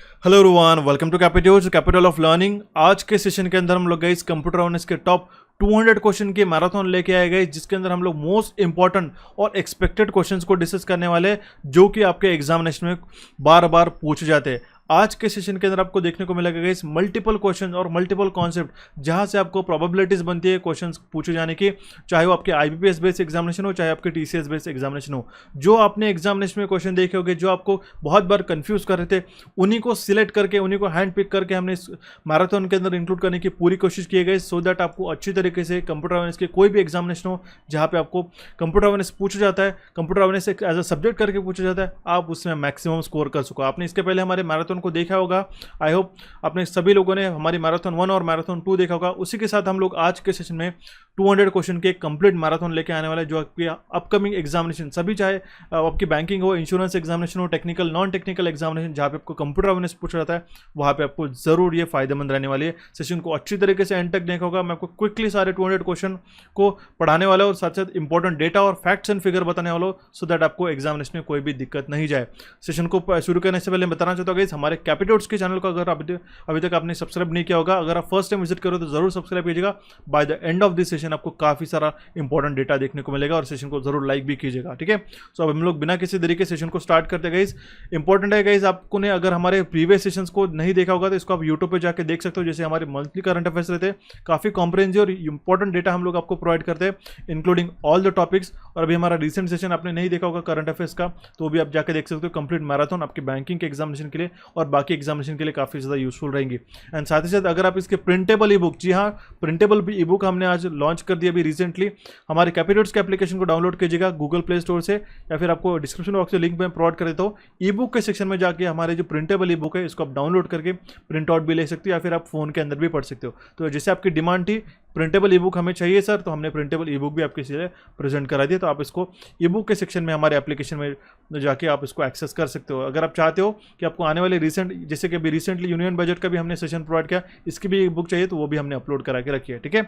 Hello everyone, welcome to capital of learning. आज के session के अंदर हम लोग गए कंप्यूटर अवेयरनेस के टॉप 200 क्वेश्चन की मैराथन लेके आए गए, जिसके अंदर हम लोग मोस्ट इंपॉर्टेंट और एक्सपेक्टेड क्वेश्चंस को डिस्कस करने वाले हैं, जो कि आपके एग्जामिनेशन में बार बार पूछे जाते हैं। आज के सेशन के अंदर आपको देखने को मिलेगा गाइस मल्टीपल क्वेश्चन और मल्टीपल कॉन्सेप्ट, जहां से आपको प्रोबेबिलिटीज बनती है क्वेश्चंस पूछे जाने की, चाहे वो आपके आईबीपीएस बेस्ड एग्जामिनेशन हो, चाहे आपके टीसीएस बेस्ड एग्जामिनेशन हो। जो आपने एग्जामिनेशन में क्वेश्चन देखे होंगे, जो आपको बहुत बार कंफ्यूज कर रहे थे, उन्हीं को सिलेक्ट करके, उन्हीं को हैंड पिक करके हमने इस मैराथन के अंदर इंक्लूड करने की पूरी कोशिश की गई, सो दैट आपको अच्छी तरीके से कंप्यूटर अवेयरनेस के कोई भी एग्जामिनेशन हो जहाँ पे आपको कंप्यूटर अवेयरनेस पूछा जाता है, computer awareness as a subject करके पूछा जाता है, आप उसमें मैक्सिमम स्कोर कर सको। आपने इसके पहले हमारे मैराथन को देखा होगा, आई होप आपने सभी लोगों ने हमारी मैराथन 1 और मैराथन 2 देखा होगा। उसी के साथ हम लोग आज के सेशन में 200 क्वेश्चन के कंप्लीट मैराथन लेके आने वाले, जो आपकी अपकमिंग एग्जामिनेशन सभी, चाहे आपकी बैंकिंग हो, इंश्योरेंस एग्जामिनेशन हो, टेक्निकल नॉन टेक्निकल एग्जामिनेशन, जहाँ पे आपको कंप्यूटर अवेयरनेस पूछा जाता है, वहाँ पे आपको जरूर ये फायदेमंद रहने वाली है। सेशन को अच्छी तरीके से एंड तक देखा होगा। मैं आपको क्विकली सारे 200 क्वेश्चन को पढ़ाने वाला और साथ साथ इंपॉर्टेंट डेटा और फैक्ट्स एंड फिगर बताने वाला हूँ, सो दैट आपको एग्जामिनेशन में कोई भी दिक्कत नहीं जाए। सेशन को शुरू करने से पहले बताना चाहता हूँ हमारे कैपिटल्स के चैनल को अगर अभी तक आपने सब्सक्राइब नहीं किया होगा, अगर आप फर्स्ट टाइम विजिट करो तो जरूर सब्सक्राइब कीजिएगा। By the end of this session आपको काफी सारा इंपॉर्टेंट डेटा देखने को मिलेगा, और सेशन को जरूर लाइक भी कीजिएगा, ठीक है। सो अब हम लोग बिना किसी देरी के सेशन को स्टार्ट करते हैं गाइस। इंपॉर्टेंट है गाइस, आपको ने अगर हमारे प्रीवियस सेशंस को नहीं देखा होगा तो इसको आप यूट्यूब पे जाके देख सकते हो। जैसे हमारे मंथली करंट अफेयर्स रहते हैं, काफी कॉम्प्रिहेंसिव और इंपॉर्टेंट डेटा हम लोग आपको प्रोवाइड करते हैं, इंक्लूडिंग ऑल द टॉपिक्स। और अभी हमारा रिसेंट सेशन आपने नहीं देखा होगा करंट अफेयर्स का, तो भी आप जाके देख सकते हो। कंप्लीट मैराथन आपके बैंकिंग के एग्जामिनेशन के लिए और बाकी एग्जामिनेशन के लिए काफी ज्यादा यूजफुल रहेंगी। एंड साथ ही साथ अगर आप इसके प्रिंटेबल ई बुक, जी हाँ, प्रिंटेबल ई बुक हमने आज लॉन्च कर दिया अभी रिसेंटली। हमारे कैपिटल्स के एप्लीकेशन को डाउनलोड कीजिएगा गूगल प्ले स्टोर से, या फिर आपको डिस्क्रिप्शन बॉक्स में लिंक में प्रोवाइड कर देता हूँ। ई बुक के सेक्शन में जाके हमारे जो प्रिंटेबल ई बुक है, इसको आप डाउनलोड करके प्रिंट आउट भी ले सकते हो, या फिर आप फोन के अंदर भी पढ़ सकते हो। तो जैसे आपकी डिमांड थी प्रिंटेबल ई बुक हमें चाहिए सर, तो हमने प्रिंटेबल ई बुक भी आपके लिए प्रेजेंट करा दिया। तो आप इसको ई बुक के सेक्शन में हमारे एप्लीकेशन में जाके आप इसको एक्सेस कर सकते हो। अगर आप चाहते हो कि आपको आने वाले रिसेंट, जैसे कि अभी रिसेंटली यूनियन बजट का भी हमने सेशन प्रोवाइड किया, इसकी भी बुक चाहिए तो वो भी हमने अपलोड करा के रखी है, ठीक है।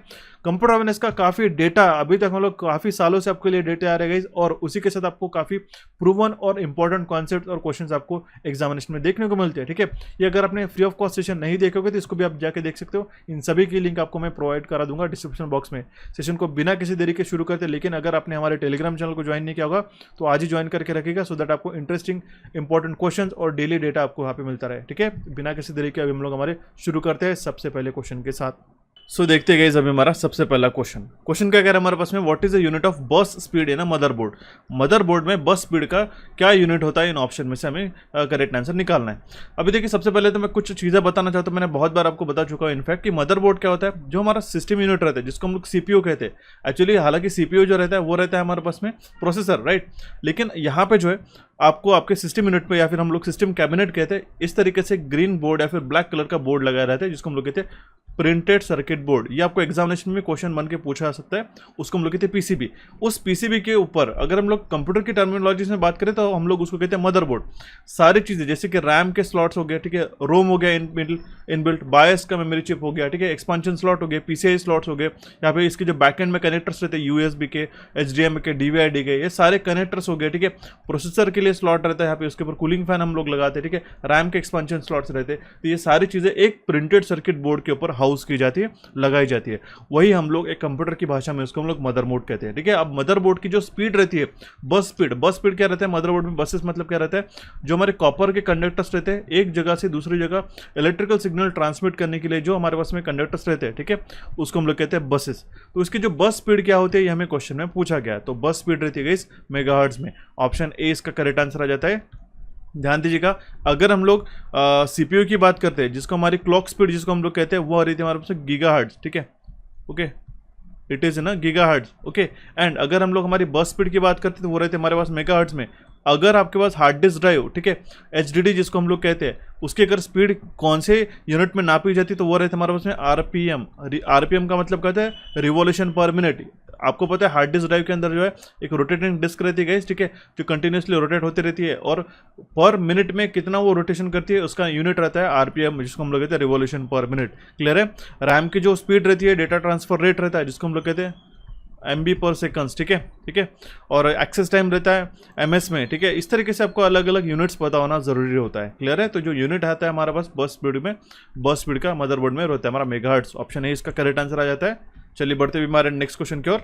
कंप्यूटर अवेयरनेस का काफी डेटा अभी तक हम लोग काफी सालों से आपके लिए डेटा आ रहे हैं, और उसी के साथ आपको काफी प्रूवन और इंपॉर्टेंट कॉन्सेप्ट और क्वेश्चंस आपको एग्जामिनेशन में देखने को मिलते हैं, ठीक है। ये अगर आपने फ्री ऑफ कॉस्ट सेशन नहीं देखोगे तो इसको भी आप जाके देख सकते हो। इन सभी की लिंक आपको मैं प्रोवाइड करा दूंगा डिस्क्रिप्शन बॉक्स में। सेशन को बिना किसी देरी के शुरू करते, लेकिन अगर आपने हमारे टेलीग्राम चैनल को ज्वाइन नहीं किया होगा तो आज ही ज्वाइन करके रखिएगा, सो दैट आपको इंटरेस्टिंग इंपॉर्टेंट क्वेश्चंस और डेली डेटा आपको वहाँ पे मिलता रहे, ठीक है। बिना किसी देरी के अभी हम लोग हमारे शुरू करते हैं सबसे पहले क्वेश्चन के साथ। सो देखते गए अभी हमारा सबसे पहला क्वेश्चन क्या कह रहा है हमारे पास में, what is the unit of bus speed in a motherboard. Motherboard में बस स्पीड का क्या यूनिट होता है, इन ऑप्शन में से हमें करेक्ट आंसर निकालना है। अभी देखिए सबसे पहले तो मैं कुछ चीज़ें बताना चाहता हूँ। मैंने बहुत बार आपको बता चुका हूँ इनफैक्ट कि मदरबोर्ड क्या होता है, जो हमारा सिस्टम यूनिट रहता है, जिसको हम लोग सीपीयू कहते हैं एक्चुअली। हालांकि सीपीयू जो रहता है वो रहता है हमारे पास में प्रोसेसर, राइट। लेकिन यहाँ पे जो है आपको आपके सिस्टम यूनिट पे, या फिर हम लोग सिस्टम कैबिनेट कहते हैं, इस तरीके से ग्रीन बोर्ड या फिर ब्लैक कलर का बोर्ड लगाया रहता है, जिसको हम लोग कहते हैं प्रिंटेड सर्किट बोर्ड। ये आपको एग्जामिनेशन में क्वेश्चन बन के पूछा जा सकता है। उसको हम लोग कहते हैं पीसीबी। उस पीसीबी के ऊपर अगर हम लोग कंप्यूटर की टर्मिनोलॉजी में बात करें तो हम लोग उसको कहते हैं मदरबोर्ड। सारी चीजें जैसे कि रैम के स्लॉट्स हो गए, ठीक है, रोम हो गया इनबिल्ट, बायस का मेमोरी चिप हो गया, ठीक है, एक्सपांशन स्लॉट हो गए, पीसीआई स्लॉट्स हो गए, यहाँ पे इसके जो बैकएंड में कनेक्टर्स रहते हैं यूएसबी के, एचडीएमआई के, डीवीआईडी के, ये सारे कनेक्टर्स हो गए, ठीक है। प्रोसेसर के लिए स्लॉट रहता है यहाँ पे, उसके ऊपर कूलिंग फैन हम लोग लगाते हैं, ठीक है। रैम के एक्सपांशन स्लॉट्स रहते हैं। तो ये सारी चीजें एक प्रिंटेड सर्किट बोर्ड के ऊपर हाउस की जाती है, लगाई जाती है। वही हम लोग एक कंप्यूटर की भाषा में उसको हम लोग मदरबोर्ड कहते हैं, ठीक है। अब मदरबोर्ड की जो स्पीड रहती है, बस स्पीड क्या रहता है मदरबोर्ड में, बसेस मतलब क्या रहता है, जो हमारे कॉपर के कंडक्टर्स रहते हैं, एक जगह से दूसरी जगह इलेक्ट्रिकल सिग्नल ट्रांसमिट करने के लिए जो हमारे पास में कंडक्टर्स रहते हैं, ठीक है, उसको हम लोग कहते हैं बसेस। तो इसकी जो बस स्पीड क्या होती है ये हमें क्वेश्चन में पूछा गया। तो बस स्पीड रहती है गाइस मेगाहर्ट्ज में। ऑप्शन ए इसका करेक्ट आंसर आ जाता है। ध्यान दीजिएगा, अगर हम लोग सीपीयू की बात करते हैं, जिसको हमारी क्लॉक स्पीड जिसको हम लोग कहते हैं, वो आ रही थी हमारे पास गीगाहर्ट्ज, ठीक है, ओके, इट इज ना गीगाहर्ट्ज, ओके। एंड अगर हम लोग हमारी बस स्पीड की बात करते हैं तो वो रहते हैं हमारे पास मेगाहर्ट्ज में। अगर आपके पास हार्ड डिस्क ड्राइव, ठीक है, एचडीडी जिसको हम लोग कहते हैं, उसकी अगर स्पीड कौन से यूनिट में नापी जाती तो वो रहते हमारे पास में आरपीएम। आरपीएम का मतलब कहते हैं रिवॉल्यूशन पर मिनट। आपको पता है हार्ड डिस्क ड्राइव के अंदर जो है एक रोटेटिंग डिस्क रहती है गाइस, ठीक है, जो कंटिन्यूसली रोटेट होती रहती है, और पर मिनट में कितना वो रोटेशन करती है उसका यूनिट रहता है आरपीएम, जिसको हम लोग कहते हैं रिवॉल्यूशन पर मिनट। क्लियर है। रैम की जो स्पीड रहती है डेटा ट्रांसफर रेट रहता है, जिसको हम लोग कहते हैं MB पर सेकंड्स, ठीक है, और एक्सेस टाइम रहता है MS में, ठीक है। इस तरीके से आपको अलग अलग यूनिट्स पता होना जरूरी होता है, क्लियर है। तो जो यूनिट आता है हमारे पास बस स्पीड का मदरबोर्ड में रहता है हमारा मेगाहर्ट्ज। ऑप्शन ए इसका करेक्ट आंसर आ जाता है। चलिए बढ़ते भी हमारे नेक्स्ट क्वेश्चन की ओर।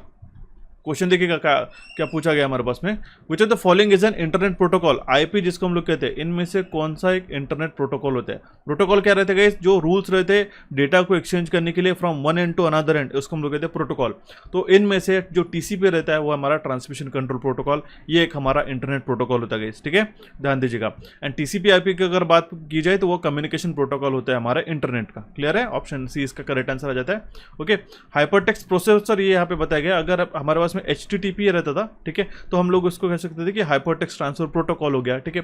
क्वेश्चन देखिएगा क्या पूछा गया हमारे पास में, which of the following is an internet protocol, IP जिसको हम लोग कहते हैं, इनमें से कौन सा एक इंटरनेट प्रोटोकॉल होता है। प्रोटोकॉल क्या रहते हैं, जो रूल्स रहते हैं डेटा को एक्सचेंज करने के लिए from one end to another end, उसको हम लोग कहते हैं प्रोटोकॉल। तो इनमें से जो TCP रहता है वो हमारा ट्रांसमिशन कंट्रोल प्रोटोकॉल, ये एक हमारा इंटरनेट प्रोटोकॉल होता है, ठीक है, ध्यान दीजिएगा। एंड TCP IP की अगर बात की जाए तो वो कम्युनिकेशन प्रोटोकॉल होता है हमारा इंटरनेट का, क्लियर है। ऑप्शन सी इसका करेक्ट आंसर आ जाता है। ओके, हाइपरटेक्स्ट प्रोसेसर ये यहाँ पे बताया गया। अगर हमारे पास में HTTP रहता था, ठीक है, तो हम लोग उसको कह सकते थे कि हाइपरटेक्स्ट ट्रांसफर प्रोटोकॉल हो गया, ठीक है।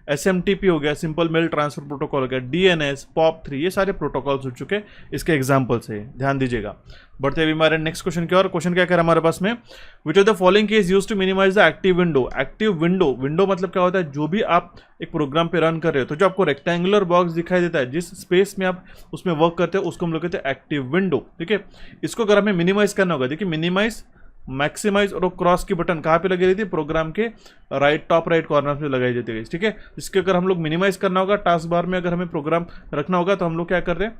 SMTP हो गया, सिंपल मेल ट्रांसफर प्रोटोकॉल हो गया, DNS, POP3, ये सारे प्रोटोकॉल्स हो चुके, इसके एग्जांपल्स है, ध्यान दीजिएगा। बढ़ते हुए हमारे नेक्स्ट क्वेश्चन की ओर। क्वेश्चन क्या कह रहा है हमारे पास में, which of the following case used to minimize the active window. Active window मतलब क्या होता है, जो भी आप एक प्रोग्राम पे रन कर रहे हो तो जो आपको रेक्टेंगुलर बॉक्स दिखाई देता है, जिस स्पेस में आप उसमें वर्क करते हो, उसको हम लोग कहते हैं एक्टिव विंडो, ठीक है। इसको अगर हमें मिनिमाइज करना होगा, देखिए मिनिमाइज, मैक्सिमाइज और क्रॉस की बटन कहाँ पे लगी रहती है, प्रोग्राम के टॉप राइट कॉर्नर पे लगाई जाती है, ठीक है। इसके अगर हम लोग मिनिमाइज करना होगा, टास्क बार में अगर हमें प्रोग्राम रखना होगा, तो हम लोग क्या कर रहे हैं,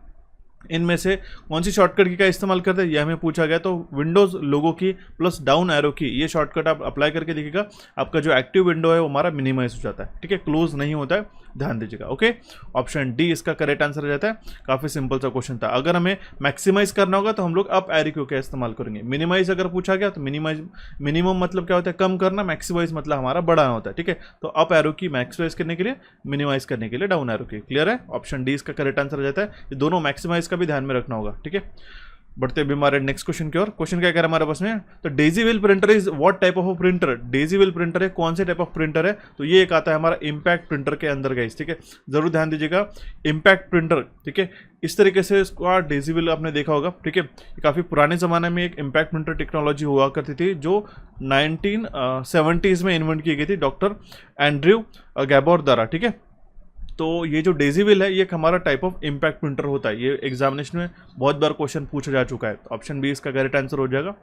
इनमें से कौन सी शॉर्टकट की का इस्तेमाल करते हैं, यह हमें पूछा गया। तो विंडोज लोगो की प्लस डाउन एरो की, ये शॉर्टकट आप अप्लाई करके देखिएगा, आपका जो एक्टिव विंडो है वो हमारा मिनिमाइज हो जाता है, ठीक है, क्लोज नहीं होता है, ध्यान दीजिएगा। ओके, ऑप्शन डी इसका करेक्ट आंसर हो जाता है। काफी सिंपल सा क्वेश्चन था। अगर हमें मैक्सिमाइज करना होगा तो हम लोग अप एरो का इस्तेमाल करेंगे। मिनिमाइज अगर पूछा गया तो मिनिमम मतलब क्या होता है, कम करना, मैक्सिमाइज मतलब हमारा बढ़ाना होता है, ठीक है। तो अप एरो की मैक्सिमाइज करने के लिए, मिनिमाइज करने के लिए डाउन एरो की, क्लियर है। ऑप्शन डी इसका करेक्ट आंसर हो जाता है। ये दोनों मैक्सिमाइज का भी ध्यान में रखना होगा, ठीक है। बढ़ते भी हमारे नेक्स्ट क्वेश्चन की ओर। क्वेश्चन क्या कह रहा है हमारे पास में, तो Daisy wheel printer is what type of printer. Daisy wheel printer है, कौन से टाइप ऑफ प्रिंटर है, तो ये एक आता है हमारा इम्पैक्ट प्रिंटर के अंदर गाइस, ठीक है, जरूर ध्यान दीजिएगा। इम्पैक्ट प्रिंटर, ठीक है, इस तरीके से इसको डेजी व्हील आपने देखा होगा, ठीक है। काफी पुराने जमाने में एक इम्पैक्ट प्रिंटर टेक्नोलॉजी हुआ करती थी, जो 1970s में इन्वेंट की गई थी डॉक्टर एंड्रयू गैबोर द्वारा, ठीक है। तो ये जो डेजी व्हील है, ये एक हमारा टाइप ऑफ इम्पैक्ट प्रिंटर होता है। ये एग्जामिनेशन में बहुत बार क्वेश्चन पूछा जा चुका है। तो ऑप्शन बी इसका करेक्ट आंसर हो जाएगा।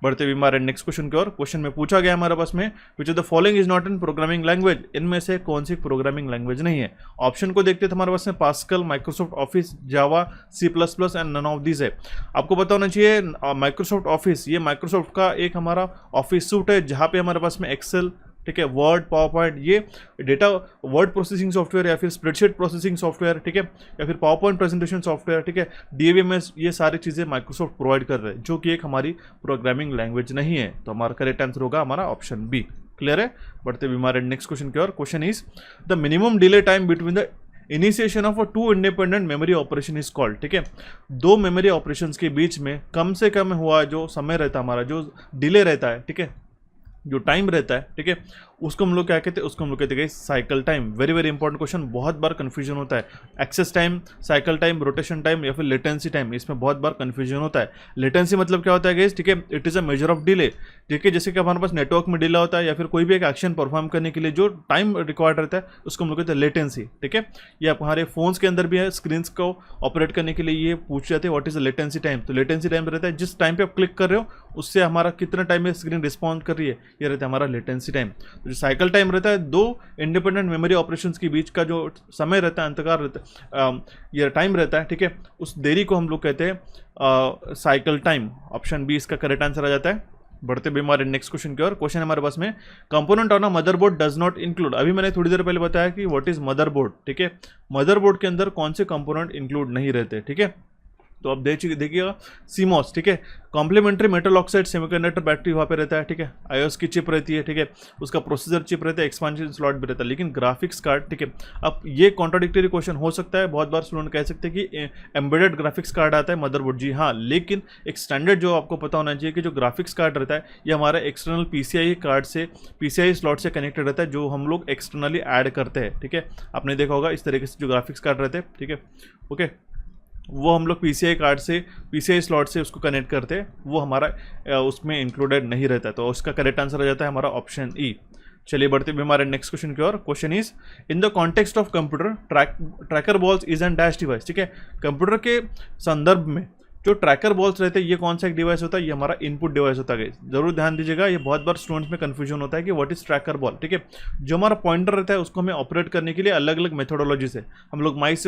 बढ़ते हुए हमारे नेक्स्ट क्वेश्चन की ओर। क्वेश्चन में पूछा गया हमारे पास में, which of the following is not in programming language. इनमें से कौन सी प्रोग्रामिंग लैंग्वेज नहीं है। ऑप्शन को देखते थे हमारे पास में Pascal, Microsoft Office, Java, C++ and none of these है। आपको पता होना चाहिए माइक्रोसॉफ्ट ऑफिस, ये माइक्रोसॉफ्ट का एक हमारा ऑफिस सूट है, जहाँ पे हमारे पास में एक्सेल, ठीक है, वर्ड, पावर पॉइंट, ये डेटा वर्ड प्रोसेसिंग सॉफ्टवेयर या फिर स्प्रेडशीट प्रोसेसिंग सॉफ्टवेयर, ठीक है, या फिर पावर पॉइंट प्रेजेंटेशन सॉफ्टवेयर, ठीक है, DBMS, ये सारी चीज़ें माइक्रोसॉफ्ट प्रोवाइड कर रहे हैं, जो कि एक हमारी प्रोग्रामिंग लैंग्वेज नहीं है। तो हमारा करेक्ट आंसर होगा हमारा ऑप्शन बी, क्लियर है। बढ़ते हुए हमारे नेक्स्ट क्वेश्चन की ओर। Question is the minimum delay time between the initiation of two independent memory operation is called, ठीक है। दो मेमोरी ऑपरेशंस के बीच में कम से कम हुआ जो समय रहता है हमारा, जो डिले रहता है, ठीक है, जो टाइम रहता है, ठीक है, उसको हम लोग क्या कहते हैं, उसको हम लोग कहते हैं cycle time. Very very important question, बहुत बार कंफ्यूजन होता है। Access time, cycle time, rotation time या फिर लेटेंसी टाइम, इसमें बहुत बार कंफ्यूजन होता है। लेटेंसी मतलब क्या होता है गाइस, ठीक है, it is a measure of delay, ठीक है, जैसे कि हमारे पास नेटवर्क में डिले होता है या फिर कोई भी एक एक्शन परफॉर्म करने के लिए जो टाइम रिक्वायर्ड रहता है, उसको हम लोग कहते हैं लेटेंसी, ठीक है। ये हमारे फोन्स के अंदर भी है, स्क्रीन को ऑपरेट करने के लिए ये पूछ जाते हैं what is the latency time. तो लेटेंसी टाइम रहता है जिस टाइम पे आप क्लिक कर रहे हो उससे हमारा कितना टाइम में स्क्रीन रिस्पॉन्ड कर रही है, ये रहता है हमारा लेटेंसी टाइम। तो जो साइकिल टाइम रहता है, दो इंडिपेंडेंट मेमोरी ऑपरेशंस के बीच का जो समय रहता है, अंतराल रहता है, ये टाइम रहता है, ठीक है, उस देरी को हम लोग कहते हैं साइकिल टाइम। ऑप्शन बी इसका करेक्ट आंसर आ जाता है। बढ़ते भी हमारे नेक्स्ट क्वेश्चन की ओर। क्वेश्चन हमारे पास में, component on a motherboard does not include. अभी मैंने थोड़ी देर पहले बताया कि व्हाट इज मदरबोर्ड, ठीक है, मदरबोर्ड के अंदर कौन से कंपोनेंट इंक्लूड नहीं रहते, ठीक है। तो अब देखिएगा CMOS, ठीक है, complementary metal oxide semiconductor battery वहाँ पे रहता है, ठीक है, iOS की चिप रहती है, ठीक है, उसका प्रोसेसर चिप रहता है, एक्सपांशन स्लॉट भी रहता है, लेकिन ग्राफिक्स कार्ड, ठीक है। अब ये कॉन्ट्राडिक्टरी क्वेश्चन हो सकता है, बहुत बार स्टूडेंट कह सकते हैं कि एम्बेडेड ग्राफिक्स कार्ड आता है मदरबोर्ड, जी हाँ, लेकिन एक स्टैंडर्ड जो आपको पता होना चाहिए कि जो ग्राफिक्स कार्ड रहता है ये हमारा एक्सटर्नल PCI कार्ड से, PCI स्लॉट से कनेक्टेड रहता है, जो हम लोग एक्सटर्नली ऐड करते हैं, ठीक है। आपने देखा होगा इस तरीके से जो ग्राफिक्स कार्ड रहते हैं, ठीक है, ओके, वो हम लोग PCI कार्ड से, PCI स्लॉट से उसको कनेक्ट करते हैं, वो हमारा उसमें इंक्लूडेड नहीं रहता है। तो उसका करेक्ट आंसर आ जाता है हमारा ऑप्शन ई। चलिए बढ़ते हुए हमारे नेक्स्ट क्वेश्चन की ओर। Question is in the context of computer tracker balls is an dash device, ठीक है, कंप्यूटर के संदर्भ में जो ट्रैकर बॉल्स रहते हैं ये कौन सा एक डिवाइस होता है, ये हमारा इनपुट डिवाइस होता है। जरूर ध्यान दीजिएगा, ये बहुत बार स्टूडेंट्स में कंफ्यूजन होता है कि व्हाट इज ट्रैकर बॉल। ठीक है, जो हमारा पॉइंटर रहता है उसको हमें ऑपरेट करने के लिए अलग अलग मेथोडोलॉजी से, हम लोग माउस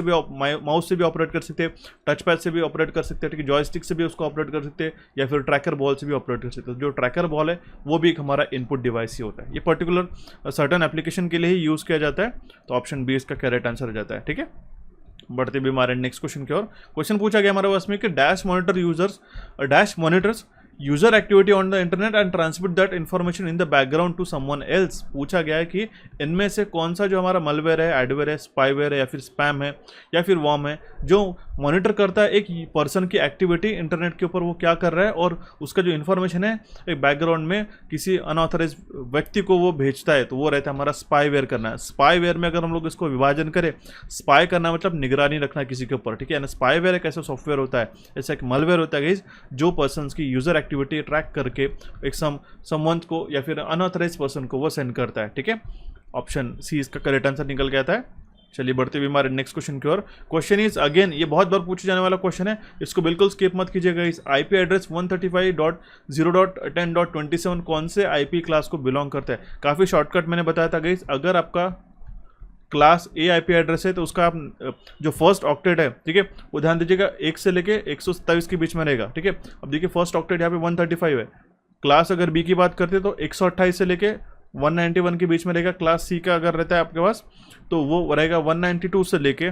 से भी ऑपरेट कर सकते हैं, टच पैड से भी ऑपरेट कर सकते हैं, ठीक है, जॉयस्टिक से भी उसको ऑपरेट कर सकते हैं, या फिर ट्रैकर बॉल से भी ऑपरेट कर सकते हैं। जो ट्रैकर बॉल है वो भी एक हमारा इनपुट डिवाइस ही होता है। ये पर्टिकुलर सर्टन एप्लीकेशन के लिए ही यूज किया जाता है। तो ऑप्शन बी इसका करेक्ट आंसर हो जाता है। ठीक है, बढ़ते भी हमारे नेक्स्ट क्वेश्चन की ओर। क्वेश्चन पूछा गया हमारे पास में कि dash monitors user activity on the internet and transmit that information in the background to someone else. पूछा गया है कि इनमें से कौन सा जो हमारा मलवेयर है, एडवेयर है, स्पाईवेयर है, या फिर स्पैम है, या फिर वॉर्म है, जो मॉनिटर करता है एक पर्सन की एक्टिविटी इंटरनेट के ऊपर, वो क्या कर रहा है, और उसका जो इन्फॉर्मेशन है एक बैकग्राउंड में किसी अनऑथराइज व्यक्ति को वो भेजता है, तो वो रहता है हमारा स्पाईवेयर करना है। स्पाईवेयर में अगर हम लोग इसको विभाजन करें, स्पाई करना मतलब निगरानी रखना किसी के ऊपर। ठीक है, स्पाईवेयर एक ऐसा सॉफ्टवेयर होता है, ऐसा एक मलवेयर होता है जो पर्सन की यूजर एक्टिविटी ट्रैक करके एक समवन को या फिर अनऑथराइज पर्सन को वो सेंड करता है। ठीक है, ऑप्शन सी इसका करेक्ट आंसर निकल गया था। चलिए बढ़ते हुए हमारे नेक्स्ट क्वेश्चन की ओर। क्वेश्चन इज अगेन, ये बहुत बार पूछे जाने वाला क्वेश्चन है, इसको बिल्कुल स्किप मत कीजिएगा। इस आईपी एड्रेस 135.0.10.27 कौन से आईपी क्लास को बिलोंग करता है। काफ़ी शॉर्टकट मैंने बताया था गाइस, अगर आपका क्लास ए आईपी एड्रेस है तो उसका आप जो फर्स्ट ऑक्टेट है, ठीक है, वो ध्यान दीजिएगा 1 से लेके 127 के बीच में रहेगा। ठीक है, अब देखिए फर्स्ट ऑक्टेट यहाँ पे 135 है। क्लास अगर बी की बात करते हैं तो 128 से लेके 191 के बीच में रहेगा। क्लास सी का अगर रहता है आपके पास तो वो रहेगा 192 से लेके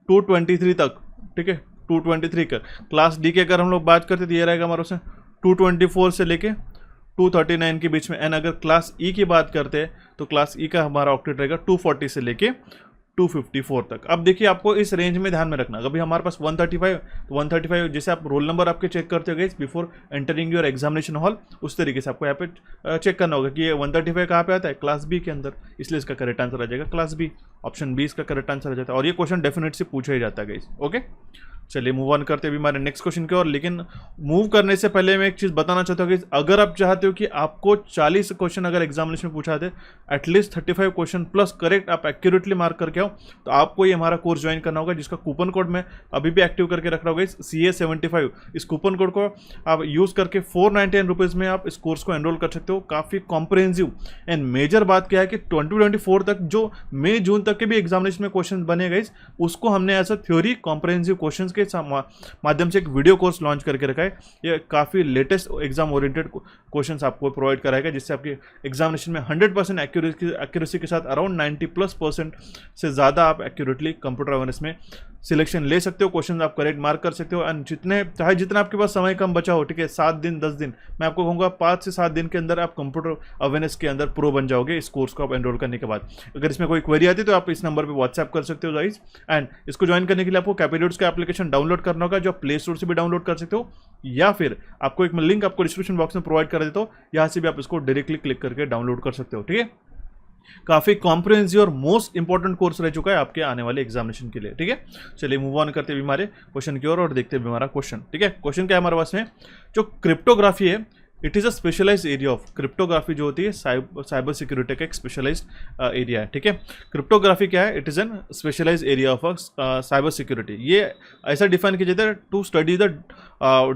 223 तक। ठीक है, 223 का। क्लास डी की अगर हम लोग बात करते तो ये रहेगा हमारे उसमें 224 से लेके 239 के बीच में। एंड अगर क्लास ई की बात करते हैं तो क्लास ई का हमारा ऑक्टेट रहेगा 240 से लेके 254 तक। अब देखिए आपको इस रेंज में ध्यान में रखना, कभी हमारे पास 135 तो 135 जैसे आप रोल नंबर आपके चेक करते हो guys before entering your examination hall, उस तरीके से आपको यहाँ पे चेक करना होगा कि ये 135 कहाँ पे आता है, क्लास बी के अंदर, इसलिए इसका करेक्ट आंसर आ जाएगा क्लास बी। ऑप्शन बी इसका करेक्ट आंसर आ जाता है, और ये क्वेश्चन डेफिनेट से पूछा ही जाता है गाइस। ओके, चलिए मूव ऑन करते हैं अभी हमारे नेक्स्ट क्वेश्चन की ओर। लेकिन मूव करने से पहले मैं एक चीज़ बताना चाहता हूँ कि अगर आप चाहते हो कि आपको 40 क्वेश्चन अगर एग्जामिनेशन में पूछा थे, एटलीस्ट 35 क्वेश्चन प्लस करेक्ट आप एक्यूरेटली मार्क करके आओ, तो आपको ये हमारा कोर्स ज्वाइन करना होगा, जिसका कूपन कोड मैं अभी भी एक्टिव करके रख रहा होगा, CA75। इस कूपन कोड को आप यूज़ करके 499 रुपीज़ में आप इस कोर्स को एनरोल कर सकते हो। काफ़ी कॉम्प्रहेंसिव एंड मेजर बात क्या है कि 2024 तक जो मई जून तक के भी एग्जामिनेशन में क्वेश्चन बने गए, उसको हमने as a theory comprehensive question के माध्यम से एक वीडियो कोर्स लॉन्च करके रखा है। ये काफ़ी लेटेस्ट एग्जाम ओरिएंटेड क्वेश्चंस आपको प्रोवाइड कराएगा, जिससे आपके एग्जामिनेशन में 100% एक्यूरेसी के साथ अराउंड 90+% से ज़्यादा आप एक्यूरेटली कंप्यूटर अवेयरनेस में सिलेक्शन ले सकते हो, क्वेश्चन आप करेक्ट मार्क कर सकते हो। एंड जितना आपके पास समय कम बचा हो, ठीक है, 7 दिन 10 दिन, मैं आपको कहूँगा 5 से 7 दिन के अंदर आप कंप्यूटर अवेयरनेस के अंदर प्रो बन जाओगे इस कोर्स को आप एनरोल करने के बाद। अगर इसमें कोई क्वेरी आती है तो आप इस नंबर पर व्हाट्सएप कर सकते हो गाइस। एंड इसको ज्वाइन करने के लिए आपको कैपिटल्स का एप्लीकेशन डाउनलोड करना होगा, जो आप प्ले स्टोर से भी डाउनलोड कर सकते हो, या फिर आपको एक लिंक आपको डिस्क्रिप्शन बॉक्स में प्रोवाइड कर देता हूँ, यहाँ से भी आप इसको डायरेक्टली क्लिक करके डाउनलोड कर सकते हो। ठीक है, काफी कॉम्प्रिहेंसिव और मोस्ट इंपॉर्टेंट कोर्स रह चुका है आपके आने वाले एग्जामिनेशन के लिए। ठीक है, चलिए मूव ऑन करते हैं हमारे क्वेश्चन की ओर और देखते हैं हमारा क्वेश्चन। ठीक है, क्वेश्चन क्या है हमारे पास में, जो क्रिप्टोग्राफी है it is a specialize area of, cryptography जो होती है साइबर सिक्योरिटी का एक स्पेशलाइज्ड एरिया है। ठीक है, क्रिप्टोग्राफी क्या है, it is an specialize area of cyber security. ये ऐसा डिफाइन किया जाता है to study the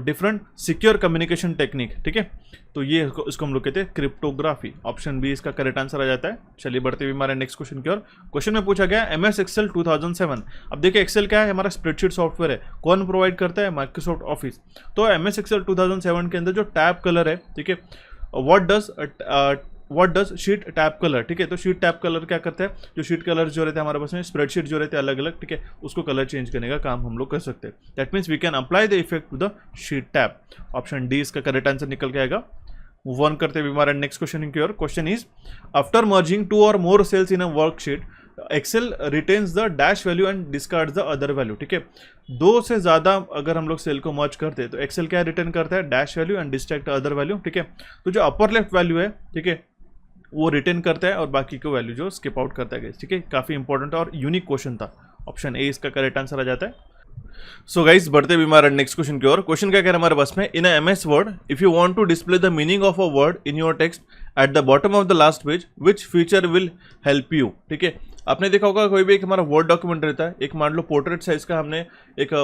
different secure communication technique. ठीक है, तो ये इसको हम लोग कहते हैं क्रिप्टोग्राफी। ऑप्शन बी इसका करेक्ट आंसर आ जाता है। चलिए बढ़ते हुए हमारे नेक्स्ट क्वेश्चन की ओर। क्वेश्चन में पूछा गया MS Excel 2007। अब देखिए एक्सेल क्या है, हमारा स्प्रेडशीट सॉफ्टवेयर है, कौन प्रोवाइड करता है, माइक्रोसॉफ्ट ऑफिस। तो MS Excel 2007 के अंदर जो टैब कलर है, ठीक है, what does sheet tab colour. ठीक है, तो शीट टैब कलर क्या करता है, जो शीट कलर जो रहते हैं हमारे पास में, स्प्रेडशीट जो रहते हैं अलग अलग, ठीक है, उसको कलर चेंज करने का काम हम लोग कर सकते हैं। That means we can apply the effect to the sheet tab. Option D इसका करेक्ट आंसर निकल के आएगा। मूव ऑन करते हुए हमारा नेक्स्ट क्वेश्चन की ओर। क्वेश्चन इज, आफ्टर मर्जिंग 2 और more cells in a worksheet Excel retains the dash value and discard the other value. ठीक है, 2 से ज़्यादा अगर हम लोग सेल को मर्ज करते हैं तो एक्सेल क्या रिटर्न करता है, dash value and distract other value. ठीक है, तो जो अपर लेफ्ट वैल्यू है, ठीक है, वो रिटर्न करता है और बाकी को वैल्यू जो स्किप आउट करता है। ठीक है, काफ़ी इंपॉर्टेंट और यूनिक क्वेश्चन था। ऑप्शन ए इसका करेक्ट आंसर आ जाता है। सो गाइस बढ़ते भी हमारा नेक्स्ट क्वेश्चन की ओर। क्वेश्चन क्या कह रहा है हमारे पास में, in MS word if you want to display the meaning of a word in your text at the bottom of the last page which feature will help you. ठीक है, आपने देखा होगा कोई भी एक हमारा वर्ड डॉक्यूमेंट रहता है, एक मान लो पोर्ट्रेट साइज का हमने एक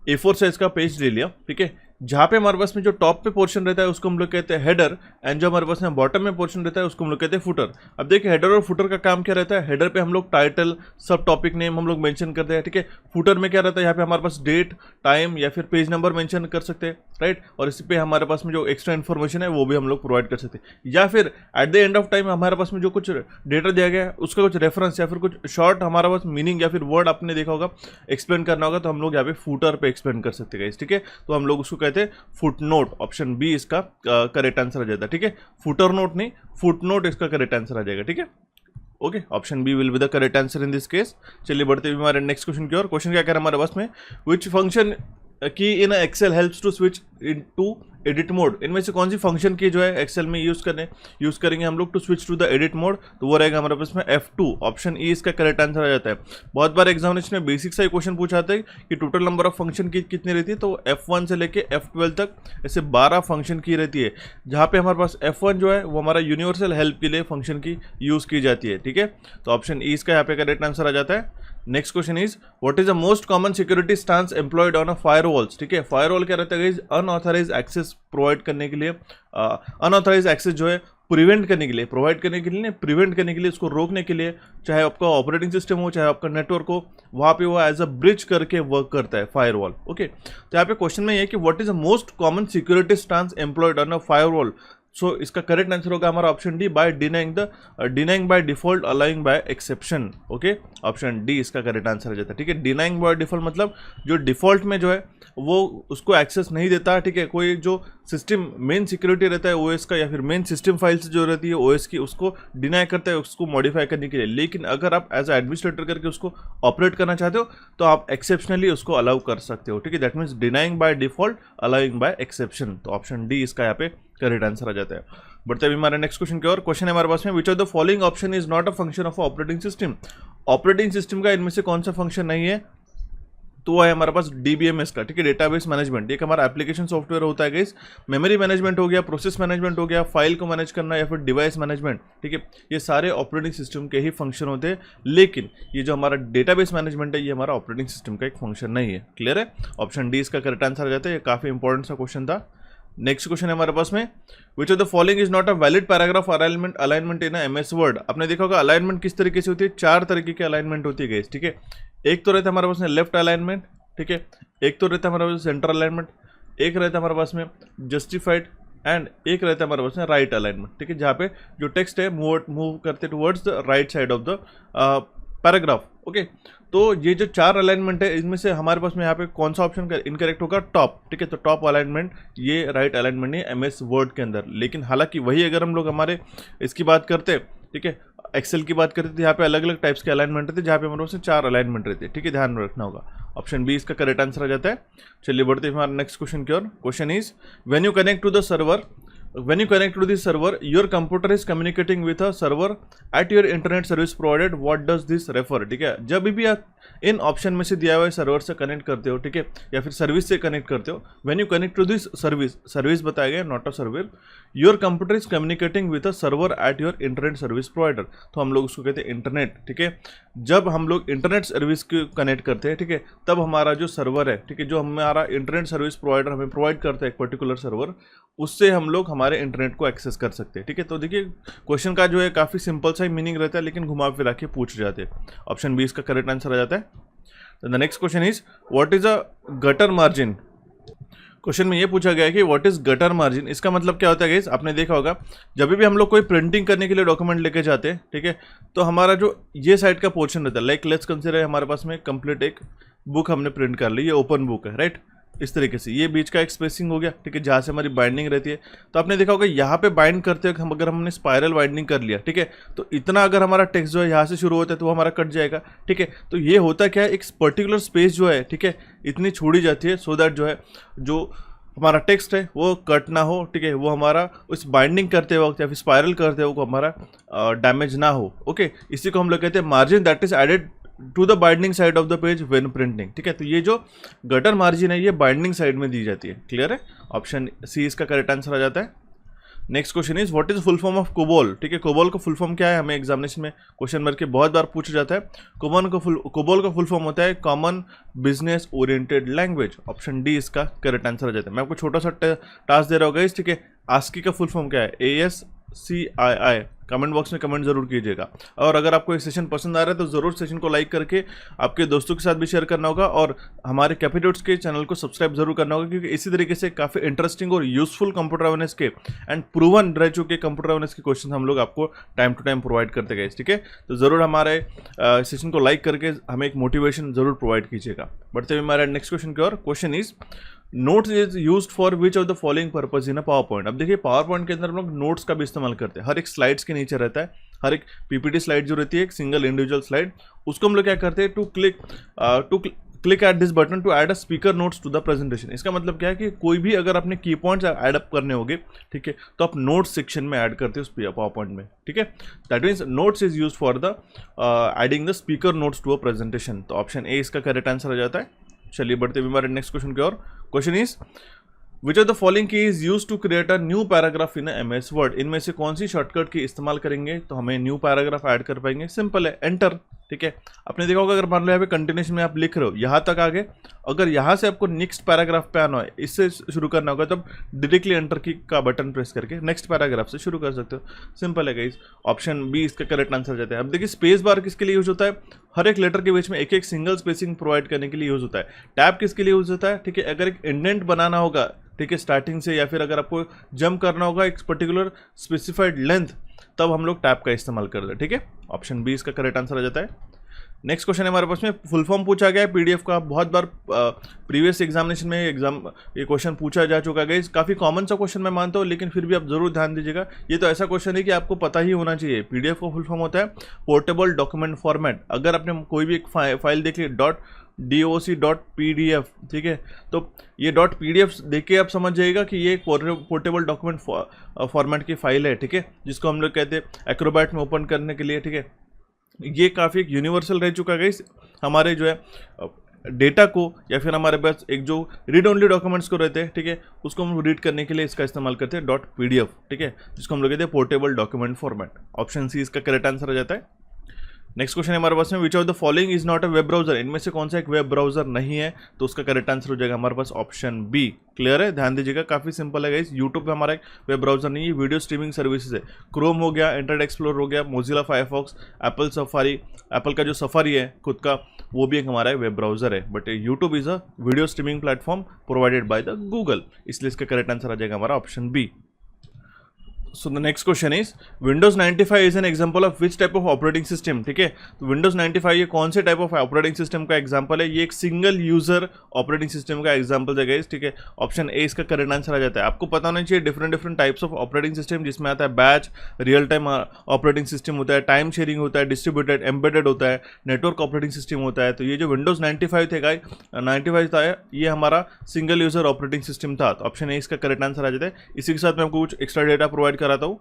A4 साइज का पेज ले लिया, ठीक है, जहाँ पे हमारे पास में जो टॉप पे पोर्शन रहता है उसको हम लोग कहते हैं हेडर, एंड जो हमारे पास में बॉटम में पोर्शन रहता है उसको हम लोग कहते हैं फुटर। अब देखिए हेडर और फुटर का काम क्या रहता है, हेडर पे हम लोग टाइटल, सब टॉपिक नेम हम लोग मेंशन करते हैं, ठीक है। फुटर में क्या रहता है, यहाँ पे हमारे पास डेट, टाइम या फिर पेज नंबर मेंशन कर सकते हैं, राइट, और इस पे हमारे पास में जो एक्स्ट्रा इन्फॉर्मेशन है वो भी हम लोग प्रोवाइड कर सकते हैं, या फिर at the end of time हमारे पास में जो कुछ डेटा दिया गया है उसका कुछ रेफरेंस या फिर कुछ शॉर्ट हमारे पास मीनिंग या फिर वर्ड आपने देखा होगा एक्सप्लेन करना होगा, तो हम लोग यहाँ पे फुटर पे एक्सप्लेन कर सकते हैं, ठीक है। तो हम लोग उसको कहते हैं फुट नोट। ऑप्शन बी इसका करेक्ट आंसर आ जाता है, ठीक है। फुटर नोट नहीं, फुट नोट इसका करेक्ट आंसर आ जाएगा, ठीक है। Okay, option B will be the correct answer in this case. चलिए बढ़ते हुए हमारे नेक्स्ट क्वेश्चन की ओर। क्वेश्चन क्या कह रहा है हमारे पास में, which function key in Excel helps to switch in to edit mode. इनमें से कौन सी फंक्शन की जो है एक्सेल में यूज करेंगे हम लोग to switch to the edit mode, तो वो रहेगा हमारे पास में F2। ऑप्शन ई इसका करेक्ट आंसर आ जाता है। बहुत बार एग्जामिनेशन में बेसिक सा ही क्वेश्चन पूछा जाता है कि टोटल नंबर ऑफ फंक्शन की कितनी रहती है, तो F1 से लेके F12 तक ऐसे 12 फंक्शन की रहती है, जहाँ पे हमारे पास F1 जो है वो हमारा यूनिवर्सल हेल्प के लिए फंक्शन की यूज की जाती है, ठीक है। तो ऑप्शन ई इसका यहाँ पे करेक्ट आंसर आ जाता है। Next question is what is the most common security stance employed on a firewalls, ठीक है। फायरवॉल क्या रहता है, अनऑथराइज एक्सेस प्रोवाइड करने के लिए, अनऑथराइज एक्सेस जो है प्रिवेंट करने के लिए, प्रोवाइड करने के लिए नहीं, प्रिवेंट करने के लिए, उसको रोकने के लिए, चाहे आपका ऑपरेटिंग सिस्टम हो चाहे आपका नेटवर्क हो, वहाँ पे वो एज अ ब्रिज करके वर्क करता है फायरवॉल, ओके। तो यहाँ पे क्वेश्चन में ये है कि what is the most common security stance employed on a firewall. So इसका करेक्ट आंसर होगा हमारा option D, by denying by default allowing by exception, okay. Option D इसका करेक्ट आंसर हो जाता है, ठीक है। डिनाइंग बाय डिफॉल्ट मतलब जो डिफॉल्ट में जो है वो उसको एक्सेस नहीं देता, ठीक है। कोई जो सिस्टम मेन सिक्योरिटी रहता है ओएस का या फिर मेन सिस्टम फाइल्स जो रहती है ओएस की, उसको डिनाई करता है उसको मॉडिफाई करने के लिए, लेकिन अगर आप एज एडमिनिस्ट्रेटर करके उसको ऑपरेट करना चाहते हो तो आप एक्सेप्शनली उसको अलाउ कर सकते हो, ठीक है। That means denying by default allowing by exception, तो ऑप्शन डी इसका यहाँ पे करेक्ट आंसर आ जाता है। बढ़ते अभी हमारे नेक्स्ट क्वेश्चन की ओर। क्वेश्चन है हमारे पास में, which of the following option is not a function of operating system. Operating system का इनमें से कौन सा फंक्शन नहीं है, तो वो है हमारे पास DBMS का, ठीक है, डेटाबेस मैनेजमेंट। एक हमारा एप्लीकेशन सॉफ्टवेयर होता है गाइस, मेमोरी मैनेजमेंट हो गया, प्रोसेस मैनेजमेंट हो गया, फाइल को मैनेज करना या फिर डिवाइस मैनेजमेंट, ठीक है, ये सारे ऑपरेटिंग सिस्टम के ही फंक्शन होते हैं, लेकिन ये जो हमारा डेटाबेस मैनेजमेंट है ये हमारा ऑपरेटिंग सिस्टम का एक फंक्शन नहीं है। क्लियर है, ऑप्शन डी इसका करेक्ट आंसर आ जाता है। ये काफी इंपॉर्टेंट सा क्वेश्चन था। नेक्स्ट क्वेश्चन है हमारे पास में, which of the following is not a valid paragraph alignment in MS word. आपने देखा होगा अलाइनमेंट किस तरीके से होती है, 4 तरीके की अलाइनमेंट होती है गाइस, ठीक है। एक तो रहता है हमारे पास में लेफ्ट अलाइनमेंट, ठीक है, एक तो रहता है हमारे पास सेंटर अलाइनमेंट, एक रहता है हमारे पास में जस्टिफाइड, एंड एक रहता है हमारे पास में राइट अलाइनमेंट, ठीक है, जहाँ पे जो टेक्स्ट है मूव करते towards the right side of the paragraph, okay. तो ये जो 4 अलाइनमेंट है इनमें से हमारे पास में यहाँ पे कौन सा ऑप्शन इनकरेक्ट होगा, टॉप, ठीक है। तो टॉप अलाइनमेंट ये राइट अलाइनमेंट नहीं MS वर्ड के अंदर, लेकिन हालांकि वही अगर हम लोग हमारे इसकी बात करते, ठीक है, एक्सेल की बात करते थे, यहाँ पे अलग अलग टाइप्स के अलाइनमेंट रहते हैं, जहाँ पे हमारे पास 4 अलाइनमेंट रहते हैं, ठीक है, ध्यान में रखना होगा। ऑप्शन बी इसका करेक्ट आंसर आ जाता है। चलिए बढ़ते हैं हमारे नेक्स्ट क्वेश्चन की ओर। Question is, when you connect to the server, when you connect to the server, your computer is communicating with a server at your internet service provided, what does this refer, ठीक है। जब भी आप इन option में से दिया हुआ server से कनेक्ट करते हो, ठीक है, या फिर सर्विस से कनेक्ट करते हो, when you connect to this service बताया गया, not a server, your computer is communicating with a server at your internet service provider, तो हम लोग उसको कहते हैं इंटरनेट, ठीक है। जब हम लोग इंटरनेट सर्विस को कनेक्ट करते हैं, ठीक है, तब हमारा जो सर्वर है, ठीक है, जो हमारा इंटरनेट सर्विस प्रोवाइडर हमें प्रोवाइड करता है एक पर्टिकुलर सर्वर, उससे हम लोग हमारे इंटरनेट को एक्सेस कर सकते हैं, ठीक है। तो देखिए क्वेश्चन का जो है काफ़ी सिंपल सा ही मीनिंग रहता है, लेकिन घुमा फिरा के पूछ जाते हैं। ऑप्शन बी इसका करेक्ट आंसर आ जाता है। The next question is, what is a gutter margin. Question में ये पूछा गया है कि व्हाट इज गटर मार्जिन, इसका मतलब क्या होता है गाइस। आपने देखा होगा जब भी हम लोग कोई प्रिंटिंग करने के लिए डॉक्यूमेंट लेके जाते हैं, ठीक है, तो हमारा जो ये साइड का पोर्शन रहता है, लाइक लेट्स कंसीडर हमारे पास में कंप्लीट एक बुक हमने प्रिंट कर ली, ये ओपन बुक है, राइट, इस तरीके से ये बीच का एक स्पेसिंग हो गया, ठीक है, जहाँ से हमारी बाइंडिंग रहती है। तो आपने देखा होगा यहाँ पे बाइंड करते वक्त अगर हमने स्पाइरल बाइंडिंग कर लिया, ठीक है, तो इतना अगर हमारा टेक्स्ट जो है यहाँ से शुरू होता है तो वो हमारा कट जाएगा, ठीक है। तो ये होता क्या है, एक पर्टिकुलर स्पेस जो है, ठीक है, इतनी छोड़ी जाती है सो दैट जो है जो हमारा टेक्स्ट है वो कट ना हो, ठीक है, वो हमारा उस बाइंडिंग करते वक्त या फिर स्पाइरल करते वक्त हमारा डैमेज ना हो, ओके। इसी को हम लोग कहते हैं margin that is added to the binding side of the page when printing, ठीक है। तो ये जो गटर मार्जिन है ये बाइंडिंग साइड में दी जाती है। क्लियर है, ऑप्शन सी इसका करेक्ट आंसर आ जाता है। Next question is what is full form of COBOL, ठीक है। कोबोल का फुल फॉर्म क्या है, हमें एग्जामिनेशन में क्वेश्चन मार्क के बहुत बार पूछा जाता है। कोबोल का फुल फॉर्म होता है common business oriented language. Option D इसका करेक्ट आंसर आ जाता है। मैं आपको छोटा सा टास्क दे रहा होगा, ठीक है। आस्की का फुल फॉर्म क्या है, ASCII। कमेंट बॉक्स में कमेंट जरूर कीजिएगा। और अगर आपको ये सेशन पसंद आ रहा है तो ज़रूर सेशन को लाइक करके आपके दोस्तों के साथ भी शेयर करना होगा और हमारे कैपिटोट्स के चैनल को सब्सक्राइब जरूर करना होगा, क्योंकि इसी तरीके से काफ़ी इंटरेस्टिंग और यूजफुल कंप्यूटर अवेयरनेस के एंड प्रूवन रह चुके कंप्यूटर अवेयरनेस के क्वेश्चन हम लोग आपको टाइम टू टाइम प्रोवाइड करते गए, ठीक है। तो ज़रूर हमारे सेशन को लाइक करके हमें एक मोटिवेशन जरूर प्रोवाइड कीजिएगा। बढ़ते हुए हमारे नेक्स्ट क्वेश्चन की ओर। Question is notes is used for which of the following purpose in a power point. अब देखिए पावर पॉइंट के अंदर हम लोग नोट्स का भी इस्तेमाल करते हैं। हर एक स्लाइड्स के नीचे रहता है, हर एक पीपीटी स्लाइड जो रहती है, एक सिंगल इंडिविजुअल स्लाइड, उसको हम लोग क्या करते हैं, to click at this button to add a speaker notes to the presentation. इसका मतलब क्या है कि कोई भी अगर अपने की पॉइंट्स ऐड अप करने होंगे, ठीक है, तो आप नोट्स सेक्शन में ऐड करते हो उस पावर पॉइंट में, ठीक है। That means notes is use for the adding the speaker notes to a presentation. तो ऑप्शन ए इसका करेक्ट आंसर आ जाता है। चलिए बढ़ते हुए हमारे नेक्स्ट क्वेश्चन की ओर। Question is which of the following key is use to create a new paragraph in MS Word. इनमें से कौन सी शॉर्टकट की इस्तेमाल करेंगे तो हमें न्यू पैराग्राफ ऐड कर पाएंगे। सिंपल है, एंटर, ठीक है। आपने देखा होगा, अगर मान लो यहाँ पे कंटिन्यूशन में आप लिख रहे हो यहाँ तक आगे, अगर यहाँ से आपको नेक्स्ट पैराग्राफ पे आना है, इससे शुरू करना होगा, तब डायरेक्टली एंटर की का बटन प्रेस करके नेक्स्ट पैराग्राफ से शुरू कर सकते हो। सिंपल है गाइस। ऑप्शन बी इसका करेक्ट आंसर जाता है। अब देखिए स्पेस बार किसके लिए यूज होता है, हर एक लेटर के बीच में एक एक सिंगल स्पेसिंग प्रोवाइड करने के लिए यूज होता है। टैब किसके लिए यूज होता है, ठीक है, अगर एक इंडेंट बनाना होगा, ठीक है, स्टार्टिंग से, या फिर अगर आपको जंप करना होगा एक पर्टिकुलर स्पेसिफाइड लेंथ, तब हम लोग टैब का इस्तेमाल करते हैं, ठीक है। ऑप्शन बी इसका करेक्ट आंसर आ जाता है। नेक्स्ट क्वेश्चन है हमारे पास में, फुल फॉर्म पूछा गया है PDF का। बहुत बार प्रीवियस एग्जामिनेशन में ये क्वेश्चन पूछा जा चुका है। काफ़ी कॉमन सा क्वेश्चन मैं मानता हूँ, लेकिन फिर भी आप जरूर ध्यान दीजिएगा। ये तो ऐसा क्वेश्चन है कि आपको पता ही होना चाहिए। PDF का फुल फॉर्म होता है पोर्टेबल डॉक्यूमेंट फॉर्मेट। अगर आपने कोई भी एक फाइल देख ली .doc.pdf, ठीक है, तो ये .pdf देख के आप समझ जाइएगा कि ये एक पोर्टेबल डॉक्यूमेंट फॉर्मेट की फाइल है, ठीक है, जिसको हम लोग कहते हैं एक्रोबैट में ओपन करने के लिए, ठीक है। ये काफ़ी एक यूनिवर्सल रह चुका है हमारे जो है डेटा को, या फिर हमारे पास एक जो रीड ओनली डॉक्यूमेंट्स को रहते हैं, ठीक है, उसको हम रीड करने के लिए इसका इस्तेमाल करते हैं .pdf, ठीक है, जिसको हम लोग कहते हैं portable document format. Option C इसका करेक्ट आंसर आ जाता है। नेक्स्ट क्वेश्चन है हमारे पास में, which of the following is not a web browser. इनमें से कौन सा एक वेब ब्राउजर नहीं है, तो उसका करेक्ट आंसर हो जाएगा हमारे पास ऑप्शन बी। क्लियर है, ध्यान दीजिएगा, काफी सिंपल है गाइस। यूट्यूब पे हमारा एक वेब ब्राउजर नहीं है, वीडियो स्ट्रीमिंग सर्विसेज है। क्रोम हो गया, इंटरनेट एक्सप्लोरर हो गया, Mozilla Firefox, Apple safari, Apple का जो सफारी है खुद का, वो भी एक हमारा वेब ब्राउजर है। But YouTube is a video streaming platform provided by the Google, इसलिए इसका करेक्ट आंसर आ जाएगा हमारा option B. So the next question is Windows 95 is an example of which type of operating system, ठीक है। तो Windows 95 ये कौन से टाइप ऑफ ऑपरेटिंग सिस्टम का एग्जांपल है, ये एक सिंगल यूजर ऑपरेटिंग सिस्टम का एग्जांपल है गाइस, ठीक है। ऑप्शन ए इसका करेक्ट आंसर आ जाता है। आपको पता होना चाहिए different types of operating system, जिसमें आता है batch, real time operating system होता है, टाइम शेयरिंग होता है, डिस्ट्रीब्यूटेड, एम्बेडेड होता है, नेटवर्क ऑपरेटिंग सिस्टम होता है। तो ये जो Windows 95 थे गाइस, 95 था, ये हमारा सिंगल यूजर ऑपरेटिंग सिस्टम था। तो ऑप्शन ए इसका करेक्ट आंसर आ जाता है। इसी के साथ मैं आपको कुछ एक्स्ट्रा डेटा प्रोवाइड कराता हूँ।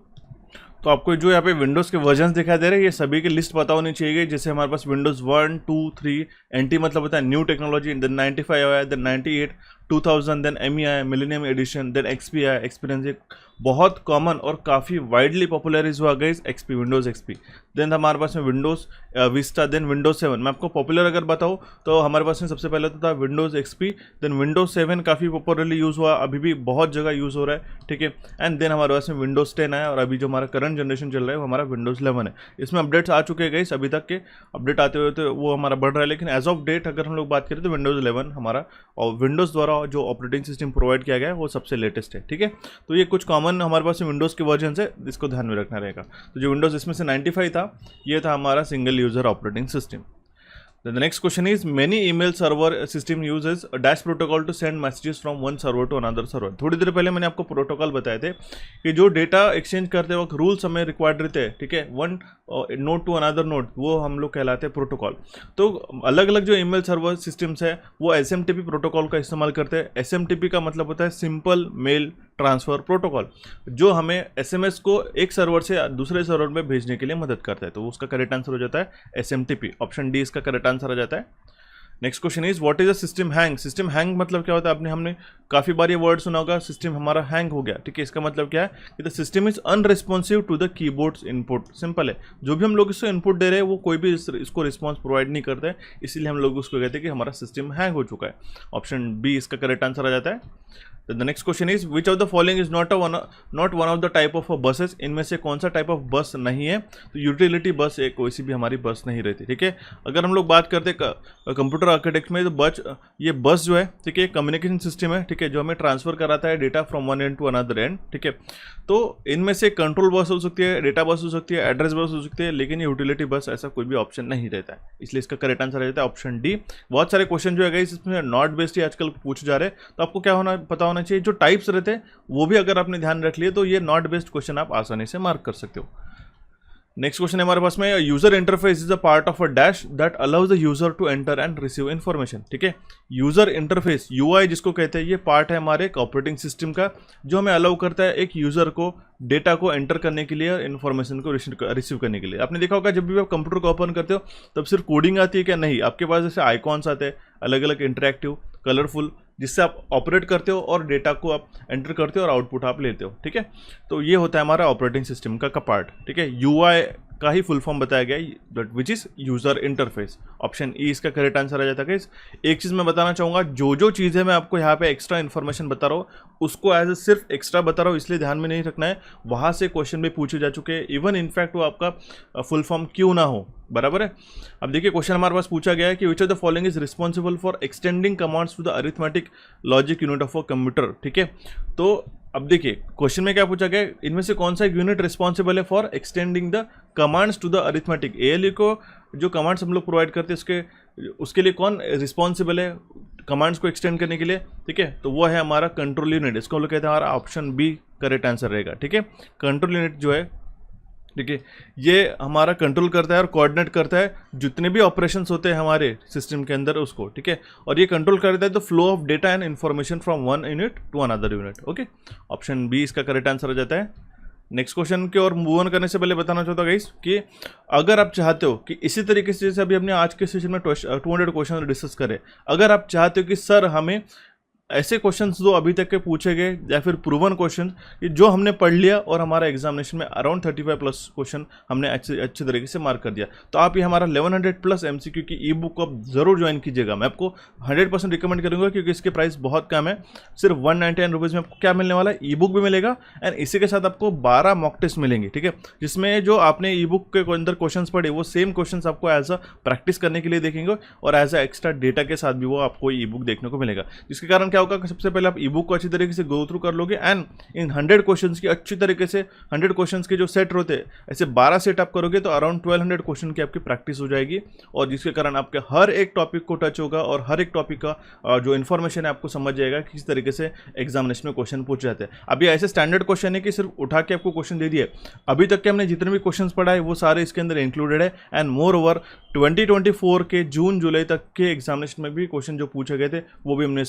तो आपको जो यहाँ पे विंडोज़ के वर्जन्स दिखाई दे रहे हैं, ये सभी की लिस्ट पता होनी चाहिए। जैसे हमारे पास विंडोज़ 1, 2, 3, NT मतलब होता है न्यू टेक्नोलॉजी, देन 95 आया, देन 98, 2000, देन ME आया, मिलेनियम एडिशन, देन XP आया। एक्सपीरियंस एक बहुत कॉमन और काफ़ी वाइडली पॉपुलराइज हुआ गई XP, विंडोज़ XP। देन हमारे पास में विंडोज़ विस्टा, देन विंडोज़ 7। मैं आपको पॉपुलर अगर बताऊँ तो हमारे पास में सबसे पहले तो था विंडोज़ XP, देन विंडोज़ 7 काफ़ी पॉपुलरली यूज़ हुआ, अभी भी बहुत जगह यूज़ हो रहा है, ठीक है। एंड देन हमारे पास में विंडोज़ 10 आया, और अभी जो हमारा करंट जनरेशन चल रहा है वो हमारा विंडोज़ 11 है। इसमें अपडेट्स आ चुके हैं गाइस, अभी तक के अपडेट आते हुए तो वो हमारा बढ़ रहा है, लेकिन एज ऑफ डेट अगर हम लोग बात करें तो विंडोज़ 11 हमारा, और विंडोज़ द्वारा जो ऑपरेटिंग सिस्टम प्रोवाइड किया गया है वो सबसे लेटेस्ट है, ठीक है। तो ये कुछ कॉमन हमारे पास विंडोज़ के वर्जन है, इसको ध्यान में रखना रहेगा। तो जो विंडोज़ इसमें से 95 था, ये था हमारा single user operating system. The next question is many email server system uses a dash protocol to send messages from one server to another server। थोड़ी देर पहले मैंने आपको प्रोटोकॉल बताए थे कि जो डेटा एक्सचेंज करते वक्त रूल्स हमें रिक्वायर्ड रहते हैं, ठीक है, one node to another node, वो हम लोग कहलाते हैं प्रोटोकॉल। तो अलग अलग जो ईमेल सर्वर सिस्टम्स है वो SMTP प्रोटोकॉल का इस्तेमाल करते हैं। SMTP का मतलब होता है सिंपल मेल ट्रांसफ़र प्रोटोकॉल, जो हमें SMS को एक सर्वर से दूसरे सर्वर में भेजने के लिए मदद करता है। तो उसका करेक्ट आंसर हो जाता है SMTP। ऑप्शन डी इसका करेक्ट आंसर आ जाता है। Next question is what is a system hang. System hang मतलब क्या होता है, हमने काफी बार ये वर्ड सुना होगा, सिस्टम हमारा हैंग हो गया, ठीक है। इसका मतलब क्या है कि the system is unresponsive to the keyboards input. Simple है, जो भी हम लोग इसको इनपुट दे रहे हैं वो कोई भी इसको रिस्पॉन्स प्रोवाइड नहीं करता है, इसीलिए हम लोग उसको कहते हैं कि हमारा सिस्टम हैंग हो चुका है। ऑप्शन बी इसका करेक्ट आंसर आ जाता है। The next question is which of the following is not one of the type of buses. इनमें से कौन सा टाइप ऑफ बस नहीं है, तो यूटिलिटी बस एक कोई सी भी हमारी बस नहीं रहती, ठीक है। अगर हम लोग बात करते कंप्यूटर आर्किटेक्ट में, तो ये बस जो है, ठीक है, कम्युनिकेशन सिस्टम है, ठीक है, जो हमें ट्रांसफर कराता है data from one end to another end, ठीक है। तो इनमें से कंट्रोल बस हो सकती है, डेटा बस हो सकती है, एड्रेस बस हो सकती है, लेकिन यूटिलिटी बस ऐसा कोई भी ऑप्शन नहीं रहता है, इसलिए इसका करेक्ट आंसर आ जाता है ऑप्शन डी। बहुत सारे क्वेश्चन जो है इसमें नॉट बेस्ड ही आजकल पूछे जा रहे हैं, तो आपको क्या पता होना चाहिए, जो टाइप्स रहते हैं वो भी अगर आपने ध्यान रख लिए तो ये नॉट बेस्ड क्वेश्चन आप आसानी से मार्क कर सकते हो। नेक्स्ट क्वेश्चन है हमारे पास में, user interface is a part of a dash that allows the user to enter and receive information, ठीक है। यूजर इंटरफेस यूआई जिसको कहते हैं, ये पार्ट है हमारे एक ऑपरेटिंग सिस्टम का, जो हमें अलाउ करता है एक यूजर को डेटा को एंटर करने के लिए, इन्फॉर्मेशन को रिसीव करने के लिए। आपने देखा होगा जब भी आप कंप्यूटर को ओपन करते हो तब सिर्फ कोडिंग आती है क्या, नहीं, आपके पास जैसे आइकॉन्स आते हैं अलग अलग इंटरेक्टिव कलरफुल, जिससे आप ऑपरेट करते हो और डेटा को आप एंटर करते हो और आउटपुट आप लेते हो, ठीक है। तो ये होता है हमारा ऑपरेटिंग सिस्टम का पार्ट, ठीक है। यूआई का ही फुल फॉर्म बताया गया है which is user interface. Option E इसका करेक्ट आंसर आ जाता है। एक चीज़ मैं बताना चाहूँगा, जो चीज़ें मैं आपको यहाँ पे एक्स्ट्रा इन्फॉर्मेशन बता रहा हूँ उसको एज ए सिर्फ एक्स्ट्रा बता रहा हूँ, इसलिए ध्यान में नहीं रखना है, वहाँ से क्वेश्चन भी पूछे जा चुके हैं, इवन इनफैक्ट वो आपका फुल फॉर्म क्यों ना हो, बराबर है। अब देखिए क्वेश्चन हमारे पास पूछा गया है कि which of the following is responsible for extending commands to the arithmetic logic unit of a computer, ठीक है। तो अब देखिए क्वेश्चन में क्या पूछा गया, इनमें से कौन सा यूनिट रिस्पॉन्सिबल है for extending the commands to the arithmetic. ALU को जो कमांड्स हम लोग प्रोवाइड करते हैं उसके लिए कौन रिस्पॉन्सिबल है कमांड्स को एक्सटेंड करने के लिए, ठीक है। तो वो है हमारा कंट्रोल यूनिट, इसको हम लोग कहते हैं, हमारा ऑप्शन बी करेक्ट आंसर रहेगा, ठीक है। कंट्रोल यूनिट जो है, ठीक है, ये हमारा कंट्रोल करता है और कोऑर्डिनेट करता है जितने भी ऑपरेशंस होते हैं हमारे सिस्टम के अंदर उसको, ठीक है। और ये कंट्रोल करता है the flow of data and information from one unit to another unit, okay. Option B इसका करेक्ट आंसर हो जाता है। नेक्स्ट क्वेश्चन की ओर मूव ऑन करने से पहले बताना चाहता हूँ गाइस कि अगर आप चाहते हो कि इसी तरीके से जैसे अभी हमने आज के सेशन में 200 क्वेश्चन डिस्कस करे, अगर आप चाहते हो कि सर हमें ऐसे क्वेश्चंस जो अभी तक के पूछे गए या फिर प्रूवन क्वेश्चन जो हमने पढ़ लिया और हमारा एग्जामिनेशन में अराउंड 35 प्लस क्वेश्चन हमने अच्छे तरीके से मार्क कर दिया, तो आप ये हमारा 1100 प्लस एमसीक्यू की ई बुक को आप ज़रूर ज्वाइन कीजिएगा। मैं आपको 100% रिकमेंड करूँगा क्योंकि इसके प्राइस बहुत कम है, सिर्फ 199 रुपीज़ में आपको क्या मिलने वाला है, ई बुक भी मिलेगा एंड इसी के साथ आपको 12 मॉक टेस्ट मिलेंगे, ठीक है, जिसमें जो आपने ई बुक के अंदर क्वेश्चन पढ़े वो सेम क्वेश्चन आपको एज अ प्रैक्टिस करने के लिए देखेंगे और एज अ एक्स्ट्रा डेटा के साथ भी वो आपको ई बुक देखने को मिलेगा, जिसके कारण क्या होगा, सबसे पहले आप ई बुक को अच्छी तरीके से गो थ्रू कर लोगे एंड इन 100 क्वेश्चंस की अच्छी तरीके से 100 क्वेश्चंस के जो सेट होते हैं ऐसे 12 सेट आप करोगे तो अराउंड 1200 क्वेश्चन की आपकी प्रैक्टिस हो जाएगी और जिसके कारण आपके हर एक टॉपिक को टच होगा और हर एक टॉपिक का जो इन्फॉर्मेशन है आपको समझ जाएगा कि किस तरीके से एग्जामिनेशन में क्वेश्चन पूछ जाते हैं। अभी ऐसे स्टैंडर्ड क्वेश्चन है कि सिर्फ उठा के आपको क्वेश्चन दे दिए, अभी तक के हमने जितने भी क्वेश्चन पढ़ा है वो सारे इसके अंदर इंक्लूडेड है एंड मोर ओवर 2024 के जून जुलाई तक के एग्जामिनेशन में भी क्वेश्चन जो पूछे गए थे वो भी हमने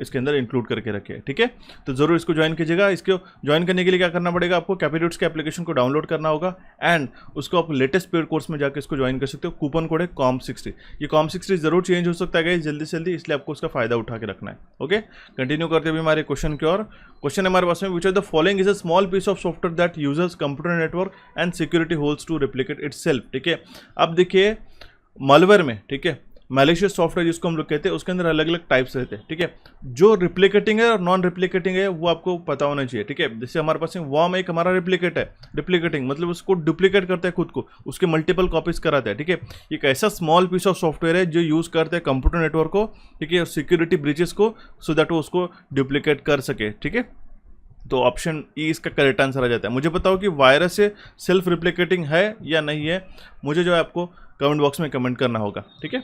इसके अंदर इंक्लूड करके रखे हैं, ठीक है। तो जरूर इसको ज्वाइन कीजिएगा। इसको ज्वाइन करने के लिए क्या करना पड़ेगा, आपको कैपिट्यूड्स के एप्लीकेशन को डाउनलोड करना होगा एंड उसको आप लेटेस्ट पेड कोर्स में जाकर इसको ज्वाइन कर सकते हो। कूपन कोड है COM60। ये COM60 जरूर चेंज हो सकता है जल्दी से जल्दी, इसलिए आपको उसका फायदा उठा के रखना है, ओके। कंटिन्यू करते हुए हमारे क्वेश्चन की ओर। क्वेश्चन हमारे पास में which of the following is a small piece of software that users computer network and security holes to replicate itself, ठीक है। अब देखिए मालवेयर में, ठीक है, मैलिशियस सॉफ्टवेयर जिसको हम लोग कहते हैं उसके अंदर अलग अलग टाइप्स रहते हैं, ठीक है। जो रिप्लिकेटिंग है और नॉन रिप्लिकेटिंग है वो आपको पता होना चाहिए, ठीक है। जैसे हमारे पास वॉर्म एक हमारा रिप्लिकेट है, रिप्लिकेटिंग मतलब उसको डुप्लीकेट करता है खुद को, उसके मल्टीपल कॉपीज कराता है, ठीक है। एक ऐसा स्मॉल पीस ऑफ सॉफ्टवेयर है जो यूज करते हैं कंप्यूटर नेटवर्क को, ठीक है, और सिक्योरिटी ब्रीचेस को, सो दैट वो उसको डुप्लीकेट कर सके, ठीक है। तो ऑप्शन ई इसका करेक्ट आंसर आ जाता है। मुझे बताओ कि वायरस से सेल्फ रिप्लिकेटिंग है या नहीं है, मुझे जो है आपको कमेंट बॉक्स में कमेंट करना होगा, ठीक है।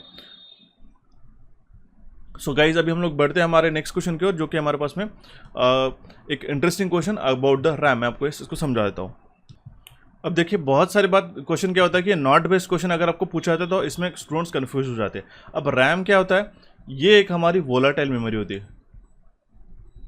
सो गाइज अभी हम लोग बढ़ते हैं हमारे नेक्स्ट क्वेश्चन की ओर, जो कि हमारे पास में एक interesting question about the RAM. मैं आपको इसको समझा देता हूँ। अब देखिए बहुत सारी बात क्वेश्चन क्या होता है कि नॉट बेस्ड क्वेश्चन अगर आपको पूछा जाता है तो इसमें स्टूडेंट्स कंफ्यूज हो जाते हैं। अब रैम क्या होता है, ये एक हमारी वोलाटाइल मेमोरी होती है,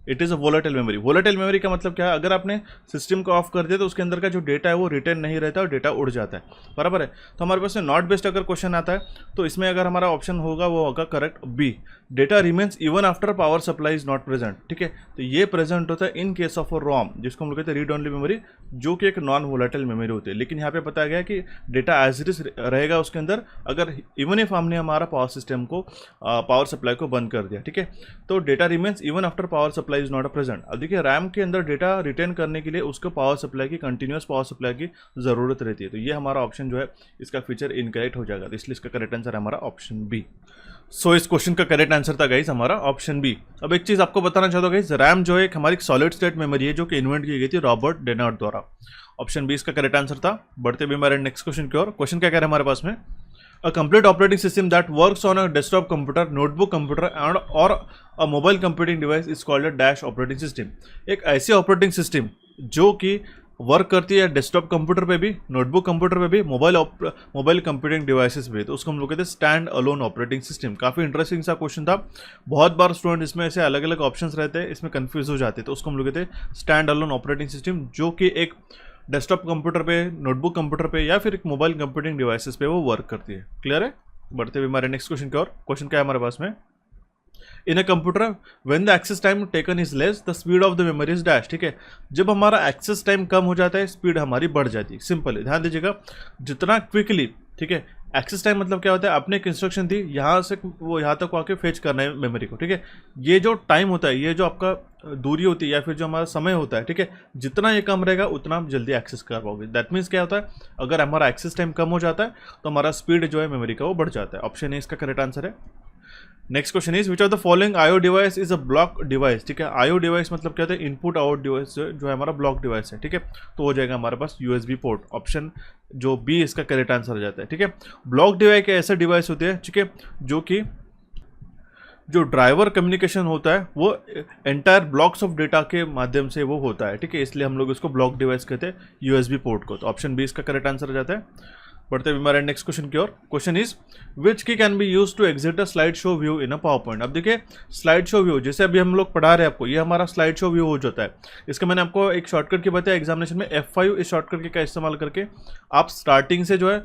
it is a volatile memory. Volatile memory का मतलब क्या है, अगर आपने सिस्टम को ऑफ कर दिया तो उसके अंदर का जो डेटा है वो रिटेन नहीं रहता और डेटा उड़ जाता है, बराबर है। तो हमारे पास में नॉट बेस्ड अगर क्वेश्चन आता है तो इसमें अगर हमारा ऑप्शन होगा वो होगा correct B, data remains even after power supply is not present. ठीक है, तो ये प्रेजेंट होता है इन केस ऑफ अ रोम, जिसको हम लोग कहते हैं रीड ओनली मेमोरी, जो कि एक नॉन वोलेटाइल मेमोरी होती है। लेकिन यहाँ पे बताया गया कि डेटा एज इट इज रहेगा उसके अंदर, अगर इवन इफ हमने हमारा पावर सिस्टम को पावर सप्लाई को बंद कर दिया। ठीक है, तो data remains even after power supply is not a present. अब देखिए रैम के अंदर डेटा रिटेन करने के लिए उसको पावर सप्लाई की, कंटिन्यूस पावर सप्लाई की ज़रूरत रहती है। तो ये हमारा ऑप्शन जो है इसका फीचर इनकरेक्ट हो जाएगा, तो इसलिए इसका करेक्ट आंसर है हमारा ऑप्शन बी। सो इस क्वेश्चन का करेक्ट आंसर था गाइस हमारा ऑप्शन बी। अब एक चीज़ आपको बताना चाहता हूँ गाइस, रैम जो है एक हमारी सॉलिड स्टेट मेमोरी है जो कि इन्वेंट की गई थी रॉबर्ट डेनार्ड द्वारा। ऑप्शन बी इसका करेक्ट आंसर था। बढ़ते भी हमारे नेक्स्ट क्वेश्चन की ओर। क्वेश्चन क्या कह रहा है हमारे पास में, a complete operating system that works on a desktop computer, notebook computer and और a mobile computing device is called a dash operating system. एक ऐसी ऑपरेटिंग सिस्टम जो कि वर्क करती है डेस्कटॉप कंप्यूटर पे भी, नोटबुक कंप्यूटर पे भी, मोबाइल कंप्यूटिंग डिवाइसेस पे, तो उसको हम लोग कहते हैं स्टैंड अलोन ऑपरेटिंग सिस्टम। काफ़ी इंटरेस्टिंग सा क्वेश्चन था। बहुत बार स्टूडेंट इसमें ऐसे अलग अलग ऑप्शंस रहते हैं, इसमें कंफ्यूज हो जाते हैं, तो उसको हम लोग कहते हैं स्टैंड अलोन ऑपरेटिंग सिस्टम, जो कि एक डेस्कटॉप कंप्यूटर पे, नोटबुक कंप्यूटर पे या फिर एक मोबाइल कंप्यूटिंग डिवाइसेस पे वो वर्क करती है। क्लियर है। बढ़ते हुए हमारे नेक्स्ट क्वेश्चन की ओर। क्वेश्चन क्या है हमारे पास में, in a computer when the access time taken is less the speed of the memory is dash. ठीक है, जब हमारा एक्सेस टाइम कम हो जाता है स्पीड हमारी बढ़ जाती है। सिंपल है, ध्यान दीजिएगा, जितना क्विकली, ठीक है, एक्सेस टाइम मतलब क्या होता है, आपने एक इंस्ट्रक्शन दी यहाँ से वो यहाँ तक आके फेच करना है मेमोरी को। ठीक है, ये जो टाइम होता है, ये जो आपका दूरी होती है या फिर जो हमारा समय होता है, ठीक है, जितना ये कम रहेगा उतना आप जल्दी एक्सेस कर पाओगे। दैट मीन्स क्या होता है, अगर हमारा एक्सेस टाइम कम हो जाता है तो हमारा स्पीड जो है मेमोरी का वो बढ़ जाता है। ऑप्शन ए इसका करेक्ट आंसर है। Next question is which of the following IO device is a block device. ठीक है, आईओ डिवाइस मतलब क्या होता है, इनपुट आउट डिवाइस जो है हमारा ब्लॉक डिवाइस है। ठीक है, तो हो जाएगा हमारे पास यूएसबी पोर्ट। ऑप्शन जो बी इसका करेक्ट आंसर हो जाता है। ठीक है, ब्लॉक डिवाइस के ऐसे डिवाइस होते हैं, ठीक है, जो कि जो ड्राइवर कम्युनिकेशन होता है वो एंटायर ब्लॉक्स ऑफ डेटा के माध्यम से वो होता है। ठीक है, इसलिए हम लोग इसको ब्लॉक डिवाइस कहते हैं, यूएसबी पोर्ट को। तो ऑप्शन बी इसका करेक्ट आंसर हो जाता है। बढ़ते हुए हमारे नेक्स्ट क्वेश्चन की ओर। Question is which key can be use to exit a slide show view in a power point. अब देखिए स्लाइड शो व्यू, जैसे अभी हम लोग पढ़ा रहे हैं आपको, ये हमारा स्लाइड शो व्यू हो जाता है। इसका मैंने आपको एक शॉर्टकट की बताया एग्जामिनेशन में, F5 इस शॉर्टकट का इस्तेमाल करके आप स्टार्टिंग से जो है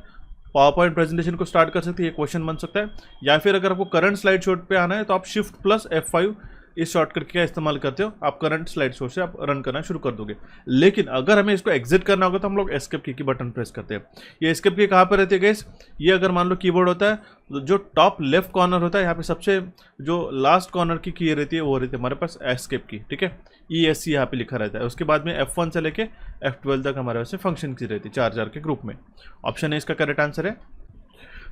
पावर पॉइंट प्रेजेंटेशन को स्टार्ट कर सकते हैं, ये क्वेश्चन बन सकता है। या फिर अगर आपको करंट स्लाइड शो पे आना है तो आप शिफ्ट प्लस F5 इस शॉर्टकट का इस्तेमाल करते हो, आप करंट स्लाइड शो से आप रन करना शुरू कर दोगे। लेकिन अगर हमें इसको एग्जिट करना होगा तो हम लोग एस्केप की बटन प्रेस करते हैं। ये एस्केप की कहाँ पर रहती है गाइस, ये अगर मान लो कीबोर्ड होता है तो जो टॉप लेफ्ट कॉर्नर होता है, यहाँ पे सबसे जो लास्ट कॉर्नर की रहती है वो रहती है हमारे पास एस्केप की। ठीक है, ESC यहाँ पे लिखा रहता है। उसके बाद में F1 से लेके F12 तक हमारे पास फंक्शन की रहती है, 4 के ग्रुप में। ऑप्शन है इसका करेक्ट आंसर है।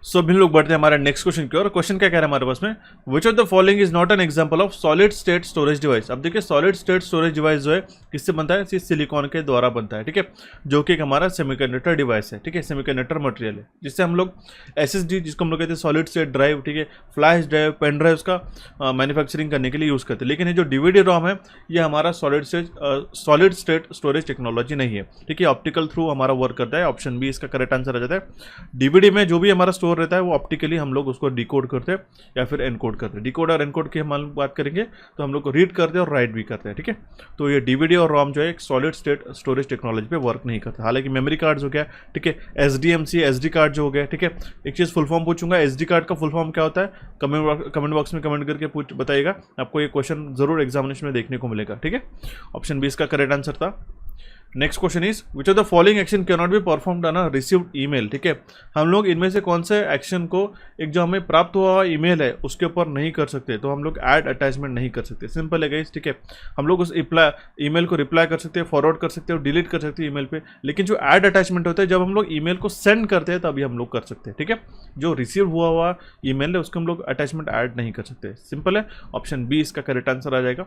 सो हम लोग बढ़ते हैं हमारे नेक्स्ट क्वेश्चन की ओर। क्वेश्चन क्या कह रहा है हमारे पास में, which of the following is not an example of solid state storage device. अब देखिए सॉलिड स्टेट स्टोरेज डिवाइस जो है किससे बनता है, सिलिकॉन के द्वारा बनता है। ठीक है, जो कि एक हमारा सेमीकंडक्टर डिवाइस है। ठीक है, सेमीकंडक्टर मटेरियल है, जिससे हम लोग SSD, जिसको हम लोग कहते हैं सॉलिड स्टेट ड्राइव, ठीक है, फ्लैश ड्राइव, पेन ड्राइव का मैन्युफैक्चरिंग करने के लिए यूज़ करते हैं। लेकिन ये जो DVD ROM है ये हमारा सॉलिड स्टेट स्टोरेज टेक्नोलॉजी नहीं है। ठीक है, ऑप्टिकल थ्रू हमारा वर्क करता है। ऑप्शन बी इसका करेक्ट आंसर आ जाता है। DVD में जो भी हमारा स्टोर रहता है वो ऑप्टिकली हम लोग उसको डिकोड करते हैं या फिर एनकोड करते हैं। डिकोड और एनकोड की हम बात करेंगे तो हम लोग को रीड करते हैं और राइट भी करते हैं। ठीक है, तो ये DVD और ROM जो है एक सॉलिड स्टेट स्टोरेज टेक्नोलॉजी पे वर्क नहीं करता। हालांकि मेमोरी कार्ड्स हो गया, ठीक है, SDMC SD कार्ड जो हो गया। ठीक है, एक चीज़ फुल फॉर्म पूछूंगा, SD कार्ड का फुल फॉर्म क्या होता है, कमेंट बॉक्स में कमेंट करके बताइएगा, आपको ये क्वेश्चन जरूर एग्जामिनेशन में देखने को मिलेगा। ठीक है, ऑप्शन बी इसका करेक्ट आंसर था। Next question is which of the following action can not be performed on a received email. ठीक है, हम लोग इनमें से कौन से एक्शन को एक जो हमें प्राप्त हुआ ईमेल है उसके ऊपर नहीं कर सकते, तो हम लोग ऐड अटैचमेंट नहीं कर सकते। सिंपल है गाइस। ठीक है, हम लोग उस ईमेल को रिप्लाई कर सकते हैं, फॉरवर्ड कर सकते हैं और डिलीट कर सकते हैं ईमेल पे, लेकिन जो ऐड अटैचमेंट होता है जब हम लोग ईमेल को सेंड करते हैं तभी हम लोग कर सकते हैं। ठीक है, जो रिसीव हुआ ईमेल है उसको हम लोग अटैचमेंट ऐड नहीं कर सकते। सिंपल है, ऑप्शन बी इसका करेक्ट आंसर आ जाएगा।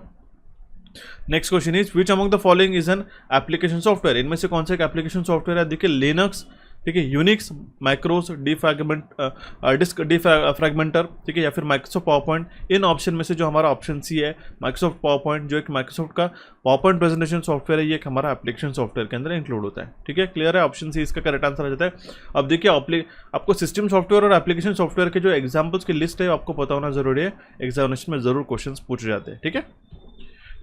Next question is which among the following is an application software. इनमें से कौन सा एक एप्लीकेशन सॉफ्टवेयर है, देखिए लिनक्स, ठीक है, यूनिक्स, माइक्रोस, डिस्क डिफ्रैगमेंटर, ठीक है, या फिर माइक्रोसॉफ्ट पावर पॉइंट। इन ऑप्शन में से जो हमारा ऑप्शन सी है माइक्रोसॉफ्ट पावर पॉइंट, जो एक माइक्रोसॉफ्ट का पावर पॉइंट प्रेजेंटेशन सॉफ्टवेयर है, ये एक हमारा एप्लीकेशन सॉफ्टवेयर के अंदर इंक्लूड होता है। ठीक है, क्लियर है, ऑप्शन सी इसका करेक्ट आंसर आ जाता है। अब देखिए आपको सिस्टम सॉफ्टवेयर और एप्लीकेशन सॉफ्टवेयर के जो एग्जाम्पल्स की लिस्ट है आपको पता होना जरूरी है, एग्जामिनेशन में जरूर क्वेश्चन पूछे जाते हैं। ठीक है,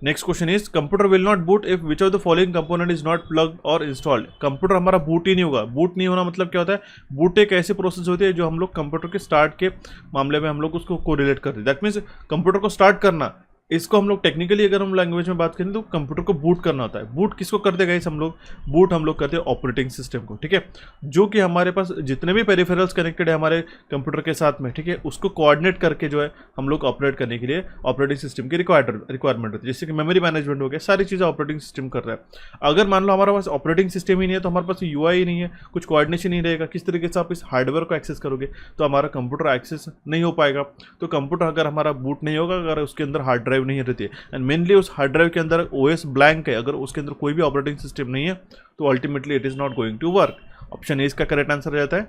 next question is computer will not boot if which of the following component is not plugged or installed. Computer हमारा बूट ही नहीं होगा। बूट नहीं होना मतलब क्या होता है, बूट एक ऐसी प्रोसेस होती है जो हम लोग कंप्यूटर के स्टार्ट के मामले में हम लोग उसको कोरिलेट करते हैं। दैट मीन्स कंप्यूटर को स्टार्ट करना, इसको हम लोग टेक्निकली अगर हम लैंग्वेज में बात करें तो कंप्यूटर को बूट करना होता है। बूट किसको करते गाइस हम लोग, बूट हम लोग करते हैं ऑपरेटिंग सिस्टम को, ठीक है, जो कि हमारे पास जितने भी पेरिफेरल्स कनेक्टेड है हमारे कंप्यूटर के साथ में, ठीक है, उसको कोऑर्डिनेट करके जो है हम लोग ऑपरेट करने के लिए ऑपरेटिंग सिस्टम की रिक्वायरमेंट होती है। जैसे कि मेमोरी मैनेजमेंट हो गया, सारी चीज़ें ऑपरेटिंग सिस्टम कर रहा है। अगर मान लो हमारे पास ऑपरेटिंग सिस्टम ही नहीं है तो हमारे पास यूआई ही नहीं है, कुछ कोऑर्डिनेशन नहीं रहेगा, किस तरीके से आप इस हार्डवेयर को एक्सेस करोगे, तो हमारा कंप्यूटर एक्सेस नहीं हो पाएगा। तो कंप्यूटर अगर हमारा बूट नहीं होगा, अगर उसके अंदर हार्ड ड्राइव नहीं रहती है एंड मेनली उस हार्ड ड्राइव के अंदर ओएस ब्लैंक है, अगर उसके अंदर कोई भी ऑपरेटिंग सिस्टम नहीं है तो ultimately it is not going to work. Option A इसका करेक्ट आंसर रहता है।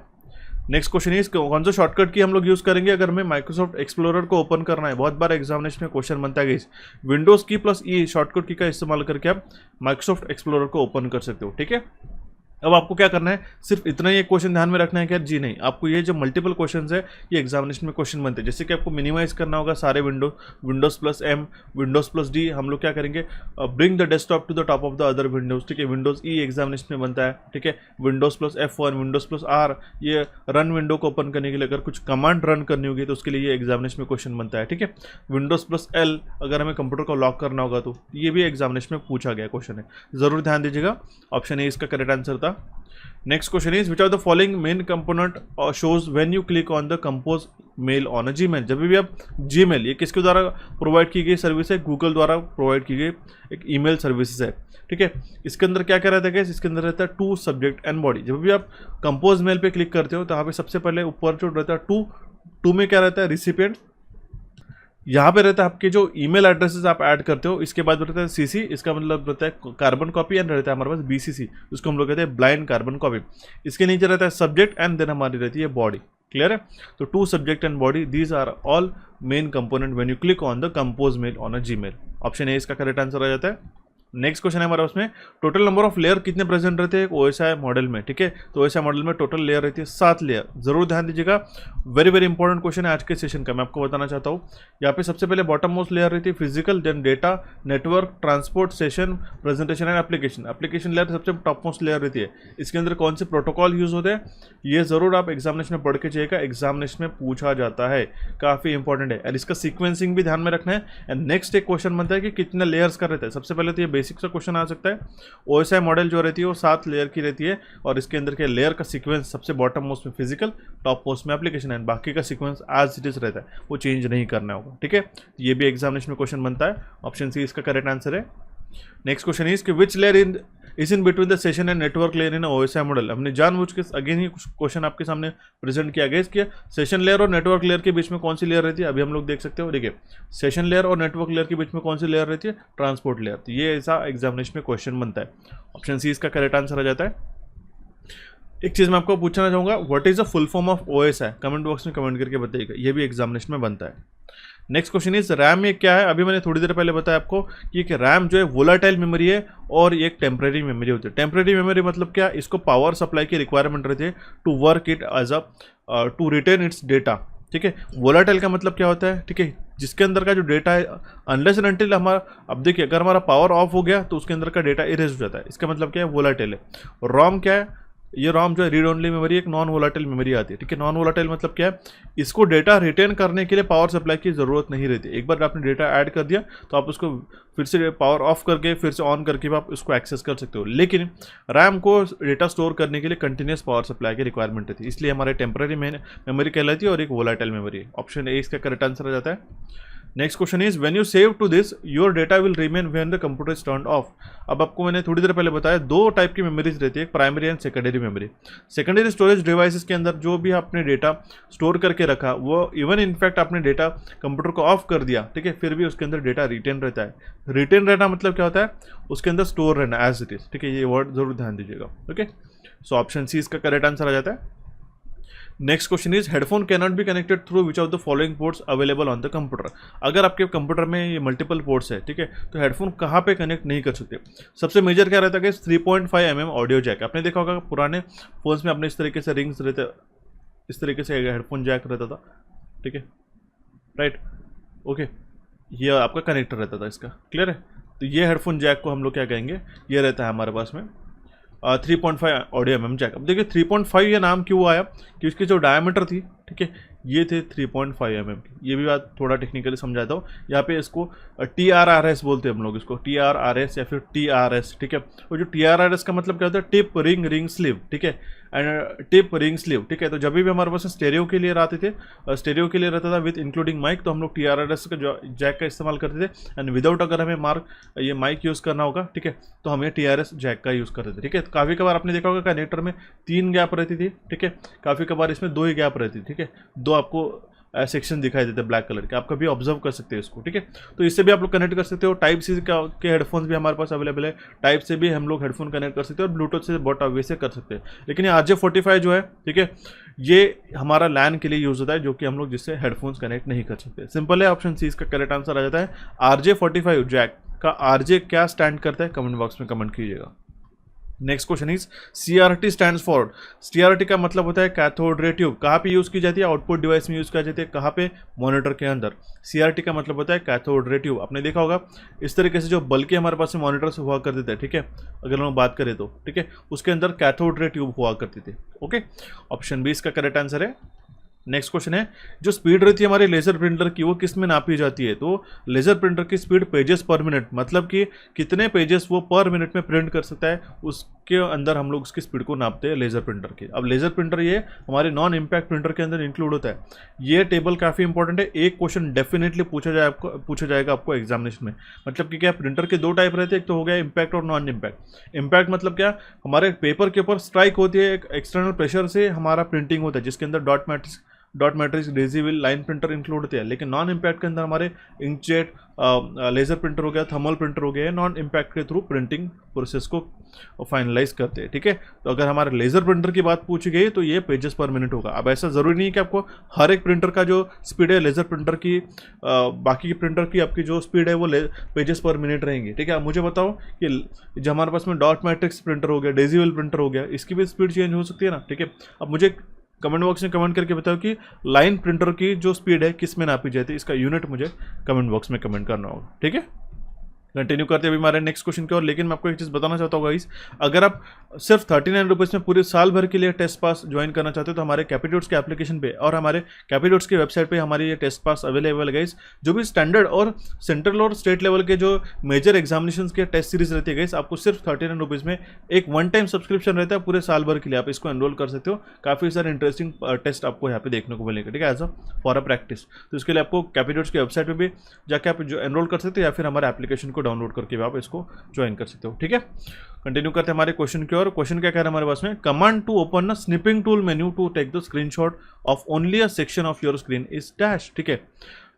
नेक्स्ट क्वेश्चन इज कौन सा शॉर्टकट की हम लोग यूज करेंगे अगर हमें माइक्रोसॉफ्ट एक्सप्लोरर को ओपन करना है। बहुत बार एग्जामिनेशन में क्वेश्चन बनता है इस विंडोज की प्लस ई शॉर्टकट की का इस्तेमाल करके आप माइक्रोसॉफ्ट एक्सप्लोरर को ओपन कर सकते हो, ठीक है। अब आपको क्या करना है, सिर्फ इतना ही एक क्वेश्चन ध्यान में रखना है कि जी नहीं, आपको ये जो मल्टीपल क्वेश्चंस है ये एग्जामिनेशन में क्वेश्चन बनते हैं। जैसे कि आपको मिनिमाइज करना होगा सारे Windows plus M, Windows plus D, हम लोग क्या करेंगे, bring the desktop to the top of the other windows, ठीक है, विंडोज ई एग्जामिनेशन में बनता है, ठीक है, Windows plus F1, Windows plus R, ये रन विंडो को ओपन करने के लिए अगर कुछ कमांड रन करनी होगी तो उसके लिए ये एग्जामिनेशन में क्वेश्चन बनता है, ठीक है। विंडोज प्लस एल अगर हमें कंप्यूटर को लॉक करना होगा तो ये भी एग्जामिनेशन में पूछा गया क्वेश्चन है, जरूर ध्यान दीजिएगा। ऑप्शन ए इसका करेक्ट आंसर था। Next question is which are the following main component shows when you click on the compose mail on a Gmail. जब भी आप जीमेल, ये किसके द्वारा प्रोवाइड की गई सर्विस है, गूगल द्वारा प्रोवाइड की गई एक ईमेल सर्विसेज है, ठीक है। इसके अंदर क्या क्या रहता है, इसके अंदर रहता है टू सब्जेक्ट एंड बॉडी। जब भी आप कंपोज मेल पे क्लिक करते हो तो यहाँ पे सबसे पहले ऊपर जो रहता है टू में क्या रहता है, रिसिपिएंट, यहाँ पे रहता है आपके जो ईमेल एड्रेसेस आप ऐड करते हो, इसके बाद रहता है सीसी, इसका मतलब रहता है कार्बन कॉपी, एंड रहता है हमारे पास बीसीसी, उसको हम लोग कहते हैं ब्लाइंड कार्बन कॉपी। इसके नीचे रहता है सब्जेक्ट एंड देन हमारी रहती है बॉडी, क्लियर है। तो to subject and body, these are all main component when you click on the compose mail on a Gmail. Option A इसका करेक्ट आंसर आ जाता है। नेक्स्ट क्वेश्चन है हमारा, उसमें टोटल नंबर ऑफ लेयर कितने प्रेजेंट रहते हैं ओएसआई मॉडल में, ठीक है। तो ओएसआई मॉडल में टोटल लेयर रहती है 7 लेयर, जरूर ध्यान दीजिएगा। वेरी वेरी इंपॉर्टेंट क्वेश्चन है आज के सेशन का, मैं आपको बताना चाहता हूँ। यहाँ पे सबसे पहले बॉटम मोस्ट लेयर रहती है physical, then data, network, transport, session, presentation and application. Application layer सबसे टॉप मोस्ट लेयर रहती है। इसके अंदर कौन से प्रोटोकॉल यूज होते हैं ये जरूर आप एग्जामिनेशन में पढ़ के चाहिएगा, एग्जामिनेशन में पूछा जाता है, काफी इंपॉर्टेंट है। और इसका सीक्वेंसिंग भी ध्यान में रखना है। एंड नेक्स्ट एक क्वेश्चन बनता है कि कितने लेयर्स का रहता है। सबसे पहले तो ये बेसिक सा क्वेश्चन आ सकता है। ओएसआई मॉडल जो रहती है वो 7 लेयर की रहती है और इसके अंदर के लेयर का सीक्वेंस सबसे बॉटम मोस्ट में फिजिकल, टॉप मोस्ट में एप्लीकेशन है, बाकी का सीक्वेंस एज इट इज रहता है, वो चेंज नहीं करना होगा, ठीक है। ये भी एग्जामिनेशन में क्वेश्चन बनता है। ऑप्शन सी इसका करेक्ट आंसर है। नेक्स्ट क्वेश्चन इज कि which layer in between the session and network layer in OSI model. हमने जानबूझ के अगेन ही कुछ क्वेश्चन आपके सामने प्रेजेंट किया गया इसके सेशन लेयर और नेटवर्क लेयर के बीच में कौन सी लेयर रहती है, अभी हम लोग देख सकते हो, देखिए सेशन लेयर और नेटवर्क लेयर के बीच में कौन सी लेयर रहती है, ट्रांसपोर्ट लेयर। तो ये ऐसा एग्जामिनेशन में क्वेश्चन बनता है। ऑप्शन सी इसका करेक्ट आंसर आ जाता है। एक चीज मैं आपको पूछना चाहूंगा, what is the full form of OSI, comment box में कमेंट करके बताइएगा, ये भी एग्जामिनेशन में बनता है। नेक्स्ट क्वेश्चन इज रैम, ये क्या है। अभी मैंने थोड़ी देर पहले बताया आपको कि रैम जो है वोलाटाइल मेमोरी है और ये एक टेम्परेरी मेमोरी होती है। टेम्परेरी मेमोरी मतलब क्या, इसको पावर सप्लाई की रिक्वायरमेंट रहती है to work it as a to retain its data, ठीक है। वोलाटाइल का मतलब क्या होता है, ठीक है, जिसके अंदर का जो डेटा है अनलेस एंड अनटिल हमारा, अब देखिए अगर हमारा पावर ऑफ हो गया तो उसके अंदर का डेटा इरेज हो जाता है, इसका मतलब क्या है, वोलाटाइल है। रॉम क्या है, ये रॉम जो है रीड ओनली मेमोरी, एक नॉन वोलाटाइल मेमोरी आती है, ठीक है। नॉन वोलाटाइल मतलब क्या है, इसको डेटा रिटेन करने के लिए पावर सप्लाई की जरूरत नहीं रहती। एक बार आपने डेटा ऐड कर दिया तो आप उसको फिर से पावर ऑफ करके फिर से ऑन करके भी आप उसको एक्सेस कर सकते हो। लेकिन रैम को डेटा स्टोर करने के लिए कंटिन्यूस पावर सप्लाई की रिक्वायरमेंट रहती है, इसलिए हमारे टेम्पररी मेमोरी कहलाती है और एक वोलाटाइल मेमोरी। ऑप्शन ए इसका करेक्ट आंसर आ जाता है। Next question is when you save to this your data will remain when the computer is turned off. अब आपको मैंने थोड़ी देर पहले बताया दो टाइप की मेमोरीज रहती है, primary and secondary memory. Secondary storage devices के अंदर जो भी आपने डेटा स्टोर करके रखा वो इवन इनफैक्ट आपने डेटा कंप्यूटर को ऑफ कर दिया, ठीक है, फिर भी उसके अंदर डेटा रिटेन रहता है। रिटेन रहना मतलब क्या होता है, उसके अंदर स्टोर रहना एज इट इज, ठीक है, ये वर्ड जरूर ध्यान दीजिएगा। ओके, सो ऑप्शन सी इसका करेक्ट आंसर आ जाता है। Next question is headphone can not be connected through which of the following ports available on the computer. अगर आपके कंप्यूटर में ये मल्टीपल पोर्ट्स है, ठीक है, तो हेडफोन कहाँ पे कनेक्ट नहीं कर सकते। सबसे मेजर क्या रहता है कि 3.5 mm ऑडियो जैक। आपने देखा होगा पुराने फोन्स में अपने इस तरीके से रिंग्स रहते, इस तरीके से हेडफोन जैक रहता था, ठीक है, राइट, ओके, ये आपका कनेक्टर रहता था इसका, क्लियर है। तो ये हेडफोन जैक को हम लोग क्या कहेंगे, ये रहता है हमारे पास में 3.5 ऑडियो mm जैक। अब देखिए 3.5 ये नाम क्यों आया, कि उसकी जो डायमीटर थी, ठीक है, ये थे 3.5 mm की। ये भी बात थोड़ा टेक्निकली समझाता हूँ। यहाँ पे इसको TRRS बोलते हैं हम लोग, इसको TRRS या फिर TRS, ठीक है। और जो TRRS का मतलब क्या होता है, टिप रिंग रिंग स्लीव, ठीक है, एंड टिप रिंग स्लीव, ठीक है। तो जब भी हमारे पास स्टेरियो के लिए आते थे, स्टेरियो के लिए रहता था विद इंक्लूडिंग माइक, तो हम लोग TRRS का जो जैक का इस्तेमाल करते थे। एंड विदाउट अगर हमें ये माइक यूज़ करना होगा, ठीक है, तो हम ये TRS जैक का यूज़ करते थे, ठीक है। काफ़ी कबार आपने देखा होगा कनेक्टर में 3 गैप रहती थी, ठीक है, काफ़ी कबार इसमें 2 ही गैप रहती थी, ठीक है। 2 आपको सेक्शन दिखाई देते हैं ब्लैक कलर के, आप कभी ऑब्जर्व कर सकते हैं इसको, ठीक है। तो इससे भी आप लोग कनेक्ट कर सकते हो। टाइप सी के हेडफोन्स भी हमारे पास अवेलेबल है, टाइप से भी हम लोग हेडफोन कनेक्ट कर सकते हैं और ब्लूटूथ से बहुत ऑब्वियस से कर सकते हैं। लेकिन ये RJ45 जो है, ठीक है, ये हमारा लैन के लिए यूज़ होता है, जो कि हम लोग जिससे हेडफोन्स कनेक्ट नहीं कर सकते। सिंपल है, ऑप्शन सी इसका करेक्ट आंसर आ जाता है। RJ45 जैक का RJ क्या स्टैंड करता है, कमेंट बॉक्स में कमेंट कीजिएगा। Next question is CRT stands for. CRT का मतलब होता है कैथोड रे ट्यूब। कहाँ पे यूज़ की जाती है, आउटपुट डिवाइस में यूज़ की जाती है, कहाँ पे, मॉनिटर के अंदर। CRT का मतलब होता है कैथोड रे ट्यूब। आपने देखा होगा इस तरीके से जो बल्कि हमारे पास मॉनिटर्स हुआ करते थे, ठीक है, अगर हम बात करें तो, ठीक है, उसके अंदर कैथोड रे ट्यूब हुआ करती थी। ओके, ऑप्शन बी इसका करेक्ट आंसर है। नेक्स्ट क्वेश्चन है, जो स्पीड रहती है हमारे लेजर प्रिंटर की, वो किस में नापी जाती है। तो लेजर प्रिंटर की स्पीड पेजेस पर मिनट, मतलब कि कितने पेजेस वो पर मिनट में प्रिंट कर सकता है, उसके अंदर हम लोग उसकी स्पीड को नापते हैं लेजर प्रिंटर की। अब लेजर प्रिंटर ये हमारे नॉन इम्पैक्ट प्रिंटर के अंदर इंक्लूड होता है। ये टेबल काफ़ी इंपॉर्टेंट है, एक क्वेश्चन डेफिनेटली पूछा जाएगा आपको एग्जामिनेशन में। मतलब कि क्या, प्रिंटर के 2 टाइप रहते हैं, एक तो हो गया इम्पैक्ट और नॉन इम्पैक्ट। इम्पैक्ट मतलब क्या, हमारे पेपर के ऊपर स्ट्राइक होती है, एक एक्सटर्नल प्रेशर से हमारा प्रिंटिंग होता है, जिसके अंदर dot matrix daisy wheel line printer include होते हैं। लेकिन नॉन इम्पैक्ट के अंदर हमारे इंकजेट लेजर प्रिंटर हो गया, थर्मल प्रिंटर हो गया, नॉन इम्पैक्ट के थ्रू प्रिंटिंग प्रोसेस को फाइनलाइज करते हैं, ठीक है। तो अगर हमारे लेजर प्रिंटर की बात पूछी गई तो ये पेजेस पर मिनट होगा। अब ऐसा ज़रूरी नहीं है कि आपको हर एक प्रिंटर का जो स्पीड है लेजर प्रिंटर की, बाकी की प्रिंटर की आपकी जो स्पीड है वो पेजेस पर मिनट रहेंगी, ठीक है। अब मुझे बताओ कि जो हमारे पास में डॉट मैट्रिक्स प्रिंटर हो गया, डेजीविल प्रिंटर हो गया, इसकी भी स्पीड चेंज हो सकती है ना, ठीक है। अब मुझे कमेंट बॉक्स में कमेंट करके बताओ कि लाइन प्रिंटर की जो स्पीड है किस में नापी जाती है, इसका यूनिट मुझे कमेंट बॉक्स में कमेंट करना होगा, ठीक है। कंटिन्यू करते हैं अभी हमारे नेक्स्ट क्वेश्चन की ओर। लेकिन मैं आपको एक चीज़ बताना चाहता हूँ गाइस, अगर आप सिर्फ 39 रुपीज़ में पूरे साल भर के लिए टेस्ट पास ज्वाइन करना चाहते हो तो हमारे कैपिटोट्स के एप्लीकेशन पे और हमारे कैपिटोट्स की वेबसाइट पे हमारी ये टेस्ट पास अवेलेबल है गाइस। जो भी स्टैंडर्ड और सेंट्रल और स्टेट लेवल के जो मेजर एग्जामिनेशन के टेस्ट सीरीज रहती है गाइस, आपको सिर्फ 39 रुपीज़ में एक वन टाइम सब्सक्रिप्शन रहता है पूरे साल भर के लिए, आप इसको एनरोल कर सकते हो। काफ़ी सारे इंटरेस्टिंग टेस्ट आपको यहाँ पे देखने को मिलेगा, ठीक है, as a for a practice. तो इसके लिए आपको कैपिटोट्स की वेबसाइट पर भी जाकर आप जो एनरोल कर सकते हो या फिर हमारे एप्लीकेशन को डाउनलोड करके आप इसको ज्वाइन कर सकते हो, ठीक है। कंटिन्यू करते हैं हमारे क्वेश्चन की ओर। क्वेश्चन क्या कह रहा है हमारे पास में, command to open a snipping tool menu to take the screenshot of only a section of your screen is dash, ठीक है।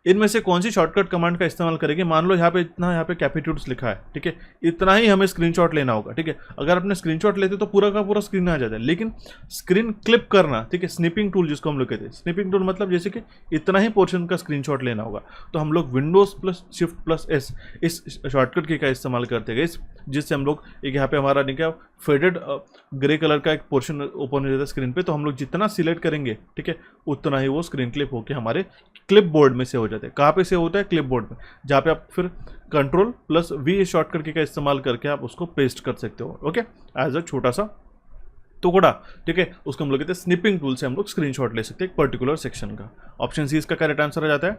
इनमें से कौन सी शॉर्टकट कमांड का इस्तेमाल करेंगे। मान लो यहाँ पे कैपिटोट्स लिखा है, ठीक है, इतना ही हमें स्क्रीनशॉट लेना होगा, ठीक है। अगर अपने स्क्रीनशॉट लेते तो पूरा का पूरा स्क्रीन आ जाता है, लेकिन स्क्रीन क्लिप करना, ठीक है, स्निपिंग टूल जिसको हम लोग कहते हैं, स्निपिंग टूल मतलब जैसे कि इतना ही पोर्शन का स्क्रीनशॉट लेना होगा, तो हम लोग Windows plus shift plus S इस शॉर्टकट की का इस्तेमाल करते हैं, जिससे हम लोग एक यहाँ पे हमारा नहीं क्या फेडेड ग्रे कलर का एक पोर्शन ओपन हो जाता है स्क्रीन पे, तो हम लोग जितना सिलेक्ट करेंगे, ठीक है, उतना ही वो स्क्रीन क्लिप होकर हमारे क्लिप बोर्ड में से हो जाते हैं। कहाँ पे से होता है, क्लिप बोर्ड में, जहाँ पे आप फिर control plus we shortcut key का इस्तेमाल करके आप उसको पेस्ट कर सकते हो, ओके, एज अ छोटा सा टुकड़ा, ठीक है। उसको हम लोग कहते हैं स्निपिंग टूल से हम लोग स्क्रीनशॉट ले सकते हैं एक पर्टिकुलर सेक्शन का। ऑप्शन सी इसका करेक्ट आंसर आ जाता है।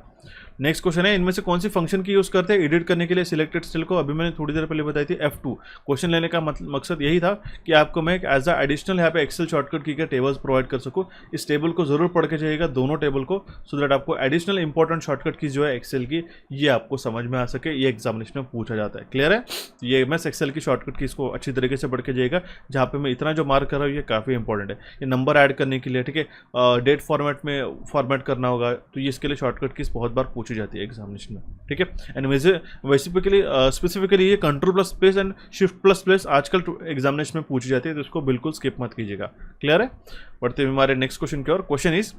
नेक्स्ट क्वेश्चन है, इनमें से कौन सी फंक्शन की यूज़ करते हैं एडिट करने के लिए सिलेक्टेड स्टाइल को। अभी मैंने थोड़ी देर पहले बताई थी F2। क्वेश्चन लेने का मकसद यही था कि आपको मैं एज अ एडिशनल यहाँ पे एक्सेल शॉर्टकट की के टेबल्स प्रोवाइड कर सकूँ। इस टेबल को जरूर पढ़ के जाइएगा, दोनों टेबल को, सो दैट आपको एडिशनल इंपॉर्टेंट शॉर्टकट की जो है एक्सेल की, ये आपको समझ में आ सके। ये एग्जामिनेशन में पूछा जाता है, क्लियर है। ये मैं एक्सेल की शॉर्टकट की इसको अच्छी तरीके से पढ़ के जाइएगा। जहाँ पे मैं इतना जो मार्क कर रहा हूँ ये काफ़ी इंपॉर्टेंट है। ये नंबर ऐड करने के लिए, ठीक है, डेट फॉर्मेट में फॉर्मेट करना होगा, तो ये इसके लिए शॉर्टकट कीज बहुत बार पूछी जाती है एग्जामिनेशन में, ठीक है। एंड स्पेसिफिकली ये control plus space and shift plus space आजकल एग्जामिनेशन में पूछी जाती है, तो इसको बिल्कुल स्किप मत कीजिएगा, क्लियर है। बढ़ते हुए हमारे नेक्स्ट क्वेश्चन की ओर। Question is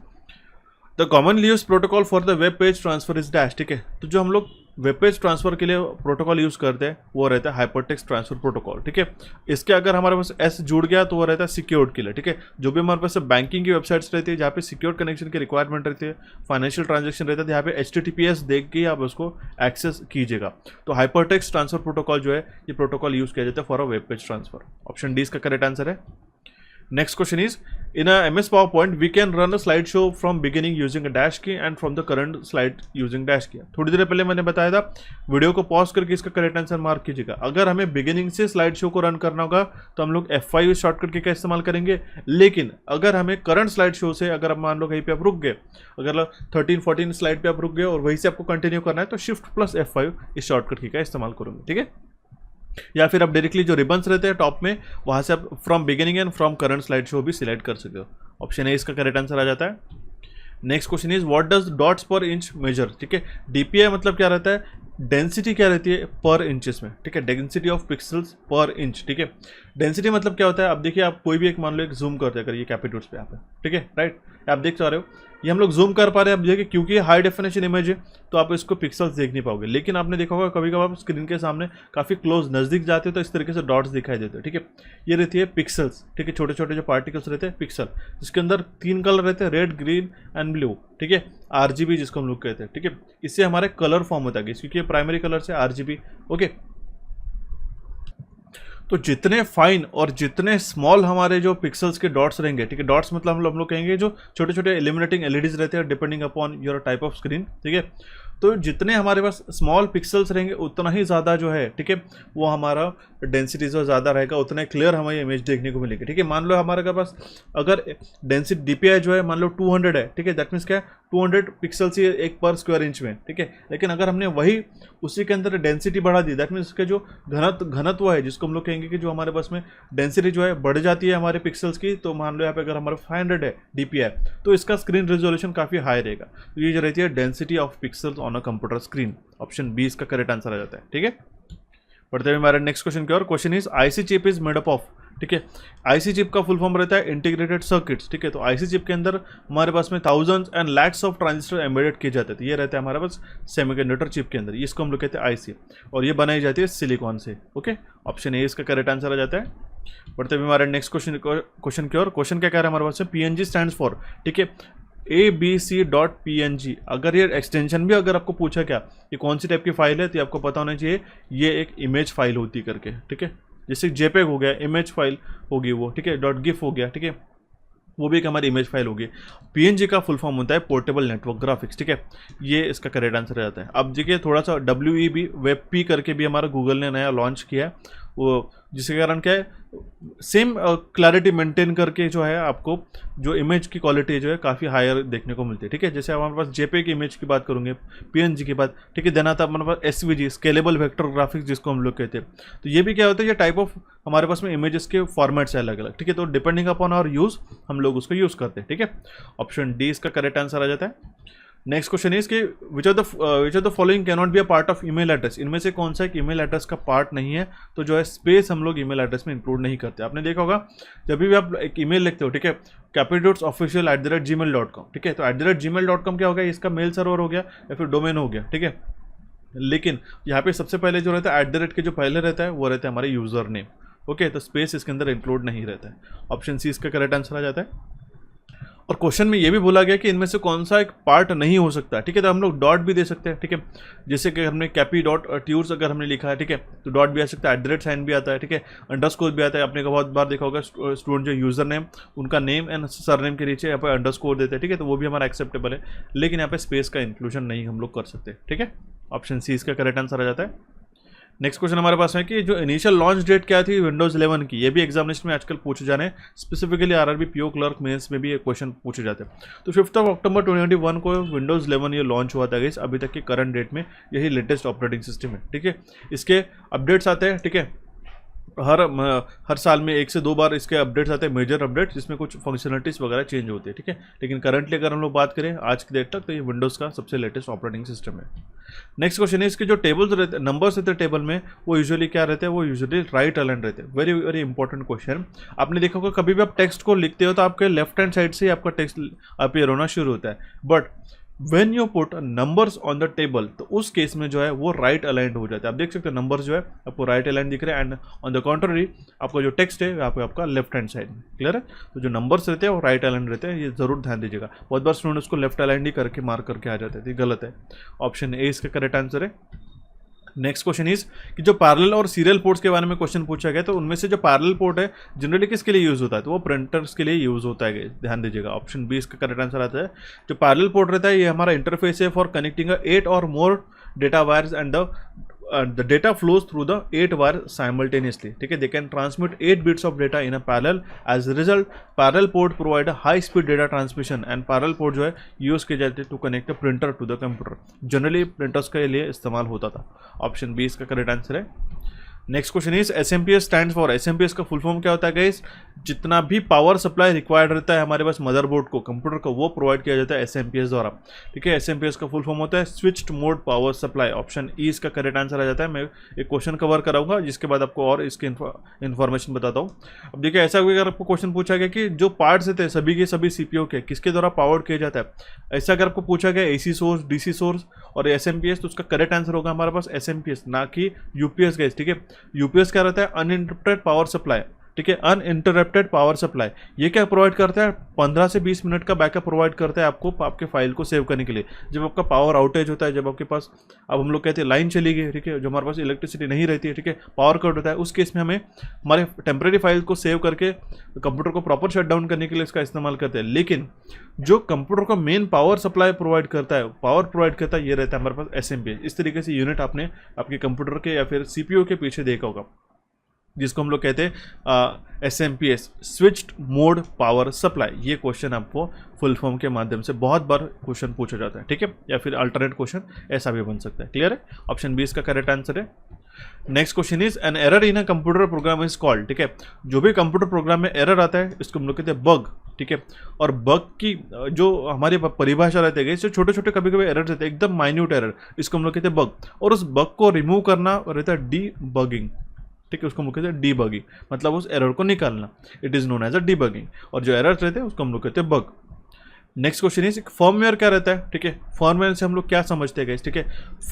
the commonly used protocol for the web page transfer is dash, ठीक है। तो जो हम लोग वेब पेज ट्रांसफर के लिए प्रोटोकॉल यूज करते हैं वो रहता है हाइपरटेक्स्ट ट्रांसफर प्रोटोकॉल, ठीक है। इसके अगर हमारे पास एस जुड़ गया तो वो रहता है सिक्योर्ड के लिए, ठीक है। जो भी हमारे पास बैंकिंग की वेबसाइट्स रहती है जहाँ पे सिक्योर कनेक्शन की रिक्वायरमेंट रहती है, फाइनेंशियल ट्रांजेक्शन रहता है, यहाँ पे HTTPS देख के आप उसको एक्सेस कीजिएगा। तो हाइपरटेक्स्ट ट्रांसफर प्रोटोकॉल जो है ये प्रोटोकॉल यूज किया जाता है for a web page transfer. Option D इसका करेक्ट आंसर है। Next question is, in a MS PowerPoint, we can run a slideshow from beginning using a dash key and from the current slide using dash key. थोड़ी देर पहले मैंने बताया था, video को pause करके इसका करेक्ट आंसर मार्क कीजिएगा। अगर हमें बिगिनिंग से स्लाइड शो को रन करना होगा तो हम लोग F5 शॉर्टकट की का इस्तेमाल करेंगे, लेकिन अगर हमें करंट स्लाइड शो से अगर आप मान लो कहीं पे आप रुक गए, अगर 13-14 स्लाइड पे आप रुक गए और वहीं से आपको कंटिन्यू करना है तो Shift+F5 इस शॉर्टकट की का इस्तेमाल करूँगी, ठीक है। या फिर आप डायरेक्टली जो रिबन्स रहते हैं टॉप में वहां से आप from beginning and from current slide show भी सिलेक्ट कर सकते हो। ऑप्शन ए इसका करेक्ट आंसर आ जाता है। Next question is what does dots पर इंच मेजर, ठीक है। DPI मतलब क्या रहता है, डेंसिटी क्या रहती है पर इंचेस में, ठीक है। डेंसिटी ऑफ पिक्सल्स पर इंच, ठीक है। डेंसिटी मतलब क्या होता है, अब देखिए आप कोई भी एक मान लो एक जूम करते हैं, अगर ये कैपिटल्स पे आप है, ठीक है, राइट, आप देख पा रहे हो ये हम लोग जूम कर पा रहे हैं। अब देखिए क्योंकि ये हाई डेफिनेशन इमेज है तो आप इसको पिक्सल्स देख नहीं पाओगे, लेकिन आपने देखा होगा कभी कभार आप स्क्रीन के सामने काफ़ी क्लोज नज़दीक जाते हो तो इस तरीके से डॉट्स दिखाई देते हैं, ठीक है। ये रहती है पिक्सल्स, ठीक है, छोटे छोटे जो पार्टिकल्स रहते हैं पिक्सल, जिसके अंदर 3 कलर रहते हैं, रेड, ग्रीन एंड ब्लू, ठीक है। RGB जिसको हम लोग कहते हैं, ठीक है। इससे हमारे कलर फॉर्म होता है क्योंकि ये प्राइमरी कलर से RGB, ओके। तो जितने फाइन और जितने स्मॉल हमारे जो पिक्सल्स के डॉट्स रहेंगे, ठीक है, डॉट्स मतलब हम लोग कहेंगे जो छोटे छोटे इल्यूमिनेटिंग LEDs रहते हैं depending upon your type of screen, ठीक है। तो जितने हमारे पास स्मॉल पिक्सल्स रहेंगे उतना ही ज़्यादा जो है, ठीक है, वो हमारा डेंसिटी जो ज़्यादा रहेगा उतना क्लियर हमें इमेज देखने को मिलेगी, ठीक है। मान लो हमारे पास अगर डेंसिटी DPI जो है मान लो 200 है, ठीक है, दैट मीन्स क्या है 200 पिक्सल्स ही एक पर स्क्वायर इंच में, ठीक है। लेकिन अगर हमने वही उसी के अंदर डेंसिटी बढ़ा दी, दैट मीन्स उसका जो घनत्व है जिसको हम लोग कहेंगे कि जो हमारे पास में डेंसिटी जो है बढ़ जाती है हमारे पिक्सल्स की, तो मान लो यहाँ पे अगर हमारा 500 है DPI तो इसका स्क्रीन रेजोल्यूशन काफ़ी हाई रहेगा। तो ये जो रहती है density of pixels on a computer screen. Option B इसका करेक्ट आंसर आ जाता है, ठीक है। बढ़ते हुए हमारे नेक्स्ट क्वेश्चन की ओर। Question is IC chip is made up of, ठीक है। IC चिप का फुल फॉर्म रहता है इंटीग्रेटेड सर्किट्स, ठीक है। तो IC चिप के अंदर हमारे पास में thousands and lakhs of transistor embedded किए जाते हैं। ये रहता है हमारे पास सेमीकंडक्टर चिप के अंदर, इसको हम लोग कहते हैं IC, और ये बनाई जाती है सिलिकॉन से, ओके। ऑप्शन ए इसका करेक्ट आंसर आ जाता है। बढ़ते हुए हमारे नेक्स्ट क्वेश्चन की ओर। क्वेश्चन क्या कह रहा है हमारे पास में, PNG स्टैंड्स फॉर, ठीक है, ABC.PNG। अगर ये एक्सटेंशन भी अगर आपको पूछा क्या ये कौन सी टाइप की फाइल है तो आपको पता होना चाहिए ये एक इमेज फाइल होती करके, ठीक है। जैसे JPEG हो गया, इमेज फाइल होगी वो, ठीक है, .gif हो गया, ठीक है, वो भी एक हमारी इमेज फाइल होगी। PNG का फुल फॉर्म होता है पोर्टेबल नेटवर्क ग्राफिक्स, ठीक है। ये इसका करेक्ट आंसर रहता है। अब देखिए थोड़ा सा WEB WebP करके भी हमारा गूगल ने नया लॉन्च किया है, वो जिसके कारण क्या है सेम क्लैरिटी मेंटेन करके जो है आपको जो इमेज की क्वालिटी जो है काफ़ी हायर देखने को मिलती है, ठीक है। जैसे हमारे पास JPEG की इमेज की बात करूँगे, PNG की बात, ठीक है, देना था हमारे पास SVG स्केलेबल वेक्टर ग्राफिक्स जिसको हम लोग कहते हैं। तो ये भी क्या होता है, ये टाइप ऑफ हमारे पास में इमेजेस के फॉर्मेट्स है अलग अलग, ठीक है। तो डिपेंडिंग अपॉन आवर यूज़ हम लोग उसको यूज़ करते हैं, ठीक है। ऑप्शन डी इसका करेक्ट आंसर आ जाता है। नेक्स्ट क्वेश्चन इज कि which of the following can not be a part of email address. इनमें से कौन सा एक ईमेल एड्रेस का पार्ट नहीं है, तो जो है स्पेस हम लोग ईमेल एड्रेस में इंक्लूड नहीं करते। आपने देखा होगा जब भी आप एक ईमेल लिखते हो, ठीक है, capitalsofficial@gmail.com, ठीक है, तो @gmail.com क्या हो गया, इसका मेल सर्वर हो गया या फिर डोमेन हो गया, ठीक है। लेकिन यहाँ पे सबसे पहले जो रहता है @ के जो पहले रहता है वो रहता है हमारे यूजर नेम, ओके। तो स्पेस इसके अंदर इंक्लूड नहीं रहता है। ऑप्शन सी इसका करेक्ट आंसर आ जाता है। और क्वेश्चन में ये भी बोला गया कि इनमें से कौन सा एक पार्ट नहीं हो सकता, ठीक है। तो हम लोग डॉट भी दे सकते हैं, ठीक है, जैसे कि हमने capi.tures अगर हमने लिखा है, ठीक है, तो डॉट भी आ सकता है, @ साइन भी आता है, ठीक है, अंडरस्कोर भी आता है। आपने बहुत बार देखा होगा स्टूडेंट जो यूजर नेम उनका नेम एंड सरनेम के नीचे यहाँ पर अंडरस्कोर देते हैं, ठीक है, तो वो भी हमारा एक्सेप्टेबल है। लेकिन यहाँ पे स्पेस का इंक्लूजन नहीं हम लोग कर सकते, ठीक है। ऑप्शन सी इसका करेक्ट आंसर आ जाता है। नेक्स्ट क्वेश्चन हमारे पास है कि जो इनिशियल लॉन्च डेट क्या थी विंडोज 11 की, ये भी एग्जामिनेशन में आजकल पूछे जाने, specifically RRB PO clerk mains में भी ये क्वेश्चन पूछे जाते हैं। तो 5 अक्टूबर 2021 को विंडोज 11 ये लॉन्च हुआ था गाइस। अभी तक के करंट डेट में यही लेटेस्ट ऑपरेटिंग सिस्टम है, ठीक है। इसके अपडेट्स आते हैं, ठीक है, हर साल में 1 से 2 बार इसके अपडेट्स आते हैं, मेजर अपडेट्स, जिसमें कुछ फंक्शनलिटीज वगैरह चेंज होती है, ठीक है। लेकिन करंटली अगर हम लोग बात करें आज की डेट तक तो ये विंडोज़ का सबसे लेटेस्ट ऑपरेटिंग सिस्टम है। नेक्स्ट क्वेश्चन है इसके जो टेबल्स रहते हैं, नंबर्स रहते हैं टेबल में, वो यूजुअली क्या रहते हैं, वो यूजुअली राइट अलाइन रहते हैं। Very very important question. आपने देखा होगा कभी भी आप टेक्स्ट को लिखते हो तो आपके लेफ्ट हैंड साइड से आपका टेक्स्ट अपीयर होना शुरू होता है, but when you put numbers on the table, तो उस केस में जो है वो राइट अलाइंड हो जाता है। आप देख सकते हैं नंबर्स जो है आपको राइट अलाइंड दिख रहे हैं, एंड ऑन द कॉन्ट्ररी आपका जो टेक्स्ट है यहाँ पे आपका लेफ्ट हैंड साइड में। क्लियर है? तो जो नंबर्स रहते हैं वो राइट अलाइंड रहते हैं, ये जरूर ध्यान दीजिएगा। बहुत बार स्टूडेंट उसको लेफ्ट अलाइंड ही करके मार्क करके आ जाते हैं, गलत है। ऑप्शन ए इसका करेक्ट आंसर है। नेक्स्ट क्वेश्चन इज कि जो पैरेलल और सीरियल पोर्ट्स के बारे में क्वेश्चन पूछा गया, तो उनमें से जो पैरेलल पोर्ट है जनरली किसके लिए यूज होता है, तो वो प्रिंटर्स के लिए यूज होता है। ध्यान दीजिएगा, ऑप्शन बी इसका करेक्ट आंसर आता है। जो पैरेलल पोर्ट रहता है ये हमारा इंटरफेस है फॉर कनेक्टिंग 8 और more data wires and the data flows through the 8 wire simultaneously. ठीक है, they can transmit 8 bits of data in a parallel. As a result, parallel port provide a high speed data transmission, and parallel port जो है use किए जाते to connect a printer to the computer. Generally printers के लिए इस्तेमाल होता था। Option B इसका करेक्ट आंसर है। Next question is SMPS stand for, SMPS का फुल फॉर्म क्या होता है गाइस? जितना भी पावर सप्लाई रिक्वायर्ड रहता है हमारे पास मदरबोर्ड को, कंप्यूटर को, वो प्रोवाइड किया जाता है एसएमपीएस द्वारा। ठीक है, एसएमपीएस का फुल फॉर्म होता है switched mode power supply. Option E इसका करेक्ट आंसर आ जाता है। मैं एक क्वेश्चन कवर कराऊंगा जिसके बाद आपको और इसकी इन्फॉर्मेशन बताता हूँ। अब देखिए, ऐसा अगर आपको क्वेश्चन पूछा गया कि जो पार्ट्स रहते हैं सभी के सभी सीपीयू के किसके द्वारा पावर किया जाता है, ऐसा अगर आपको पूछा गया एसी सोर्स, डीसी सोर्स और एसएमपीएस, तो उसका करेक्ट आंसर होगा हमारे पास एसएमपीएस, ना कि यूपीएस गाइस। ठीक है, यूपीएस क्या रहता है? Uninterrupted power supply. ठीक है, अनइंटरप्टेड पावर सप्लाई ये क्या प्रोवाइड करता है? 15 से 20 मिनट का बैकअप प्रोवाइड करता है आपको आपके फाइल को सेव करने के लिए। जब आपका पावर आउटेज होता है, जब आपके पास, अब हम लोग कहते हैं लाइन चली गई, ठीक है, जो हमारे पास इलेक्ट्रिसिटी नहीं रहती है, ठीक है, पावर कट होता है, उस केस में हमें हमारे टेम्परेरी फाइल को सेव करके कंप्यूटर को प्रॉपर शट डाउन करने के लिए इसका इस्तेमाल करते हैं। लेकिन जो कंप्यूटर को मेन पावर सप्लाई प्रोवाइड करता है, पावर प्रोवाइड करता है, ये रहता है हमारे पास एसएमपीएस। इस तरीके से यूनिट आपने आपके कंप्यूटर के या फिर सीपीयू के पीछे देखा होगा, जिसको हम लोग कहते हैं SMPS, switched mode power supply. ये क्वेश्चन आपको फुल फॉर्म के माध्यम से बहुत बार क्वेश्चन पूछा जाता है। ठीक है, या फिर अल्टरनेट क्वेश्चन ऐसा भी बन सकता है। क्लियर है? ऑप्शन बी इसका करेक्ट आंसर है। Next question is an error in a computer program is called. ठीक है, जो भी कंप्यूटर प्रोग्राम में एरर आता है इसको हम लोग कहते हैं बग। ठीक है, और बग की जो हमारी परिभाषा रहती है, इससे छोटे छोटे कभी कभी एरर रहते हैं, एकदम माइन्यूट एरर, इसको हम लोग कहते हैं बग। और उस बग को रिमूव करना रहता है डी बगिंग। ठीक है, उसको हम लोग कहते हैं डीबगिंग, मतलब उस एरर को निकालना। It is known as a debugging. और जो एरर रहते हैं उसको हम लोग कहते हैं bug. Next question is firmware क्या रहता है? ठीक है, फर्मवेयर से हम लोग क्या समझते हैं? ठीक है,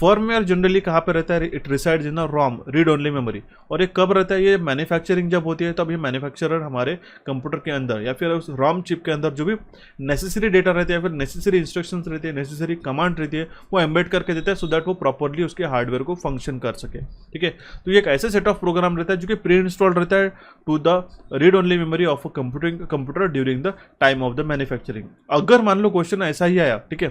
फर्मवेयर जनरली कहाँ पे रहता है? It resides in ROM, read only memory. और ये कब रहता है? ये मैन्युफैक्चरिंग जब होती है तब ये मैन्युफैक्चरर हमारे कंप्यूटर के अंदर या फिर उस रॉम चिप के अंदर जो भी नेसेसरी डेटा रहते हैं या फिर नेसेसरी इंस्ट्रक्शंस रहती है, नेसेसरी कमांड रहती है, वो एम्बेड करके देता है सो दैट वो प्रॉपरली उसके हार्डवेयर को फंक्शन कर सके। ठीक है, तो ये एक ऐसा सेट ऑफ प्रोग्राम रहता है जो कि प्री इंस्टॉल्ड रहता है to the read only memory of a computer during the time of the manufacturing. अगर मान लो क्वेश्चन ऐसा ही आया, ठीक है,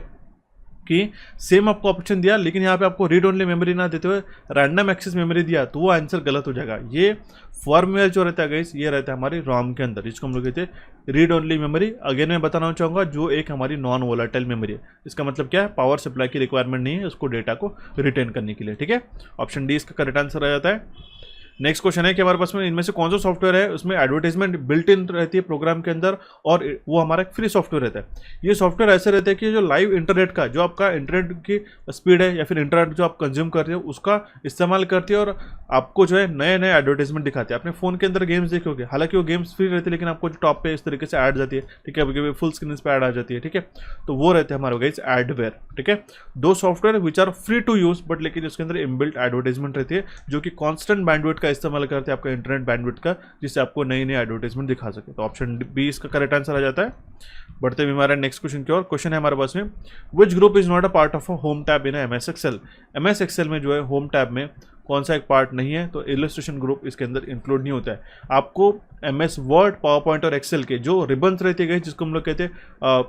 कि सेम आपको ऑप्शन दिया लेकिन यहाँ पे आपको रीड ओनली मेमोरी ना देते हुए रैंडम एक्सेस मेमोरी दिया, तो वो आंसर गलत हो जाएगा। ये फर्मवेयर जो रहता है गाइस, ये रहता है हमारी रॉम के अंदर, जिसको हम लोग कहते हैं रीड ओनली मेमोरी। अगेन मैं बताना चाहूँगा, जो एक हमारी नॉन वोलेटाइल मेमोरी है। इसका मतलब क्या है? पावर सप्लाई की रिक्वायरमेंट नहीं है उसको डेटा को रिटेन करने के लिए। ठीक है, ऑप्शन डी इसका करेक्ट आंसर आ जाता है। नेक्स्ट क्वेश्चन है कि हमारे पास में इनमें से कौन सा सॉफ्टवेयर है उसमें एडवर्टाइजमेंट बिल्ट इन रहती है प्रोग्राम के अंदर, और वो हमारा एक फ्री सॉफ्टवेयर रहता है। ये सॉफ्टवेयर ऐसे रहता है कि जो लाइव इंटरनेट का, जो आपका इंटरनेट की स्पीड है या फिर इंटरनेट जो आप कंज्यूम कर रहे हो उसका इस्तेमाल करती है और आपको जो है नए नए एडवर्टाइजमेंट दिखाते हैं। अपने फोन के अंदर गेम्स देखोगे, हालांकि वो गेम्स फ्री रहती है लेकिन आपको जो टॉप पे इस तरीके से ऐड जाती है। ठीक है, कभी फुल स्क्रीन पे ऐड आ जाती है। ठीक है, तो वो रहते हैं हमारे गाइस एडवेयर। ठीक है, दो software which are free to use, but लेकिन उसके अंदर इनबिल्ट एडवर्टाइजमेंट रहती है जो कि कॉन्स्टेंट बैंडविड्थ का इस्तेमाल करते हैं, इंटरनेट बैंडविड्थ का, जिससे आपको नई नई एडवर्टाइजमेंट दिखा सके। तो ऑप्शन बी इसका करेक्ट आंसर आ जाता है। बढ़ते हुए हमारे नेक्स्ट क्वेश्चन की ओर। क्वेश्चन है हमारे पास में, which group is not a part of a home tab in MS Excel. MS Excel में जो है होम टैब में कौन सा एक पार्ट नहीं है? तो इलस्ट्रेशन ग्रुप इसके अंदर इंक्लूड नहीं होता है। आपको एमएस वर्ड, पावर पॉइंट और एक्सेल के जो रिबन्स रहते हैं जिसको हम लोग कहते हैं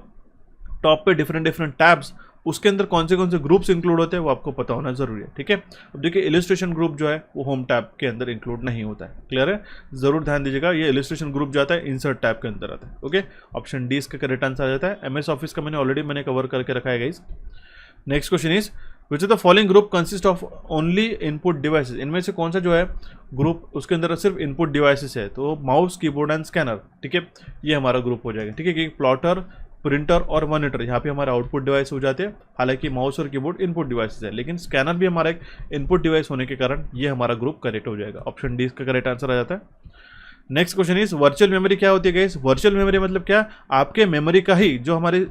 टॉप पे डिफरेंट टैब्स, उसके अंदर कौन से ग्रुप्स इंक्लूड होते हैं वो आपको पता होना जरूरी है। ठीक है, अब देखिए इलस्ट्रेशन ग्रुप जो है वो होम टैब के अंदर इंक्लूड नहीं होता है। क्लियर है? जरूर ध्यान दीजिएगा, ये इलस्ट्रेशन ग्रुप जाता है इंसर्ट टैब के अंदर आता है। ओके, ऑप्शन डी इसका करेक्ट आंसर आ जाता है। एमएस ऑफिस का मैंने कवर करके रखा है guys. Next question is, which of the following group consist of only input devices. इनमें से कौन सा जो है ग्रुप उसके अंदर सिर्फ इनपुट डिवाइसेस है? तो माउस, कीबोर्ड एंड स्कैनर। ठीक है, ये हमारा ग्रुप हो जाएगा। ठीक है, कि प्लॉटर, प्रिंटर और मॉनिटर यहाँ पे हमारे आउटपुट डिवाइस हो जाते हैं। हालांकि माउस और कीबोर्ड इनपुट डिवाइसेस है, लेकिन स्कैनर भी हमारा एक इनपुट डिवाइस होने के कारण ये हमारा ग्रुप करेक्ट हो जाएगा। ऑप्शन डी इसका करेक्ट आंसर आ जाता है। Next question is, virtual memory क्या होती है गाइस? वर्चुअल मेमोरी मतलब क्या? आपके मेमोरी का ही जो हमारे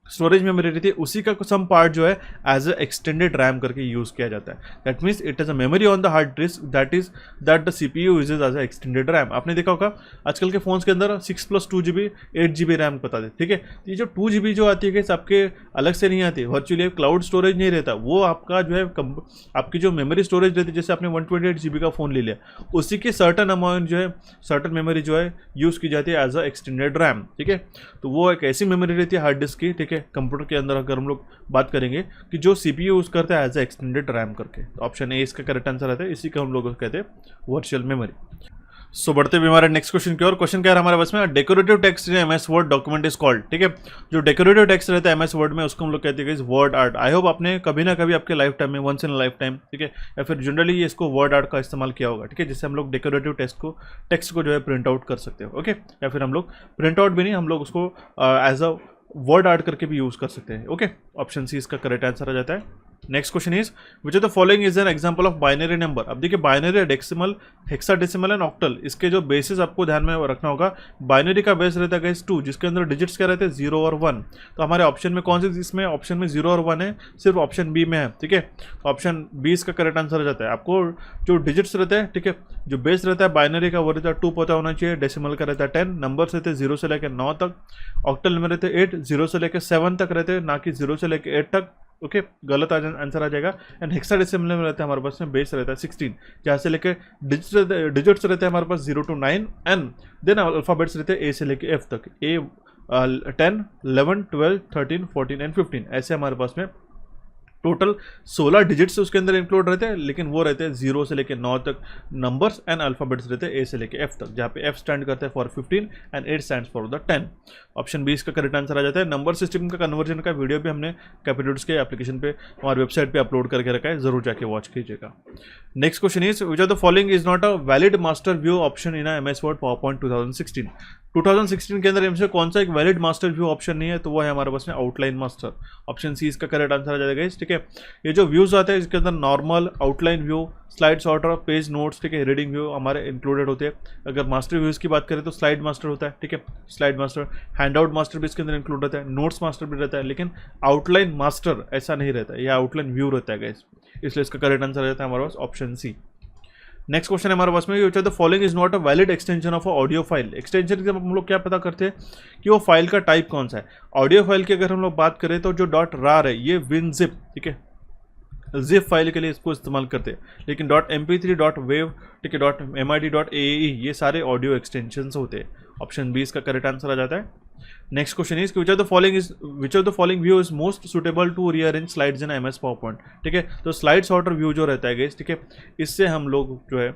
स्टोरेज मेमोरी रहती है, उसी का सम पार्ट जो है एज अ एक्सटेंडेड रैम करके यूज किया जाता है। That means it is a memory on the hard disk that the CPU uses as a extended RAM. आपने देखा होगा आजकल के फोन्स के अंदर 6+2 GB 8 GB रैम बता दे, ठीक है। ये जो 2 GB जो आती है आपके अलग से नहीं आती, वर्चुअली क्लाउड स्टोरेज नहीं रहता, वो आपका जो है आपकी जो मेमोरी स्टोरेज रहती है, जैसे आपने 128 GB का फोन ले लिया, उसी की सर्टन अमाउंट जो है, सर्टन मेमोरी जो है यूज की जाती है एज अ एक्सटेंडेड रैम, ठीक है। तो वो एक ऐसी मेमोरी रहती है हार्ड डिस्क की, ठीक है, कंप्यूटर के अंदर अगर हम लोग बात करेंगे कि जो सीपीयू यूज करते हैं एज ए एक्सटेंडेड रैम करके। तो ऑप्शन ए इसका करेक्ट आंसर रहता है, इसी को हम लोग कहते हैं वर्चुअल मेमोरी। सो बढ़ते हुए हमारे नेक्स्ट क्वेश्चन की ओर। क्वेश्चन क्या है हमारे पास में, decorative text in MS word document is called, ठीक है। जो डेकोरेटिव टेक्स्ट रहता है एमएस वर्ड में, उसको हम लोग कहते हैं वर्ड आर्ट। आई होप आपने कभी ना कभी आपके लाइफ टाइम में, वंस इन लाइफ टाइम, ठीक है, या फिर जनरली इसको वर्ड आर्ट का इस्तेमाल किया होगा, ठीक है, जिससे हम लोग डेकोरेटिव टेक्स्ट को जो है प्रिंट आउट कर सकते हो, ओके। या फिर हम लोग प्रिंट आउट भी नहीं, हम लोग उसको एज अ वर्ड आर्ट करके भी यूज कर सकते हैं, ओके। ऑप्शन सी इसका करेक्ट आंसर आ जाता है। Next question is which of the following is N example of binary number. अब देखिए binary, decimal, hexadecimal and octal, इसके जो बेसिस आपको ध्यान में रखना होगा। बाइनरी का बेस रहता है गाइस 2, जिसके अंदर डिजिट्स क्या रहते हैं 0 और 1। तो हमारे ऑप्शन में कौन से, इसमें ऑप्शन में 0 और 1 है, सिर्फ ऑप्शन बी में है, ठीक है। ऑप्शन बी इसका करेक्ट आंसर हो जाता है। आपको जो डिजिट्स रहते हैं, ठीक है, जो बेस रहता है बाइनरी का वो रहता है 2 पता होना चाहिए, डेसिमल का रहता है 10, नंबर रहते हैं 0 से लेकर 9 तक, ऑक्टल में रहते हैं 8, 0 से लेकर 7 तक रहते हैं, ना कि 0 से लेकर 8 तक, ओके, गलत आंसर आ जाएगा। एंड हेक्साडेसिमल में रहता है हमारे पास में बेस रहता है 16, जहाँ से लेकर डिजिट्स रहते हैं हमारे पास 0 to 9, एंड देन अल्फाबेट्स रहते हैं ए से लेकर एफ तक, ए 10, 11, 12, 13, 14 एंड 15, ऐसे हमारे पास में टोटल 16 डिजिट्स उसके अंदर इंक्लूड रहते हैं, लेकिन वो रहते हैं 0 से लेकर 9 तक नंबर्स, एंड अल्फाबेट्स रहते हैं ए से लेकर एफ तक, जहाँ पे एफ स्टैंड करता है for 15 and 8 stands for the 10। Option B इसका करेक्ट आंसर आ जाता है। नंबर सिस्टम का कन्वर्जन का वीडियो भी हमने कैपिटल्स के एप्लीकेशन पे हमारी वेबसाइट पे अपलोड करके रखा है, जरूर जाके वॉच कीजिएगा। Next question is which of the following is not a valid master view option in MS word PowerPoint 2016। 2016 के अंदर इनसे कौन सा एक वैलिड मास्टर व्यू ऑप्शन नहीं है, तो वो है हमारे पास में आउटलाइन मास्टर। ऑप्शन सी इसका करेक्ट आंसर आ जाएगा, ठीक है। ये जो व्यूज आते हैं इसके अंदर normal, outline view, slide sorter, page notes, ठीक है, रीडिंग व्यू हमारे इंक्लूडेड होते हैं। अगर मास्टर व्यूज की बात करें तो स्लाइड मास्टर होता है, ठीक है, slide master, hand out master भी इसके अंदर इंक्लूड रहता है, नोट्स मास्टर भी रहता है, लेकिन आउटलाइन मास्टर ऐसा नहीं रहता है, यह आउटलाइन व्यू रहता है गाइस, इसलिए इसका करेक्ट आंसर आ जाता है हमारे पास ऑप्शन सी। नेक्स्ट क्वेश्चन है हमारे पास में, which of the following is not a valid extension of audio file. Extension के हम लोग क्या पता करते हैं कि वो फाइल का टाइप कौन सा है। ऑडियो फाइल की अगर हम लोग बात करें तो जो .rar है ये WinZip, ठीक है, जिप फाइल के लिए इसको इस्तेमाल करते हैं, लेकिन .mp3, .wav, ठीक है, .mid, .ae ये सारे ऑडियो एक्सटेंशंस होते हैं। ऑप्शन बी इसका करेक्ट आंसर आ जाता है। Next question is which of the following view is most suitable to rearrange slides in MS PowerPoint, ठीक है। तो स्लाइड सॉर्टर व्यू जो रहता है गाइस, ठीक है, इससे हम लोग जो है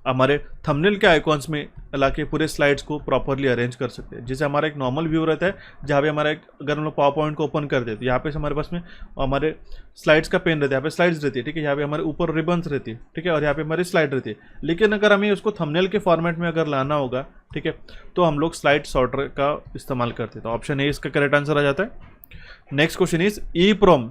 हमारे थंबनेल के आइकॉन्स में लाके पूरे स्लाइड्स को प्रॉपरली अरेंज कर सकते हैं। जैसे हमारा एक नॉर्मल व्यू रहता है जहाँ पे हमारा अगर हम लोग पावर पॉइंट को ओपन कर देते हैं, यहाँ पे हमारे पास में हमारे स्लाइड्स का पेन रहता है, यहाँ पे स्लाइड्स रहती है, ठीक है, यहाँ पे हमारे ऊपर रिबन्स रहती है, ठीक है, और यहाँ पे हमारी स्लाइड रहती है। लेकिन अगर हमें उसको थंबनेल के फॉर्मेट में अगर लाना होगा, ठीक है, तो हम लोग स्लाइड सॉर्टर का इस्तेमाल करते हैं। तो ऑप्शन ए इसका करेक्ट आंसर आ जाता है। नेक्स्ट क्वेश्चन इज EEPROM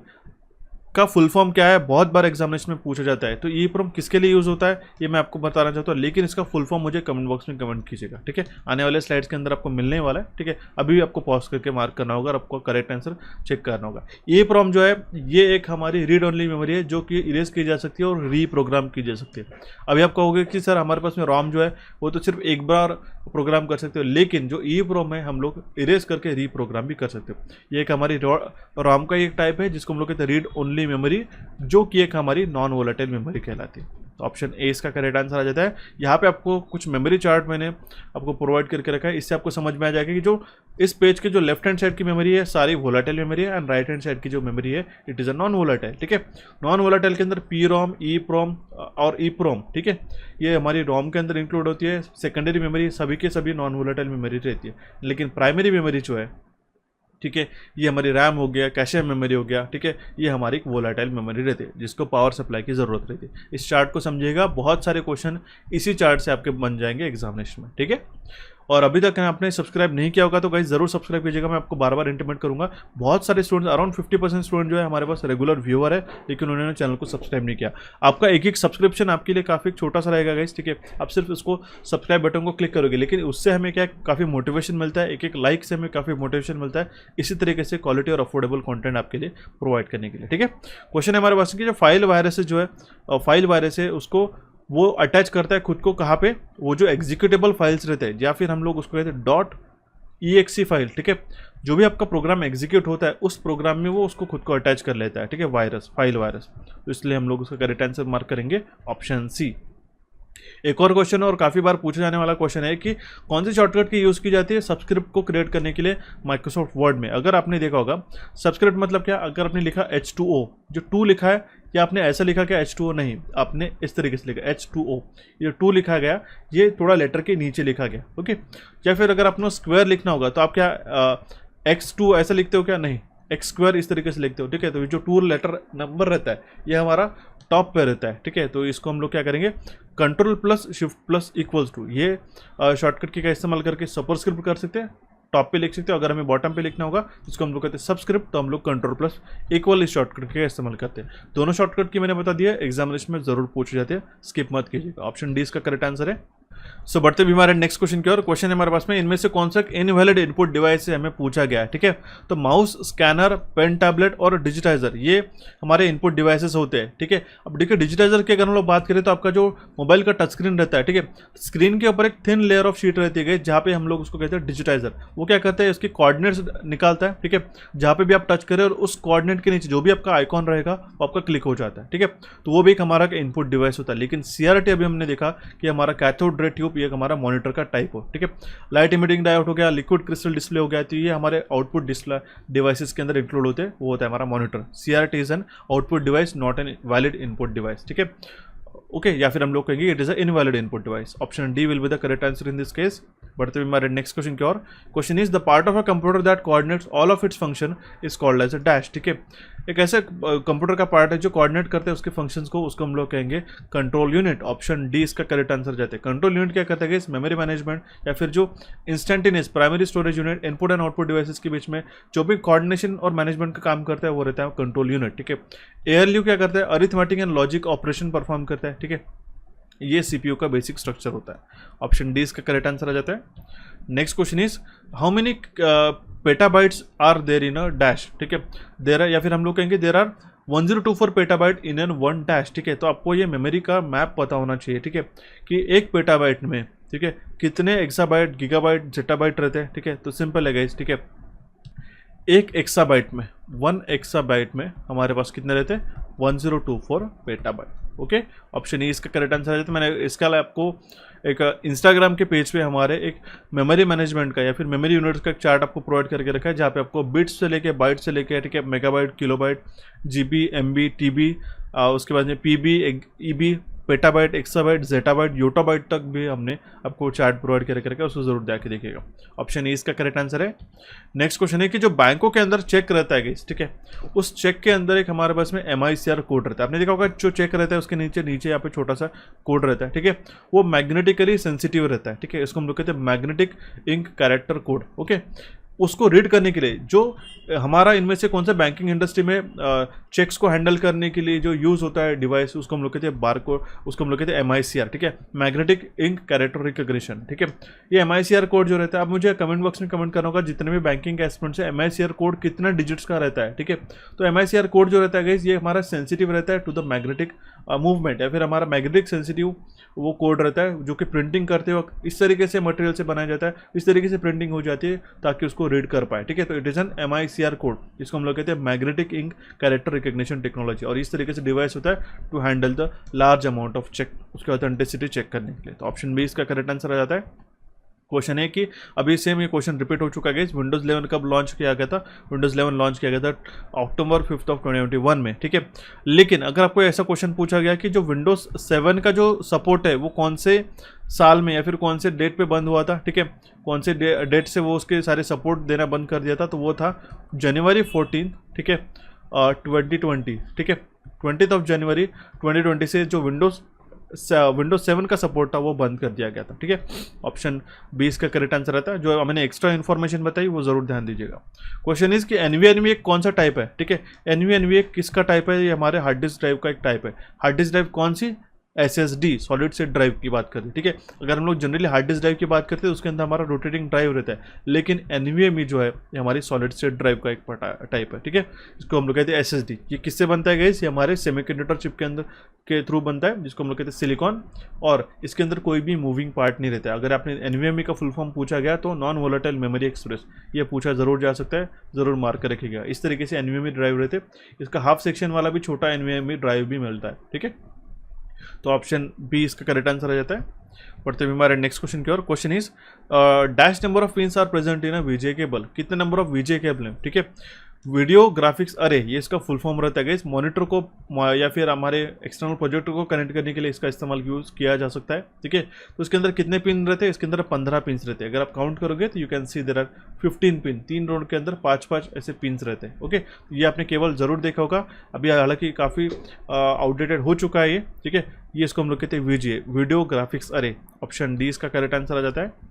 का फुल फॉर्म क्या है, बहुत बार एग्जामिनेशन में पूछा जाता है। तो EEPROM किसके लिए यूज होता है ये मैं आपको बताना चाहता हूँ, लेकिन इसका फुल फॉर्म मुझे कमेंट बॉक्स में कमेंट कीजिएगा, ठीक है, आने वाले स्लाइड्स के अंदर आपको मिलने वाला है, ठीक है। अभी भी आपको पॉज करके मार्क करना होगा और आपको करेक्ट आंसर चेक करना होगा। EEPROM जो है ये एक हमारी रीड ओनली मेमोरी है जो कि इरेज की जा सकती है और रीप्रोग्राम की जा सकती है। अभी आप कहोगे कि सर हमारे पास में ROM जो है वो तो सिर्फ एक बार प्रोग्राम कर सकते हो, लेकिन जो EEPROM है हम लोग इरेज करके रीप्रोग्राम भी कर सकते हो। ये एक हमारी ROM का एक टाइप है जिसको हम लोग कहते हैं रीड ओनली मेमोरी, जो कि एक हमारी नॉन वोलेटाइल मेमोरी कहलाती है। तो ऑप्शन ए इसका करेक्ट आंसर आ जाता है। यहाँ पे आपको कुछ मेमोरी चार्ट मैंने आपको प्रोवाइड करके रखा है, इससे आपको समझ में आ जाएगा कि जो इस पेज के जो लेफ्ट हैंड साइड की मेमोरी है सारी वोलेटाइल मेमोरी है, एंड राइट हैंड साइड की जो मेमोरी है it is a non volatile, ठीक है। नॉन वोलेटाइल के अंदर PROM, EEPROM और EEPROM, ठीक है, ये हमारी ROM के अंदर इंक्लूड होती है। सेकेंडरी मेमोरी सभी के सभी नॉन वोलेटाइल मेमोरी रहती है, लेकिन प्राइमरी मेमोरी जो है, ठीक है, ये हमारी रैम हो गया, कैशे मेमोरी हो गया, ठीक है, ये हमारी एक वोलेटाइल मेमोरी रहती है जिसको पावर सप्लाई की ज़रूरत रहती है। इस चार्ट को समझिएगा, बहुत सारे क्वेश्चन इसी चार्ट से आपके बन जाएंगे एग्जामिनेशन में, ठीक है। और अभी तक आपने सब्सक्राइब नहीं किया होगा तो गाइस जरूर सब्सक्राइब कीजिएगा, मैं आपको बार बार इंटीमेट करूंगा। बहुत सारे स्टूडेंट्स, अराउंड 50% स्टूडेंट जो है हमारे पास रेगुलर व्यूअर है, लेकिन उन्होंने चैनल को सब्सक्राइब नहीं किया। आपका एक एक सब्सक्रिप्शन आपके लिए काफ़ी छोटा सा रहेगा गाइस, ठीक है। आप सिर्फ उसको सब्सक्राइब बटन को क्लिक करोगे, लेकिन उससे हमें क्या काफ़ी मोटिवेशन मिलता है, एक एक लाइक से हमें काफ़ी मोटिवेशन मिलता है इसी तरीके से क्वालिटी और अफोर्डेबल कंटेंट आपके लिए प्रोवाइड करने के लिए, ठीक है। क्वेश्चन है हमारे पास कि जो फाइल वायरस जो है, फाइल वायरस है उसको वो अटैच करता है खुद को कहाँ पे, वो जो एग्जीक्यूटेबल फाइल्स रहते हैं या फिर हम लोग उसको कहते हैं .exe फाइल, ठीक है। जो भी आपका प्रोग्राम एग्जीक्यूट होता है उस प्रोग्राम में वो उसको खुद को अटैच कर लेता है, ठीक है, वायरस, फाइल वायरस। तो इसलिए हम लोग उसका करेक्ट आंसर मार्क करेंगे ऑप्शन सी। एक और क्वेश्चन और काफ़ी बार पूछा जाने वाला क्वेश्चन है कि कौन सी शॉर्टकट की यूज़ की जाती है सबस्क्रिप्ट को क्रिएट करने के लिए माइक्रोसॉफ्ट वर्ड में। अगर आपने देखा होगा सबस्क्रिप्ट मतलब क्या, अगर आपने लिखा H2O, जो 2 लिखा है, या आपने ऐसा लिखा क्या H2O, नहीं, आपने इस तरीके से लिखा H2O, ये 2 लिखा गया, ये थोड़ा लेटर के नीचे लिखा गया, ओके। या फिर अगर आपने स्क्वायर लिखना होगा तो आप क्या X2 ऐसा लिखते हो क्या, नहीं, एक्स स्क्वायर इस तरीके से लिखते हो, ठीक है। तो ये जो 2 लेटर नंबर रहता है ये हमारा टॉप पे रहता है, ठीक है। तो इसको हम लोग क्या करेंगे, control plus shift plus equals to, ये शॉर्टकट की का इस्तेमाल करके सुपरस्क्रिप्ट कर सकते हैं, टॉप पे लिख सकते हो। अगर हमें बॉटम पे लिखना होगा जिसको हम लोग कहते हैं सबस्क्रिप्ट, तो हम लोग कंट्रोल प्लस इक्वल इस शॉर्टकट का इस्तेमाल करते हैं। दोनों शॉर्टकट की मैंने बता दिया, एग्जामिनेशन में जरूर पूछे जाते हैं, स्किप मत कीजिएगा। ऑप्शन डी इसका करेक्ट आंसर है। सो बढ़ते भी हमारे नेक्स्ट क्वेश्चन की ओर। क्वेश्चन है हमारे पास में, इनमें से कौन सा इनवैलिड इनपुट डिवाइस से हमें पूछा गया है, ठीक है। तो माउस, स्कैनर, पेन टैबलेट और डिजिटाइजर, ये हमारे इनपुट डिवाइसेस होते हैं, ठीक है। अब देखिए डिजिटाइजर की अगर हम लोग बात करें तो आपका जो मोबाइल का टच स्क्रीन रहता है, ठीक है, स्क्रीन के ऊपर एक थिन लेयर ऑफ शीट रहती है जहाँ पे हम लोग उसको कहते हैं डिजिटाइजर। वो क्या करता है, उसकी कोऑर्डिनेट्स निकालता है, ठीक है। जहाँ पे भी आप टच करें और उस कोऑर्डिनेट के नीचे जो भी आपका आइकॉन रहेगा वो आपका क्लिक हो जाता है, ठीक है। तो वो भी एक हमारा इनपुट डिवाइस होता है। लेकिन CRT अभी हमने देखा कि हमारा कैथोड रे ट्यूब ये हमारा मॉनिटर का टाइप हो, ठीक है। लाइट इमिटिंग डायोड हो गया, लिक्विड क्रिस्टल डिस्प्ले हो गया, तो ये हमारे आउटपुट डिस्प्ले डिवाइसेस के अंदर इंक्लूड होते हैं, वो होता है हमारा monitor. CRT is an output device, not an valid input device, ठीक है, ओके। या फिर हम लोग कहेंगे it is a invalid input device. Option D will be the correct answer in this case. बढ़ते हुए हमारे नेक्स्ट क्वेश्चन की ओर। Question is the part of a computer that coordinates all of its function is called as a dash, ठीक है। एक ऐसे computer का पार्ट है जो कोऑर्डिनेट करते हैं उसके फंक्शंस को, उसको हम लोग कहेंगे कंट्रोल यूनिट। ऑप्शन डी इसका करेक्ट आंसर जाते हैं। कंट्रोल यूनिट क्या करता है, मेमोरी मैनेजमेंट या फिर जो instantaneous primary storage unit input and output devices के बीच में जो भी कोऑर्डिनेशन और मैनेजमेंट का काम करता है वो रहता है कंट्रोल यूनिट, ठीक है। ALU क्या करता है, arithmetic and logic operation perform करता है, ठीक है। ये CPU का बेसिक स्ट्रक्चर होता है। ऑप्शन डी इसका करेक्ट आंसर आ जाता है। Next question is how many petabytes are there in a dash, ठीक है। देयर, या फिर हम लोग कहेंगे there are 1024 petabyte in an one dash, ठीक है। तो आपको ये मेमोरी का मैप पता होना चाहिए, ठीक है, कि एक पेटाबाइट में, ठीक है, कितने एक्साबाइट, गीगाबाइट, जेटाबाइट रहते हैं, ठीक है। तो सिंपल है गाइस, ठीक है। एक एक्साबाइट में, 1 एक्साबाइट में हमारे पास कितने रहते हैं, 1024 पेटाबाइट, ओके। ऑप्शन ए इसका करेक्ट आंसर है। तो मैंने इसका आपको एक इंस्टाग्राम के पेज पे हमारे एक मेमोरी मैनेजमेंट का या फिर मेमोरी यूनिट्स का एक चार्ट आपको प्रोवाइड करके रखा है, जहाँ पे आपको बिट्स से लेके बाइट से लेके, ठीक है, megabyte, kilobyte, GB, MB, TB, उसके बाद में PB, EB, petabyte, exabyte, zettabyte, yottabyte तक भी हमने आपको चार्ट प्रोवाइड करके रखा है, उसको जरूर जाके देखिएगा। ऑप्शन ए इसका करेक्ट आंसर है। नेक्स्ट क्वेश्चन है कि जो बैंकों के अंदर चेक रहता है गाइस, ठीक है, उस चेक के अंदर एक हमारे पास में MICR कोड रहता है। आपने देखा होगा जो चेक रहता है उसके नीचे नीचे यहाँ पे छोटा सा कोड रहता है, ठीक है, वो मैग्नेटिकली सेंसिटिव रहता है, ठीक है। इसको हम लोग कहते हैं magnetic ink character code, okay. उसको रीड करने के लिए जो हमारा इनमें से कौन सा बैंकिंग इंडस्ट्री में चेक्स को हैंडल करने के लिए जो यूज़ होता है डिवाइस, उसको हम लोग कहते हैं बारकोड, उसको हम लोग कहते हैं MICR, ठीक है, मैग्नेटिक इंक कैरेक्टर रिकॉग्निशन, ठीक है। ये MICR कोड जो रहता है, आप मुझे कमेंट बॉक्स में कमेंट करना होगा जितने भी बैंकिंग के एस्पिरेंट्स है MICR कोड कितना डिजिट्स का रहता है, ठीक है। तो MICR कोड जो रहता है गाइस, ये हमारा सेंसिटिव रहता है टू द मैग्नेटिक मूवमेंट, या फिर हमारा मैग्नेटिक सेंसिटिव वो कोड रहता है जो कि प्रिंटिंग करते वक्त इस तरीके से मटेरियल से बनाया जाता है, इस तरीके से प्रिंटिंग हो जाती है ताकि उसको रीड कर पाए, ठीक है। तो it is an MICR code, जिसको हम लोग कहते हैं magnetic ink character recognition technology, और इस तरीके से डिवाइस होता है to handle the large amount of cheque, उसकी ऑथेंटिसिटी चेक करने के लिए। तो ऑप्शन बी इसका करेक्ट आंसर आ जाता है। क्वेश्चन है कि अभी सेम ये क्वेश्चन रिपीट हो चुका है, विंडोज 11 कब लॉन्च किया गया था, विंडोज 11 लॉन्च किया गया था अक्टूबर 5 ऑफ 2021 में, ठीक है। लेकिन अगर आपको ऐसा क्वेश्चन पूछा गया कि जो विंडोज 7 का जो सपोर्ट है वो कौन से साल में या फिर कौन से डेट पे बंद हुआ था, ठीक है, कौन से डेट से वो उसके सारे सपोर्ट देना बंद कर दिया था, तो वो था जनवरी 14, ठीक है, 2020, ठीक है, 20 जनवरी 2020 से जो विंडोज विंडोज 7 का सपोर्ट था वो बंद कर दिया गया था, ठीक है। ऑप्शन बी इसका करेक्ट आंसर रहता है। जो मैंने एक्स्ट्रा इन्फॉर्मेशन बताई वो जरूर ध्यान दीजिएगा। क्वेश्चन इज कि NVMe कौन सा टाइप है, ठीक है। NVMe किसका टाइप है, ये हमारे हार्ड डिस्क ड्राइव का एक टाइप है। हार्ड डिस्क ड्राइव कौन सी, SSD सॉलिड स्टेट ड्राइव की बात करते हैं, ठीक है। अगर हम लोग जनरली हार्ड डिस्क ड्राइव की बात करते हैं उसके अंदर हमारा रोटेटिंग ड्राइव रहता है, लेकिन NVMe जो है ये हमारी सॉलिड स्टेट ड्राइव का एक टाइप है, ठीक है। इसको हम लोग कहते हैं SSD। ये किससे बनता है गाइस, ये हमारे सेमीकंडक्टर चिप के अंदर के थ्रू बनता है, जिसको हम लोग कहते हैं सिलिकॉन, और इसके अंदर कोई भी मूविंग पार्ट नहीं रहता है। अगर आपने NVMe का फुल फॉर्म पूछा गया तो नॉन वोलेटाइल मेमोरी एक्सप्रेस, ये पूछा जरूर जा सकता है, जरूर मार्क कर रखिएगा। इस तरीके से NVMe ड्राइव रहते हैं। इसका हाफ सेक्शन वाला भी छोटा NVMe ड्राइव भी मिलता है, ठीक है। तो ऑप्शन बी इसका करेक्ट आंसर आ जाता है। बढ़ते हुए हमारे नेक्स्ट क्वेश्चन की ओर। Question is dash number of pins are present in a VGA cable. कितने नंबर ऑफ VGA केबल हैं, ठीक है। वीडियो ग्राफिक्स अरे, ये इसका फुल फॉर्म रहता है इस मॉनिटर को या फिर हमारे एक्सटर्नल प्रोजेक्टर को कनेक्ट करने के लिए इसका इस्तेमाल यूज़ किया जा सकता है, ठीक है। तो इसके अंदर कितने पिन रहते हैं, इसके अंदर 15 पिन्स रहते हैं। अगर आप काउंट करोगे तो you can see there are 15 pin. 3 round के अंदर 5-5 ऐसे पिन्स रहते हैं, ओके। ये आपने केवल ज़रूर देखा होगा, अभी हालांकि काफ़ी आउटडेटेड हो चुका है ये, ठीक है। ये इसको हम लोग कहते हैं VGA, video graphics array. Option D इसका करेक्ट आंसर आ जाता है।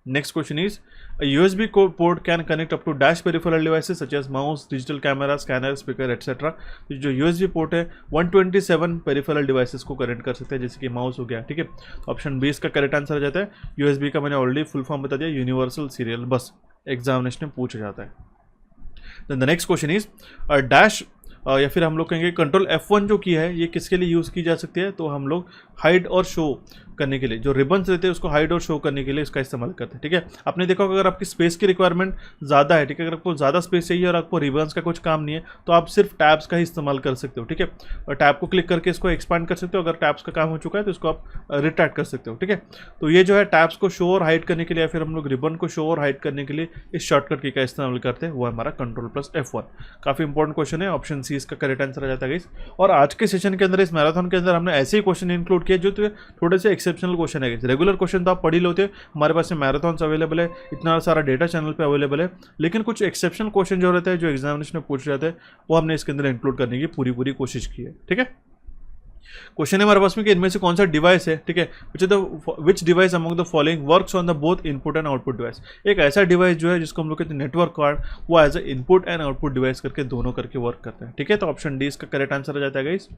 Next question is USB port can connect up to dash peripheral devices such as mouse, digital camera, scanner, speaker etcetera. जो USB पोर्ट है 127 पेरिफेरल डिवाइसेस को connect कर सकते हैं, जैसे कि माउस हो गया, ठीक है। ऑप्शन बी इसका करेक्ट आंसर आ जाता है। USB का मैंने ऑलरेडी फुल फॉर्म बता दिया, यूनिवर्सल सीरियल बस, एग्जामिनेशन में पूछा जाता है। Then the next question is dash या फिर हम लोग कहेंगे कंट्रोल F1 जो की है ये किसके लिए यूज़ की जा सकती है, तो हम लोग हाइड और शो करने के लिए, जो रिबन्स रहते हैं उसको हाइड और शो करने के लिए इसका इस्तेमाल करते हैं, ठीक है। आपने देखा होगा अगर आपकी स्पेस की रिक्वायरमेंट ज़्यादा है, ठीक है, अगर आपको ज़्यादा स्पेस चाहिए और आपको रिबन्स का कुछ काम नहीं है तो आप सिर्फ टैब्स का ही इस्तेमाल कर सकते हो, ठीक है। और टैब को क्लिक करके इसको एक्सपांड कर सकते हो। अगर टैब्स का काम हो चुका है तो इसको आप रिट्रैक्ट कर सकते हो, ठीक है। तो ये जो है टैब्स को शो और हाइड करने के लिए या फिर हम लोग रिबन को शो और हाइड करने के लिए इस शॉर्टकट की का इस्तेमाल करते हैं, वो हमारा Ctrl+F1। काफ़ी इंपॉर्टेंट क्वेश्चन है, ऑप्शन सी इसका करेक्ट आंसर आ जाता है गाइस। और आज के सेशन के अंदर, इस मैराथन के अंदर हमने ऐसे ही क्वेश्चन इंक्लूड किए जो थोड़े से एक्सेप्शनल क्वेश्चन है। रेगुलर क्वेश्चन तो आप पढ़ ही लेते हो, हमारे पास में मैराथन्स अवेलेबल है, इतना सारा डेटा चैनल पे अवेलेबल है, लेकिन कुछ एक्सेप्शनल क्वेश्चन जो रहते हैं जो एग्जामिनेशन में पूछे जाते हैं वो हमने इसके अंदर इंक्लूड करने की पूरी कोशिश की है, ठीक है। क्वेश्चन है हमारे पास में कि इनमें से कौन सा डिवाइस है, ठीक है, विच device among the following works on the both input and output device. एक ऐसा डिवाइस जो है जिसको हम लोग कहते हैं नेटवर्क कार्ड, वो as a input and output device करके दोनों करके वर्क करते हैं, ठीक है। तो ऑप्शन डी इसका करेक्ट आंसर आ जाता है गाइस।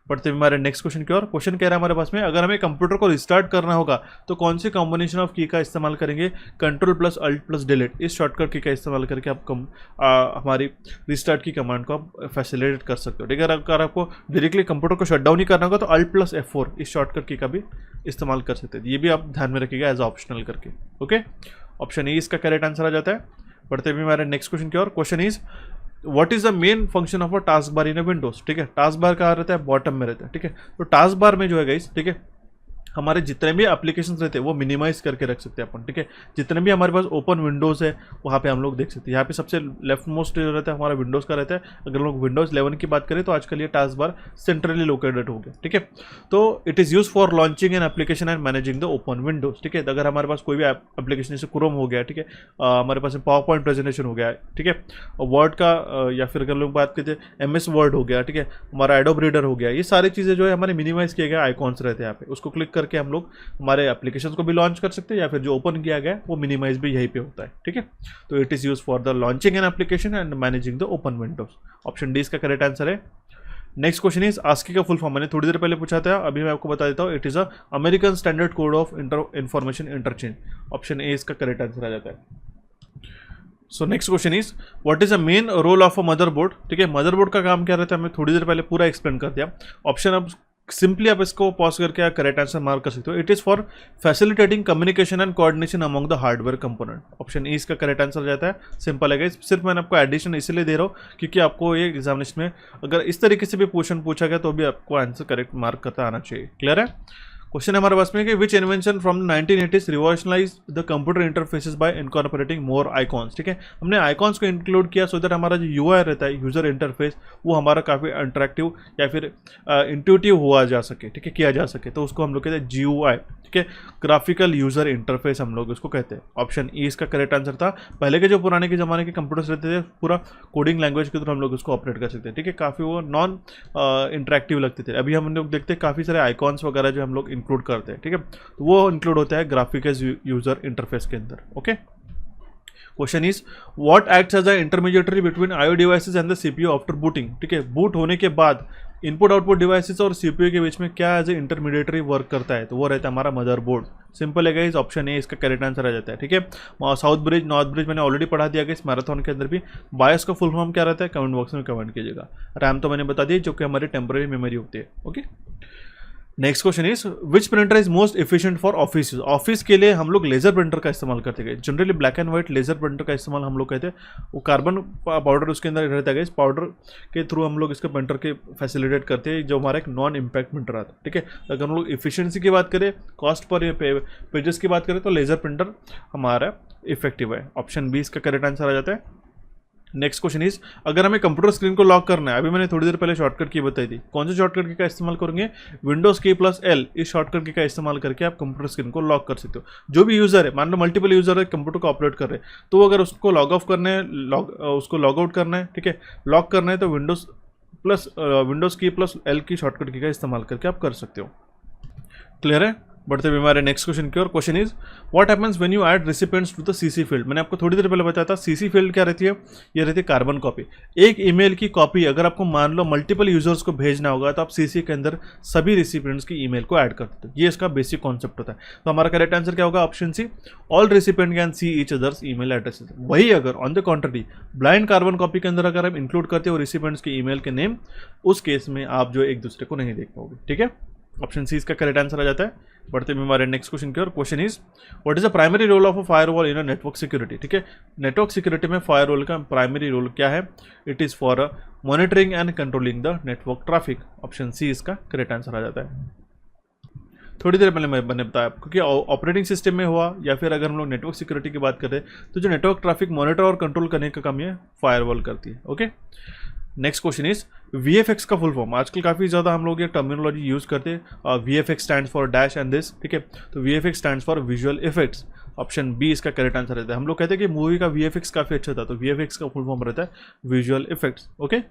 पढ़ते हुए हमारे नेक्स्ट क्वेश्चन की ओर। क्वेश्चन कह रहा है हमारे पास में अगर हमें कंप्यूटर को रिस्टार्ट करना होगा तो कौन सी कॉम्बिनेशन ऑफ की का इस्तेमाल करेंगे, Ctrl+Alt+Delete इस शॉर्टकट की का इस्तेमाल करके आप हमारी रिस्टार्ट की कमांड को आप फैसिलिटेट कर सकते हो, ठीक है। अगर आपको डायरेक्टली कंप्यूटर को शट डाउन ही करना होगा तो Alt+F4 इस शॉर्टकट की का भी इस्तेमाल कर सकते हैं। ये भी आप ध्यान में रखिएगा एज ऑप्शनल करके, ओके। ऑप्शन ए इसका करेक्ट आंसर आ जाता है। पढ़ते हुए हमारे नेक्स्ट क्वेश्चन की ओर। Question is what is the main function of a task bar in a Windows, ठीक है। टास्क बार कहाँ रहता है, बॉटम में रहता है, ठीक है। तो टास्क बार में जो है गाइस, ठीक है, हमारे जितने भी एप्लीकेशन रहते हैं वो मिनिमाइज करके रख सकते हैं अपन, ठीक है। जितने भी हमारे पास ओपन विंडोज़ है वहाँ पे हम लोग देख सकते हैं। यहाँ पे सबसे लेफ्ट मोस्ट रहता है हमारा विंडोज़ का रहता है। अगर हम लोग विंडोज़ 11 की बात करें तो आजकल ये टास्क बार सेंट्रली लोकेटेड हो गया, ठीक है। तो it is use for launching an application and managing the open Windows, ठीक है। अगर हमारे पास कोई भी एप्लीकेशन जैसे क्रोम हो गया, ठीक है, हमारे पास पावर पॉइंट प्रेजेंटेशन हो गया, ठीक है, वर्ड का या फिर अगर लोग बात करते हैं MS वर्ड हो गया, ठीक है, हमारा एडोब रीडर हो गया, ये सारी चीज़ें जो है हमारे मिनिमाइज किए गए आइकॉन्स रहते हैं यहाँ पे। उसको क्लिक करके हम लोग हमारे एप्लीकेशंस को भी लॉन्च कर सकते हैं या फिर जो ओपन किया गया वो मिनिमाइज भी यहीं पे होता है, ठीक है। तो it is use for the launching an application and managing the open Windows. Option D इसका करेक्ट आंसर है। नेक्स्ट क्वेश्चन इज आस्की का फुल फॉर्म मैंने थोड़ी देर पहले पूछा था, अभी मैं आपको बता देता हूँ। It is a American standard code of information interchange. Option A इसका करेक्ट आंसर आ जाता है। So next question is what is the main role of a motherboard, ठीक है। मदरबोर्ड का काम क्या रहता है, मैं थोड़ी देर पहले पूरा एक्सप्लेन कर दिया। ऑप्शन अब सिंपली आप इसको पॉज करके करेक्ट आंसर मार्क कर सकते हो। It is for facilitating communication and coordination among the hardware component. Option E इसका करेक्ट आंसर जाता है। सिंपल है, सिर्फ मैंने आपको एडिशन इसलिए दे रहा हूँ क्योंकि आपको ये एग्जामिनेशन में अगर इस तरीके से भी क्वेश्चन पूछा गया तो भी आपको आंसर करेक्ट मार्क करता आना चाहिए। क्लियर है। क्वेश्चन हमारे पास में कि which invention from 1980s revolutionize the computer interfaces by incorporating more icons. ठीक है, हमने आइकॉन्स को इंक्लूड किया सो दैट हमारा जो यूआई रहता है, यूजर इंटरफेस, वो हमारा काफ़ी इंटरेक्टिव या फिर इंट्यूटिव हुआ जा सके, ठीक है, किया जा सके, तो उसको हम लोग कहते हैं GUI। ठीक है, ग्राफिकल यूजर इंटरफेस हम लोग उसको कहते हैं। ऑप्शन ई इसका करेक्ट आंसर था। पहले के जो पुराने के ज़माने के कंप्यूटर्स रहते थे पूरा कोडिंग लैंग्वेज के थ्रू हम लोग उसको ऑपरेट कर सकते हैं। ठीक है, काफ़ी वो नॉन इंटरेक्टिव लगते थे। अभी हम लोग देखते हैं काफ़ी सारे आइकॉन्स वगैरह जो हम लोग इंक्लूड करते हैं। ठीक है, तो वो इंक्लूड होता है ग्राफिकल यूजर इंटरफेस के अंदर। Okay, question is what acts as a intermediatory between IO devices and the CPU after booting. ठीक है, बूट होने के बाद इनपुट आउटपुट डिवाइसेस और CPU के बीच में क्या एज ए इंटरमीडिएटरी वर्क करता है, तो वो रहता है हमारा मदरबोर्ड। सिंपल है गाइस, ऑप्शन ए इसका करेक्ट आंसर आ जाता है। ठीक है, साउथ ब्रिज नॉर्थ ब्रिज मैंने ऑलरेडी पढ़ा दिया गया इस मैराथन के अंदर भी। बायस का फुल फॉर्म क्या रहता है, कमेंट बॉक्स में कमेंट कीजिएगा। रैम तो मैंने बता दी जो कि हमारी टेम्पररी मेमोरी होती है। Okay, next question is which printer is most efficient for office. Office के लिए हम लोग लेजर प्रिंटर का इस्तेमाल करते हैं। Generally black and white laser printer का इस्तेमाल हम लोग कहते हैं। वो कार्बन पाउडर उसके अंदर रहता है, इस पाउडर के थ्रू हम लोग इसके प्रिंटर के फैसिलिटेट करते हैं, जो हमारा एक नॉन इम्पैक्ट प्रिंटर आता है। ठीक है, अगर हम लोग इफिशियंसी की बात करें, कॉस्ट पर या पेजेस की बात करें, तो लेजर प्रिंटर हमारा इफेक्टिव है। ऑप्शन बी इसका करेक्ट आंसर आ जाता है। नेक्स्ट क्वेश्चन इज अगर हमें कंप्यूटर स्क्रीन को लॉक करना है, अभी मैंने थोड़ी देर पहले शॉर्टकट की बताई थी, कौन से शॉर्टकट की का इस्तेमाल करेंगे, विंडोज की प्लस एल, इस शॉर्टकट की का इस्तेमाल करके आप कंप्यूटर स्क्रीन को लॉक कर सकते हो। जो भी यूजर है, मान लो मल्टीपल यूजर है कंप्यूटर को ऑपरेट कर रहे हैं, तो अगर उसको लॉग ऑफ करना है, उसको लॉग आउट करना है, ठीक है, लॉक करना है, तो विंडोज की प्लस एल की शॉर्टकट की का इस्तेमाल करके आप कर सकते हो। क्लियर है? बढ़ते हुए हमारे नेक्स्ट क्वेश्चन की ओर। Question is what happens when you add recipients to the CC field. मैंने आपको थोड़ी देर पहले बताया था CC फील्ड क्या रहती है, ये रहती है कार्बन कॉपी। एक ईमेल की कॉपी अगर आपको मान लो मल्टीपल यूजर्स को भेजना होगा, तो आप CC के अंदर सभी रेसिपिएंट्स की ईमेल को ऐड करते हो। ये इसका बेसिक कॉन्सेप्ट होता है। तो हमारा करेक्ट आंसर क्या होगा, option C, all recipient can see each others email addresses. वही अगर on the contrary blind carbon copy के अंदर अगर आप इंक्लूड करते हो रेसिपिएंट्स के ईमेल के नेम, उस केस में आप जो एक दूसरे को नहीं देख पाओगे। ठीक है, ऑप्शन सी इसका करेक्ट आंसर आ जाता है। बढ़ते हुए हमारे नेक्स्ट क्वेश्चन की ओर। Question is what is the primary role of a firewall in a network security. ठीक है, नेटवर्क सिक्योरिटी में फायरवॉल का प्राइमरी रोल क्या है, it is for monitoring and controlling the network traffic. Option C इसका correct answer आ जाता है। थोड़ी देर पहले मैंने बताया आपको कि ऑपरेटिंग सिस्टम में हुआ या फिर अगर हम लोग नेटवर्क सिक्योरिटी की बात करें, तो जो नेटवर्क ट्रैफिक मॉनिटर और कंट्रोल करने का काम ये फायरवॉल करती है। Okay, next question is VFX का फुल फॉर्म। आजकल काफ़ी ज़्यादा हम लोग ये टर्मिनोलॉजी यूज़ करते हैं। VFX stands for dash and this. ठीक है, तो VFX stands for visual effects. Option B इसका करेक्ट आंसर रहता है। हम लोग कहते हैं कि मूवी का VFX काफ़ी अच्छा था, तो VFX का फुल फॉर्म रहता है visual effects. Okay,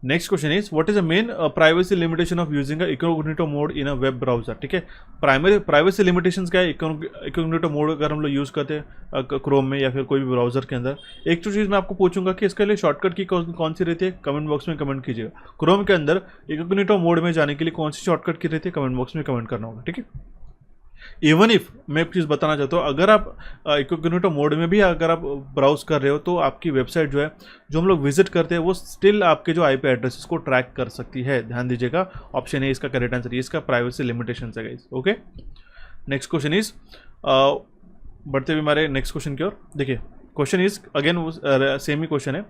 next question is what is the main privacy limitation of using incognito mode in a web browser. ठीक है, प्राइवेसी लिमिटेशंस क्या है इनकॉग्निटो मोड अगर हम लोग यूज़ करते हैं क्रोम में या फिर कोई भी ब्राउजर के अंदर। एक तो चीज़ मैं आपको पूछूंगा कि इसके लिए शॉर्टकट की कौन सी रहती है, कमेंट बॉक्स में कमेंट कीजिएगा। क्रोम के अंदर इनकॉग्निटो मोड में जाने के लिए कौन सी शॉर्टकट की रहती है, कमेंट बॉक्स में कमेंट करना होगा। ठीक है, इवन इफ मैं एक चीज़ बताना चाहता हूँ, अगर आप इनकॉग्निटो मोड में भी अगर आप ब्राउज कर रहे हो, तो आपकी वेबसाइट जो है, जो हम लोग विजिट करते हैं, वो स्टिल आपके जो IP एड्रेसेस को ट्रैक कर सकती है। ध्यान दीजिएगा, ऑप्शन ए इसका करेक्ट आंसर, इसका प्राइवेसी लिमिटेशन है guys. Okay, next question is बढ़ते हुए हमारे नेक्स्ट क्वेश्चन की ओर। देखिए, क्वेश्चन इज अगेन सेम ही क्वेश्चन है,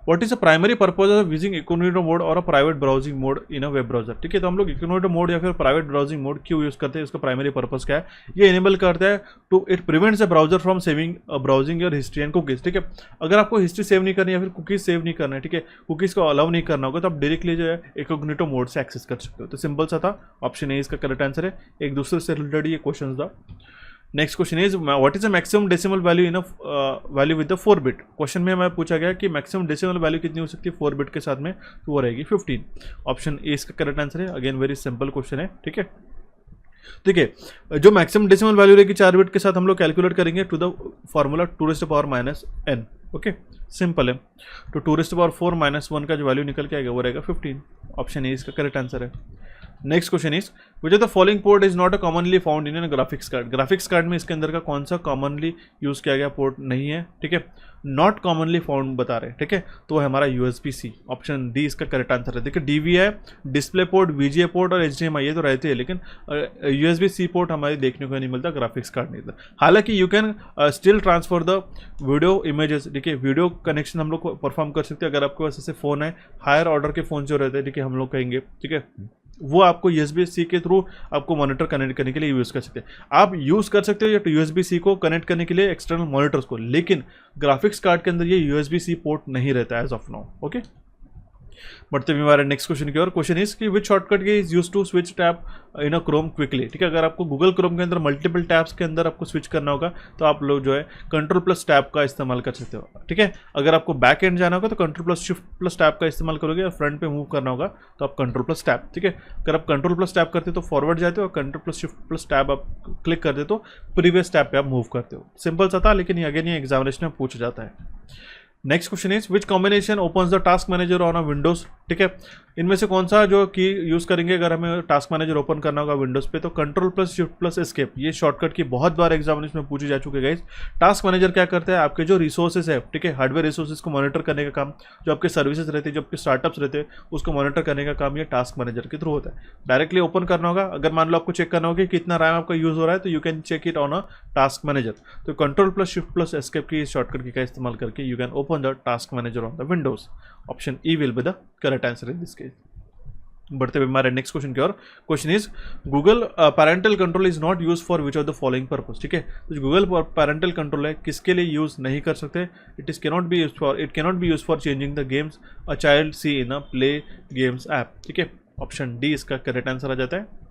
what is the primary purpose of using incognito mode और a private browsing mode in a web browser. ठीक है, तो हम लोग इनकॉग्निटो मोड या फिर प्राइवेट ब्राउजिंग मोड क्यों यूज करते हैं, उसका प्राइमरी पर्पज क्या है, ये इनेबल करता है to it prevents the browser from saving browsing your history and cookies. ठीक है, अगर आपको हिस्ट्री सेव नहीं करनी है या फिर कुकीज सेव नहीं करना है, ठीक है, कुकीज को अलाउ नहीं करना होगा, तो आप डायरेक्टली जो है इनकॉग्निटो मोड से एक्सेस कर सकते हो। तो सिंपल सा था, ऑप्शन ए इसका करेक्ट आंसर है। एक दूसरे से रिलेटेड ये क्वेश्चन था। Next question is what is the maximum decimal value in value with the 4 bit. Question में हमें पूछा गया कि मैक्सिमम डेसिमल वैल्यू कितनी हो सकती है 4 बिट के साथ में, तो वो रहेगी 15। ऑप्शन ए इसका करेक्ट आंसर है। अगेन वेरी सिंपल क्वेश्चन है। ठीक है, ठीक है, जो मैक्सिमम डेसिमल वैल्यू रहेगी 4 बिट के साथ हम लोग कैलकुलेट करेंगे to the formula 2⁻⁻n। Okay, simple है। तो 2⁻4 - 1 का जो वैल्यू निकल के आएगा वो रहेगा 15। ऑप्शन ए इसका करेक्ट आंसर है। Next question is which of the following port is not a commonly found in graphics card. Graphics card में इसके अंदर का कौन सा कॉमनली यूज किया गया पोर्ट नहीं है। ठीक है, नॉट कॉमनली फाउंड बता रहे हैं। ठीक है, तो वो है हमारा USB-C। ऑप्शन डी इसका करेक्ट आंसर है। देखिए, DVI, display port, VGA port और HDMI ये तो रहते हैं, लेकिन USB-C पोर्ट हमारे देखने को नहीं मिलता, ग्राफिक्स कार्ड नहीं था। हालांकि you can still transfer the video images. ठीक है, वीडियो कनेक्शन हम लोग परफॉर्म कर सकते हैं अगर आपके पास ऐसे फ़ोन है, हायर ऑर्डर के फ़ोन जो रहते हैं, ठीक है, हम लोग कहेंगे, ठीक है, वो आपको USB-C के थ्रू आपको मॉनिटर कनेक्ट करने के लिए यूज़ कर सकते हैं। आप यूज़ कर सकते हो USB-C को कनेक्ट करने के लिए एक्सटर्नल मॉनिटर्स को, लेकिन ग्राफिक्स कार्ड के अंदर ये USB-C पोर्ट नहीं रहता एज ऑफ नाउ। ओके, बढ़ते हुए हमारे नेक्स्ट क्वेश्चन की ओर। क्वेश्चन इज कि which shortcut key is use to switch tab in a Chrome quickly. ठीक है, अगर आपको गूगल क्रोम के अंदर मल्टीपल टैब्स के अंदर आपको स्विच करना होगा तो आप लोग जो है Ctrl+Tab का इस्तेमाल कर सकते हो। ठीक है, अगर आपको बैक एंड जाना होगा तो Ctrl+Shift+Tab का इस्तेमाल करोगे, और फ्रंट पे मूव करना होगा तो आप Ctrl+Tab। ठीक है, अगर आप Ctrl+Tab करते हो तो फॉरवर्ड जाते हो, और Ctrl+Shift+Tab आप क्लिक करते हो तो प्रीवियस टैब पे आप मूव करते हो। सिंपल सा था, लेकिन अगेन ये एग्जामिनेशन में पूछा जाता है। Next question is which combination opens the task manager on a Windows. ठीक है, इनमें से कौन सा जो की यूज करेंगे अगर हमें टास्क मैनेजर ओपन करना होगा विंडोज पे, तो Ctrl+Shift+Escape। ये शॉर्टकट की बहुत बार एग्जामिनेशन में पूछी जा चुकी है गाइस। टास्क मैनेजर क्या करता है, आपके जो रिसोर्सेज है, ठीक है, हार्डवेयर रिसोर्सेज को मॉनिटर करने का काम, जो आपके सर्विसेज रहते हैं, जो आपके स्टार्टअप्स रहते हैं, उसको मॉनिटर करने का काम ये टास्क मैनेजर के थ्रू होता है। डायरेक्टली ओपन करना होगा, अगर मान लो आपको चेक करना होगा कि कितना रैम आपका यूज हो रहा है, तो you can check it on a task manager. तो Ctrl+Shift+Escape की शॉर्टकट का इस्तेमाल करके you can open the task manager on the Windows. Option E will be the correct answer in this case. बढ़ते हुए हमारे नेक्स्ट क्वेश्चन की ओर। Question is Google parental control is not use for which of the following purpose. ठीक है, तो Google parental control है किसके लिए यूज नहीं कर सकते, it cannot be use for changing the games a child see in a play games app. ठीक है, ऑप्शन डी इसका करेक्ट आंसर आ जाता है।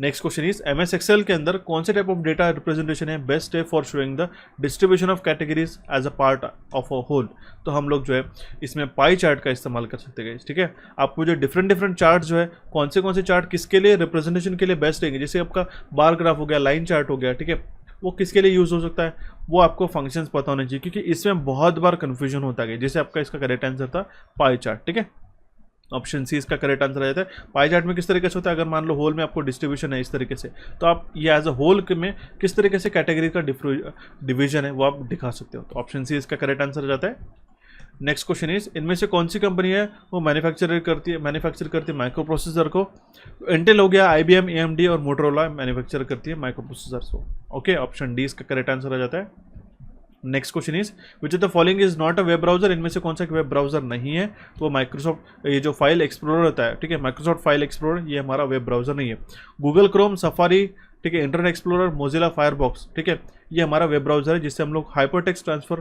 Next question is MS Excel के अंदर कौन से टाइप ऑफ डेटा रिप्रेजेंटेशन है बेस्ट है for showing the distribution of categories as a part of a whole. तो हम लोग जो है इसमें पाई चार्ट का इस्तेमाल कर सकते हैं। ठीक है, आपको जो डिफरेंट चार्ट जो है कौन से चार्ट किसके लिए रिप्रेजेंटेशन के लिए बेस्ट रहेंगे, जैसे आपका बार ग्राफ हो गया, लाइन चार्ट हो गया, ठीक है, वो किसके लिए यूज़ हो सकता है, वो आपको फंक्शंस पता होने चाहिए, क्योंकि इसमें बहुत बार कन्फ्यूजन होता है। जैसे आपका इसका करेक्ट आंसर था पाई चार्ट। ठीक है, ऑप्शन सी इसका करेक्ट आंसर आ जाता है। पाई चार्ट में किस तरीके से होता है, अगर मान लो होल में आपको डिस्ट्रीब्यूशन है इस तरीके से, तो आप ये एज अ होल में किस तरीके से कैटेगरी का डिवीजन है वो आप दिखा सकते हो। तो ऑप्शन सी इसका करेक्ट आंसर आ जाता है। नेक्स्ट क्वेश्चन इज इनमें से कौन सी कंपनी है वो मैन्युफैक्चर करती है माइक्रो प्रोसेसर को। इंटेल हो गया, IBM, AMD और मोटोरोला मैन्युफैक्चर करती है माइक्रो प्रोसेसर को। ओके, ऑप्शन डी इसका करेक्ट आंसर आ जाता है। Next question is which of the following is not a web browser. इनमें से कौन सा वेब ब्राउजर नहीं है, तो माइक्रोसॉफ्ट ये जो फाइल एक्सप्लोरर होता है, ठीक है, माइक्रोसॉफ्ट फाइल एक्सप्लोरर ये हमारा वेब ब्राउजर नहीं है। गूगल क्रोम, सफारी, ठीक है, इंटरनेट एक्सप्लोरर, मोजिला फायरबॉक्स, ठीक है, ये हमारा वेब ब्राउजर है जिससे हम लोग हाइपरटेक्स्ट ट्रांसफर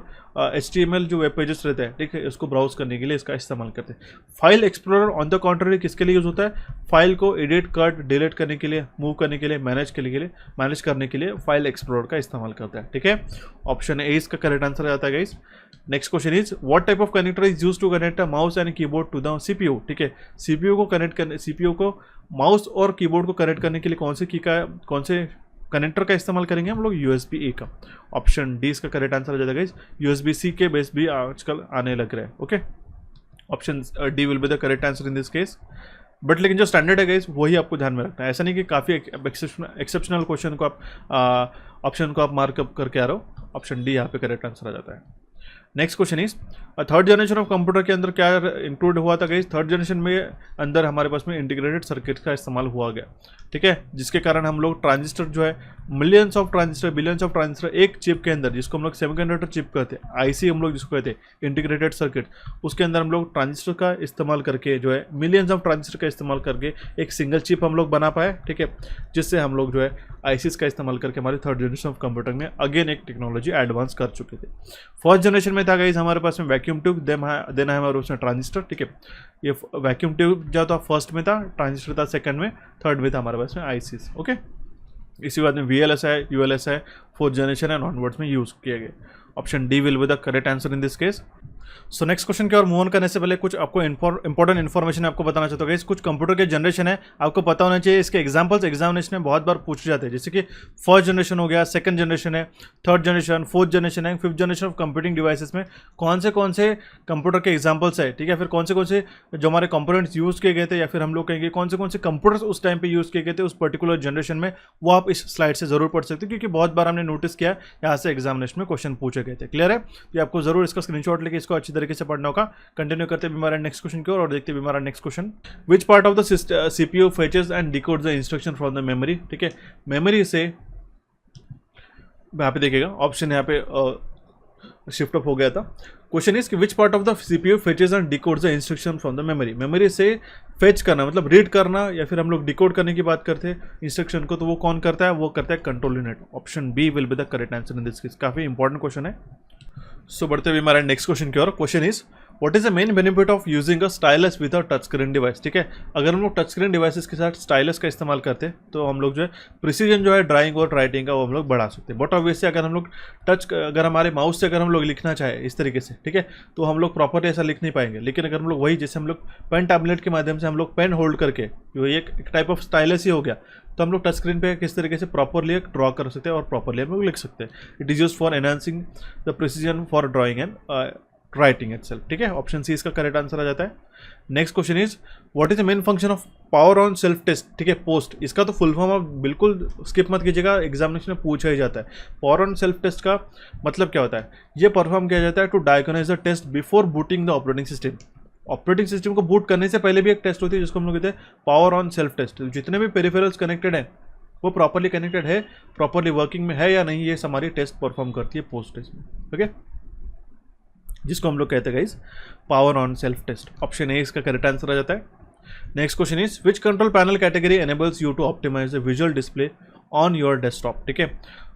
HTML जो वेब पेजेस रहते हैं, ठीक है, इसको ब्राउज करने के लिए इसका इस्तेमाल करते हैं। File explorer on the contrary किसके लिए यूज होता है, फाइल को एडिट, कट, डिलीट करने के लिए, मूव करने के लिए, मैनेज करने के लिए फाइल एक्सप्लोरर का इस्तेमाल करता है। ठीक है, ऑप्शन ए इसका करेक्ट आंसर आ जाता है guys. Next question is what type of connector is use to connect a mouse and keyboard to the CPU। ठीक है, CPU को माउस और कीबोर्ड को कनेक्ट करने के लिए कौन से कनेक्टर का इस्तेमाल करेंगे हम लोग, USB-A का। ऑप्शन डी इसका करेक्ट आंसर आ जाएगा गाइस। USB-C के बेस भी आजकल आने लग रहे हैं। Okay, option D will be the correct answer in this case. But लेकिन जो स्टैंडर्ड है गाइस वही आपको ध्यान में रखना है, ऐसा नहीं कि काफ़ी एक्सेप्शनल क्वेश्चन को आप ऑप्शन को आप मार्कअप करके आ रहे हो। ऑप्शन डी यहाँ पे करेक्ट आंसर आ जाता है। Next question is third generation of computer के अंदर क्या इंक्लूड हुआ था गाइस। थर्ड जनरेशन में अंदर हमारे पास में इंटीग्रेटेड सर्किट का इस्तेमाल हुआ गया। ठीक है, जिसके कारण हम लोग ट्रांजिस्टर जो है बिलियंस ऑफ ट्रांजिस्टर एक चिप के अंदर, जिसको हम लोग सेमीकंडक्टर चिप कहते हैं, IC हम लोग जिसको कहते हैं इंटीग्रेटेड सर्किट, उसके अंदर हम लोग ट्रांजिस्टर का इस्तेमाल करके जो है मिलियंस ऑफ ट्रांजिस्टर का इस्तेमाल करके एक सिंगल चिप हम लोग बना पाए। ठीक है, जिससे हम लोग जो है ICs का इस्तेमाल करके हमारे थर्ड जनरेशन ऑफ कंप्यूटर में अगेन एक टेक्नोलॉजी एडवांस कर चुके थे। फर्स्ट जनरेशन में था गाइस हमारे पास में वैक्यूम ट्यूब, देना है हमारे उसमें ट्रांजिस्टर। ठीक है, ये वैक्यूम ट्यूब जो था फर्स्ट में था, ट्रांजिस्टर था सेकंड में, थर्ड में था हमारे पास में ICs। ओके, इसी बाद में VLSI, ULSI fourth generation and onwards में यूज किए गए। Option D will be the correct answer in this case. So next question की ओर मूव ऑन करने से पहले कुछ आपको इंपॉर्टेंट इन्फॉर्मेशन आपको बताना चाहता हूँ। कुछ कंप्यूटर के जनरेशन है आपको पता होना चाहिए, इसके एग्जांपल्स एग्जामिनेशन में बहुत बार पूछे जाते हैं, जैसे कि फर्स्ट जनरेशन हो गया, सेकंड जनरेशन है, थर्ड जनरेशन, फोर्थ जनरेशन है, fifth generation of computing devices में कौन से कंप्यूटर के एग्जाम्पल्स है। ठीक है, फिर कौन से जो हमारे कंपोनेंट्स यूज़ किए गए थे, या फिर हम लोग कहेंगे कौन से कंप्यूटर्स उस टाइम पर यूज़ किए गए थे उस पर्टिकुलर जनरेशन में, वो आप इस स्लाइड से जरूर पढ़ सकते हो, क्योंकि बहुत बार हमने नोटिस किया यहाँ से एग्जामिनेशन में क्वेश्चन पूछे गए थे। क्लियर है, तो आपको जरूर इसका स्क्रीनशॉट लेके इसको अच्छी तरीके से पढ़ना होगा। कंटिन्यू करते हैं हमारा नेक्स्ट क्वेश्चन की ओर और देखते हैं हमारा next question. Which part of the CPU फेचेस and decodes the instruction from the memory. ठीक है, मेमोरी से यहाँ पे देखिएगा ऑप्शन यहाँ पे शिफ्ट अप हो गया था। क्वेश्चन इज कि which part of the CPU fetches and decodes the instruction from the memory. Memory से फेच करना मतलब रीड करना या फिर हम लोग डिकोड करने की बात करते हैं इंस्ट्रक्शन को, तो वो कौन करता है, वो करता है control unit. Option B will be the correct answer in this case. काफी इंपॉर्टेंट क्वेश्चन है। सो बढ़ते हुए हमारा नेक्स्ट क्वेश्चन की ओर। Question is what is the main benefit of using a stylus with a touch screen device. ठीक है, अगर हम लोग टच स्क्रीन डिवाइसेस के साथ स्टाइलस का इस्तेमाल करते हैं तो हम लोग जो है प्रिसीजन जो है ड्राइंग और राइटिंग का वो हम लोग बढ़ा सकते हैं। बट ऑब्वियसली अगर हम लोग अगर हमारे माउस से अगर हम लोग लिखना चाहे इस तरीके से, ठीक है, तो हम लोग प्रॉपरली ऐसा लिख नहीं पाएंगे। लेकिन अगर हम लोग वही जैसे हम लोग पेन टैबलेट के माध्यम से हम लोग पेन होल्ड करके, जो एक टाइप ऑफ स्टाइलस ही हो गया, तो हम लोग टच स्क्रीन पे किस तरीके से प्रॉपरली एक ड्रॉ कर सकते हैं और प्रॉपरली हम लोग लिख सकते हैं। It is used for enhancing the precision for drawing and writing itself. ठीक है, ऑप्शन सी इसका करेक्ट आंसर आ जाता है। Next question is what is the main function of power on self test. ठीक है, पोस्ट, इसका तो फुल फॉर्म आप बिल्कुल स्किप मत कीजिएगा, एग्जामिनेशन में पूछा ही जाता है। पावर ऑन सेल्फ टेस्ट का मतलब क्या होता है, ये परफॉर्म किया जाता है to diagnose the test before booting the operating system. Operating system को बूट करने से पहले भी एक टेस्ट होती है जिसको हम लोग कहते हैं पावर ऑन सेल्फ टेस्ट। जितने भी पेरिफेरल्स कनेक्टेड हैं वो प्रॉपरली कनेक्टेड है, प्रॉपरली वर्किंग में है या नहीं, ये हमारी टेस्ट परफॉर्म करती है पोस्ट टेस्ट में। ओके, जिसको हम लोग कहते हैं guys power on self test. Option A इसका करेक्ट आंसर आ जाता है। Next question is which control panel category enables you to optimize the visual display on your desktop. ठीक है,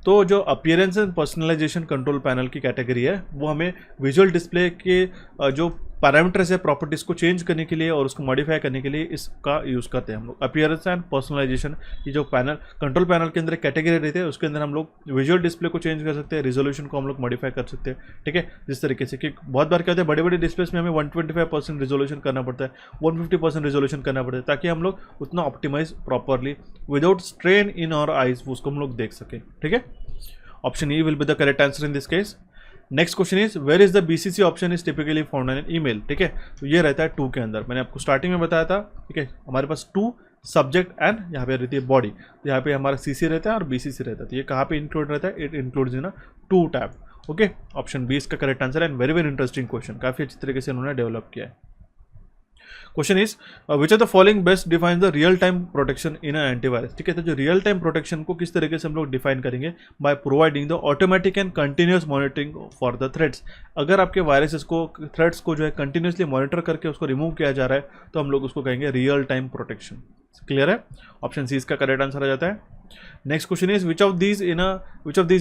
तो जो appearance and personalization control panel की category है वो हमें विजुअल डिस्प्ले के जो पैरामीटर्स है प्रॉपर्टीज को चेंज करने के लिए और उसको मॉडिफाई करने के लिए इसका यूज़ करते हैं हम लोग। अपीयरेंस एंड पर्सनलाइजेशन, ये जो पैनल कंट्रोल पैनल के अंदर कैटेगरी रहती है उसके अंदर हम लोग विजुअल डिस्प्ले को चेंज कर सकते हैं, रिजोल्यूशन को हम लोग मॉडिफाई कर सकते हैं। ठीक है, जिस तरीके से कि बहुत बार क्या होता है बड़े बड़े डिस्प्लेस में हमें 125% रिजोल्यूशन करना पड़ता है, 150% रिजोल्यूशन करना पड़ता है, ताकि हम लोग उतना optimize properly without strain in our eyes उसको हम लोग देख सकें। ठीक है, option E will be the correct answer in this case. Next question is where is the BCC option is typically found in email. ठीक है, तो ये रहता है 2 के अंदर, मैंने आपको स्टार्टिंग में बताया था। ठीक है, हमारे पास 2 सब्जेक्ट एंड यहाँ पे रहती है बॉडी, तो यहाँ पे हमारा सीसी रहता है और बीसीसी रहता है। तो ये कहाँ पे इंक्लूड रहता है, it includes in 2 tab. Okay, option B इसका करेक्ट आंसर है and very very interesting question, काफी अच्छी तरीके से उन्होंने डेवलप किया है। Question is which are the following best define the real time protection in antivirus. ठीक है, तो जो रियल टाइम प्रोटेक्शन को किस तरीके से हम लोग डिफाइन करेंगे, by providing the automatic and continuous monitoring for the threads. अगर आपके वायरसेस को थ्रेड्स को जो है कंटिन्यूसली मॉनिटर करके उसको रिमूव किया जा रहा है तो हम लोग उसको कहेंगे रियल टाइम प्रोटेक्शन। क्लियर है, ऑप्शन सी इसका करेक्ट आंसर आ जाता है। Next question is which of these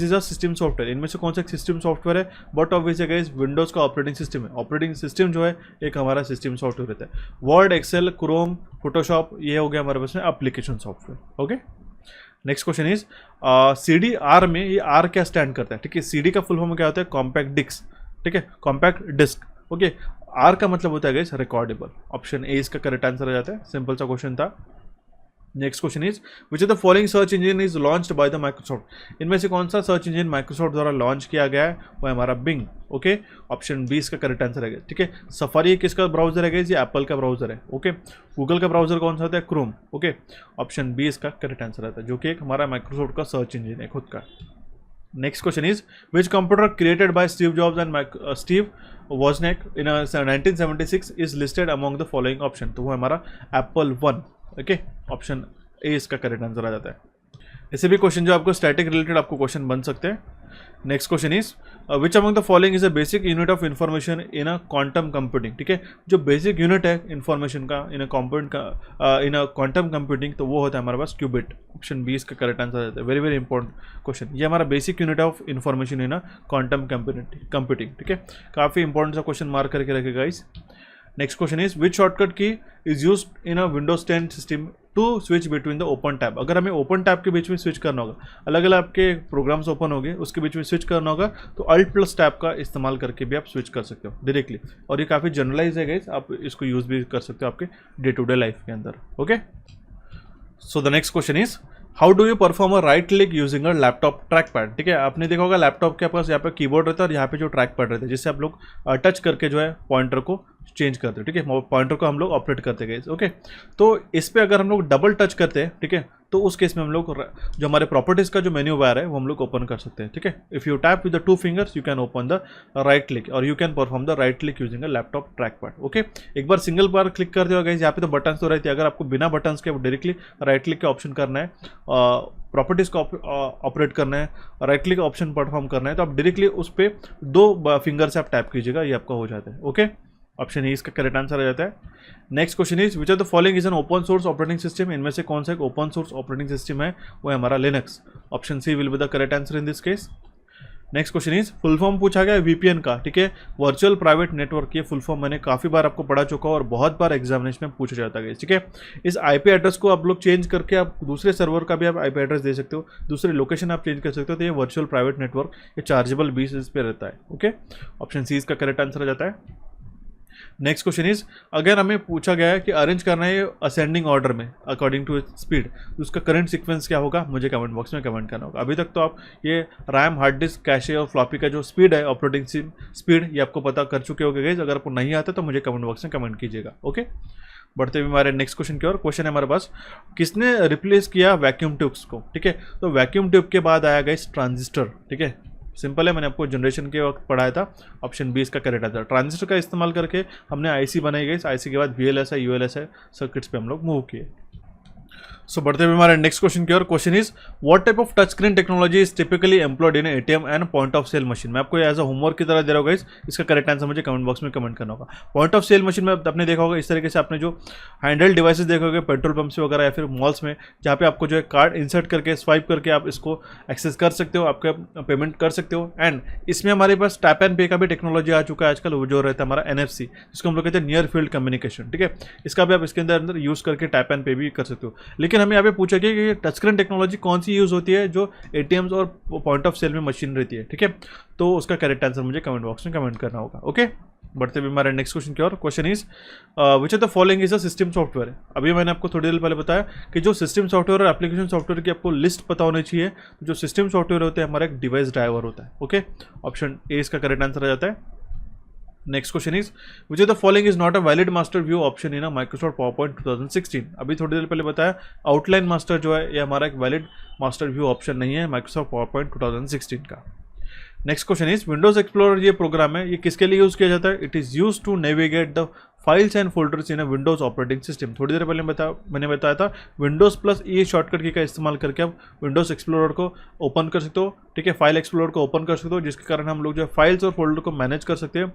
is a system software. इनमें से कौन सा सिस्टम सॉफ्टवेयर है, बट ऑब्वियसली गाइस विंडोज का ऑपरेटिंग सिस्टम है। ऑपरेटिंग सिस्टम जो है एक हमारा सिस्टम सॉफ्टवेयर रहता है। वर्ड, एक्सेल, क्रोम, फोटोशॉप, ये हो गया हमारे पास में application software. Okay, next question is CDR में ये R क्या स्टैंड करता है। ठीक है, CD का फुल फॉर्म क्या होता है, कॉम्पैक्ट डिस्क। ठीक है, कॉम्पैक्ट डिस्क। ओके, R का मतलब होता है गाइस रिकॉर्डेबल। ऑप्शन ए इसका करेक्ट आंसर आ जाता है, सिंपल सा क्वेश्चन था। Next question is which of the following search engine is launched by the Microsoft. इनमें से कौन सा सर्च इंजन माइक्रोसॉफ्ट द्वारा लॉन्च किया गया है, वो है हमारा बिंग। ओके, ऑप्शन बी इसका करेक्ट आंसर है। ठीक है, सफारी किसका ब्राउजर है, ये एप्पल का ब्राउजर है। ओके, गूगल का ब्राउजर कौन सा होता है, क्रोम। ओके, ऑप्शन बी इसका करेक्ट आंसर आता है, जो कि एक हमारा माइक्रोसॉफ्ट का सर्च इंजन है खुद का। Next question is which computer created by Steve jobs and Steve Wozniak in 1976 is listed among the following option. तो वो हमारा एप्पल 1। ओके, ऑप्शन ए इसका करेक्ट आंसर आ जाता है। ऐसे भी क्वेश्चन जो आपको स्टैटिक रिलेटेड आपको क्वेश्चन बन सकते हैं। Next question is which among the following is a basic unit of information in a quantum computing. ठीक है, जो बेसिक यूनिट है इन्फॉर्मेशन का इन अ क्वांटम कंप्यूटिंग, तो वो होता है हमारे पास क्यूबिट। ऑप्शन बी इसका करेक्ट आंसर आ जाता है। वेरी वेरी इंपॉर्टेंट क्वेश्चन, ये हमारा basic unit of information in a quantum computing. ठीक है, काफी इंपॉर्टेंट सा क्वेश्चन मार्क करके रखेगा guys. Next question is which shortcut key is used in a Windows 10 system to switch between the open tab. अगर हमें ओपन टैब के बीच में स्विच करना होगा, अलग अलग आपके प्रोग्राम्स ओपन हो गए, उसके बीच में स्विच करना होगा, तो Alt+ टैब का इस्तेमाल करके भी आप स्विच कर सकते हो डायरेक्टली। और ये काफ़ी जनरलाइज है गाइस, आप इसको यूज़ भी कर सकते हो आपके डे टू डे लाइफ के अंदर। Okay, so the next question is how do you perform a right click using a laptop track pad. ठीक है, आपने देखा होगा लैपटॉप के पास यहाँ पे कीबोर्ड रहता है और यहाँ पे जो ट्रैक पैड रहता है, जिससे आप लोग टच करके जो है पॉइंटर को चेंज करते हैं। ठीक है, पॉइंटर को हम लोग ऑपरेट करते गए। ओके, तो इस पे अगर हम लोग डबल टच करते हैं, ठीक है, तो उस केस में हम लोग जो हमारे प्रॉपर्टीज का जो मेन्यू बार है वो हम लोग ओपन कर सकते हैं। ठीक है, if you tap with the 2 fingers you can open the right click और you can perform the right click using a laptop track pad. Okay, एक बार सिंगल बार क्लिक कर दिया गाइस, यहाँ पे तो बटन्स तो रहते हैं। अगर आपको बिना बटन्स के डायरेक्टली राइट क्लिक के ऑप्शन करना है प्रॉपर्टीज़ को ऑपरेट करना है, राइट क्लिक ऑप्शन परफॉर्म करना है, तो आप डायरेक्टली उस पर 2 फिंगर से आप टैप कीजिएगा, ये आपका हो जाता है। ओके, ऑप्शन ए इसका करेक्ट आंसर आ जाता है। Next question is which are the following is an open source operating system, इनमें से कौन सा एक ओपन सोर्स ऑपरेटिंग सिस्टम है, वो है हमारा Linux. Option C will be the correct answer in this case. Next question is full form पूछा गया वीपीएन का, ठीक है, वर्चुअल प्राइवेट नेटवर्क। ये फुल फॉर्म मैंने काफ़ी बार आपको पढ़ा चुका हूँ और बहुत बार एग्जामिनेशन में पूछा जाता है, ठीक है। इस आईपी एड्रेस को आप लोग चेंज करके आप दूसरे सर्वर का भी आप आईपी एड्रेस दे सकते हो, दूसरे लोकेशन आप चेंज कर सकते हो, तो ये वर्चुअल प्राइवेट नेटवर्क ये चार्जेबल बेसिस पे रहता है। ओके, ऑप्शन सी इसका करेक्ट आंसर आ जाता है। नेक्स्ट क्वेश्चन इज अगर हमें पूछा गया है कि अरेंज करना है असेंडिंग ऑर्डर में अकॉर्डिंग टू स्पीड, तो उसका करंट सीक्वेंस क्या होगा, मुझे कमेंट बॉक्स में कमेंट करना होगा। अभी तक तो आप ये रैम, हार्ड डिस्क, कैशे और फ्लॉपी का जो स्पीड है, ऑपरेटिंग स्पीड, ये आपको पता कर चुके होगे गाइस। अगर आपको नहीं आता तो मुझे कमेंट बॉक्स में कमेंट कीजिएगा। ओके, बढ़ते हुए हमारे नेक्स्ट क्वेश्चन की ओर। क्वेश्चन है हमारे पास, किसने रिप्लेस किया वैक्यूम ट्यूब्स को, ठीक है। तो वैक्यूम ट्यूब के बाद आया गाइस ट्रांजिस्टर, ठीक है, सिंपल है, मैंने आपको जनरेशन के वक्त पढ़ाया था। ऑप्शन बी इसका करेक्ट आंसर। ट्रांजिस्टर का इस्तेमाल करके हमने आईसी बनाई गई, आईसी के बाद वीएलएसआई, यूएलएसआई सर्किट्स पे हम लोग मूव किए। सो बढ़ते हुए हमारे नेक्स्ट क्वेश्चन की ओर। Question is what type of touch screen technology is typically employed in ATM and point of sale machine. मैं आपको एज अ होमवर्क की तरह दे रहा हूँ गाइस, इसका करेक्ट आंसर मुझे कमेंट बॉक्स में कमेंट करना होगा। पॉइंट ऑफ सेल मशीन में आपने देखा होगा इस तरीके से, आपने जो हैंडल डिवाइसेस देखे होंगे पेट्रोल पंप्स वगैरह या फिर मॉल्स में, जहाँ पे आपको जो है कार्ड इंसर्ट करके स्वाइप करके आप इसको एक्सेस कर सकते हो, आपका पेमेंट कर सकते हो। एंड इसमें हमारे पास टैप एंड पे का भी टेक्नोलॉजी आ चुका है आजकल, वो जो रहता है हमारा NFC, जिसको हम लोग कहते हैं नियर फील्ड कम्युनिकेशन, ठीक है। इसका भी आप इसके अंदर यूज़ करके टैप एंड पे भी कर सकते हो। लेकिन हमें यहाँ पे पूछा कि टच स्क्रीन टेक्नोलॉजी कौन सी यूज़ होती है जो एटीएम्स और पॉइंट ऑफ सेल में मशीन रहती है, ठीक है। तो उसका करेक्ट आंसर मुझे कमेंट बॉक्स में कमेंट करना होगा। ओके, बढ़ते हुए हमारे नेक्स्ट क्वेश्चन की ओर। Question is which are the following is a system software. अभी मैंने आपको थोड़ी देर पहले बताया कि जो सिस्टम सॉफ्टवेयर और एप्लीकेशन सॉफ्टवेयर की आपको लिस्ट पता होनी चाहिए। जो सिस्टम सॉफ्टवेयर होते हैं हमारा एक डिवाइस ड्राइवर होता है। ओके, ऑप्शन ए इसका करेक्ट आंसर आ जाता है। Next question is which of the following is not a valid master view option in a Microsoft PowerPoint 2016। अभी थोड़ी देर पहले बताया आउटलाइन मास्टर जो है ये हमारा एक वैलिड मास्टर व्यू ऑप्शन नहीं है माइक्रोसॉफ्ट पावरपॉइंट 2016 का। Next question is Windows Explorer ये प्रोग्राम है, ये किसके लिए यूज़ किया जाता है। It is use to navigate the files and folders in a Windows operating system. थोड़ी देर पहले मैंने बताया था विंडोज प्लस ई शॉर्टकट की का इस्तेमाल करके आप विंडोज एक्सप्लोरर को ओपन कर सकते हो, ठीक है, फाइल एक्सप्लोरर को ओपन कर सकते हो, जिसके कारण हम लोग जो फाइल्स और फोल्डर को मैनेज कर सकते हैं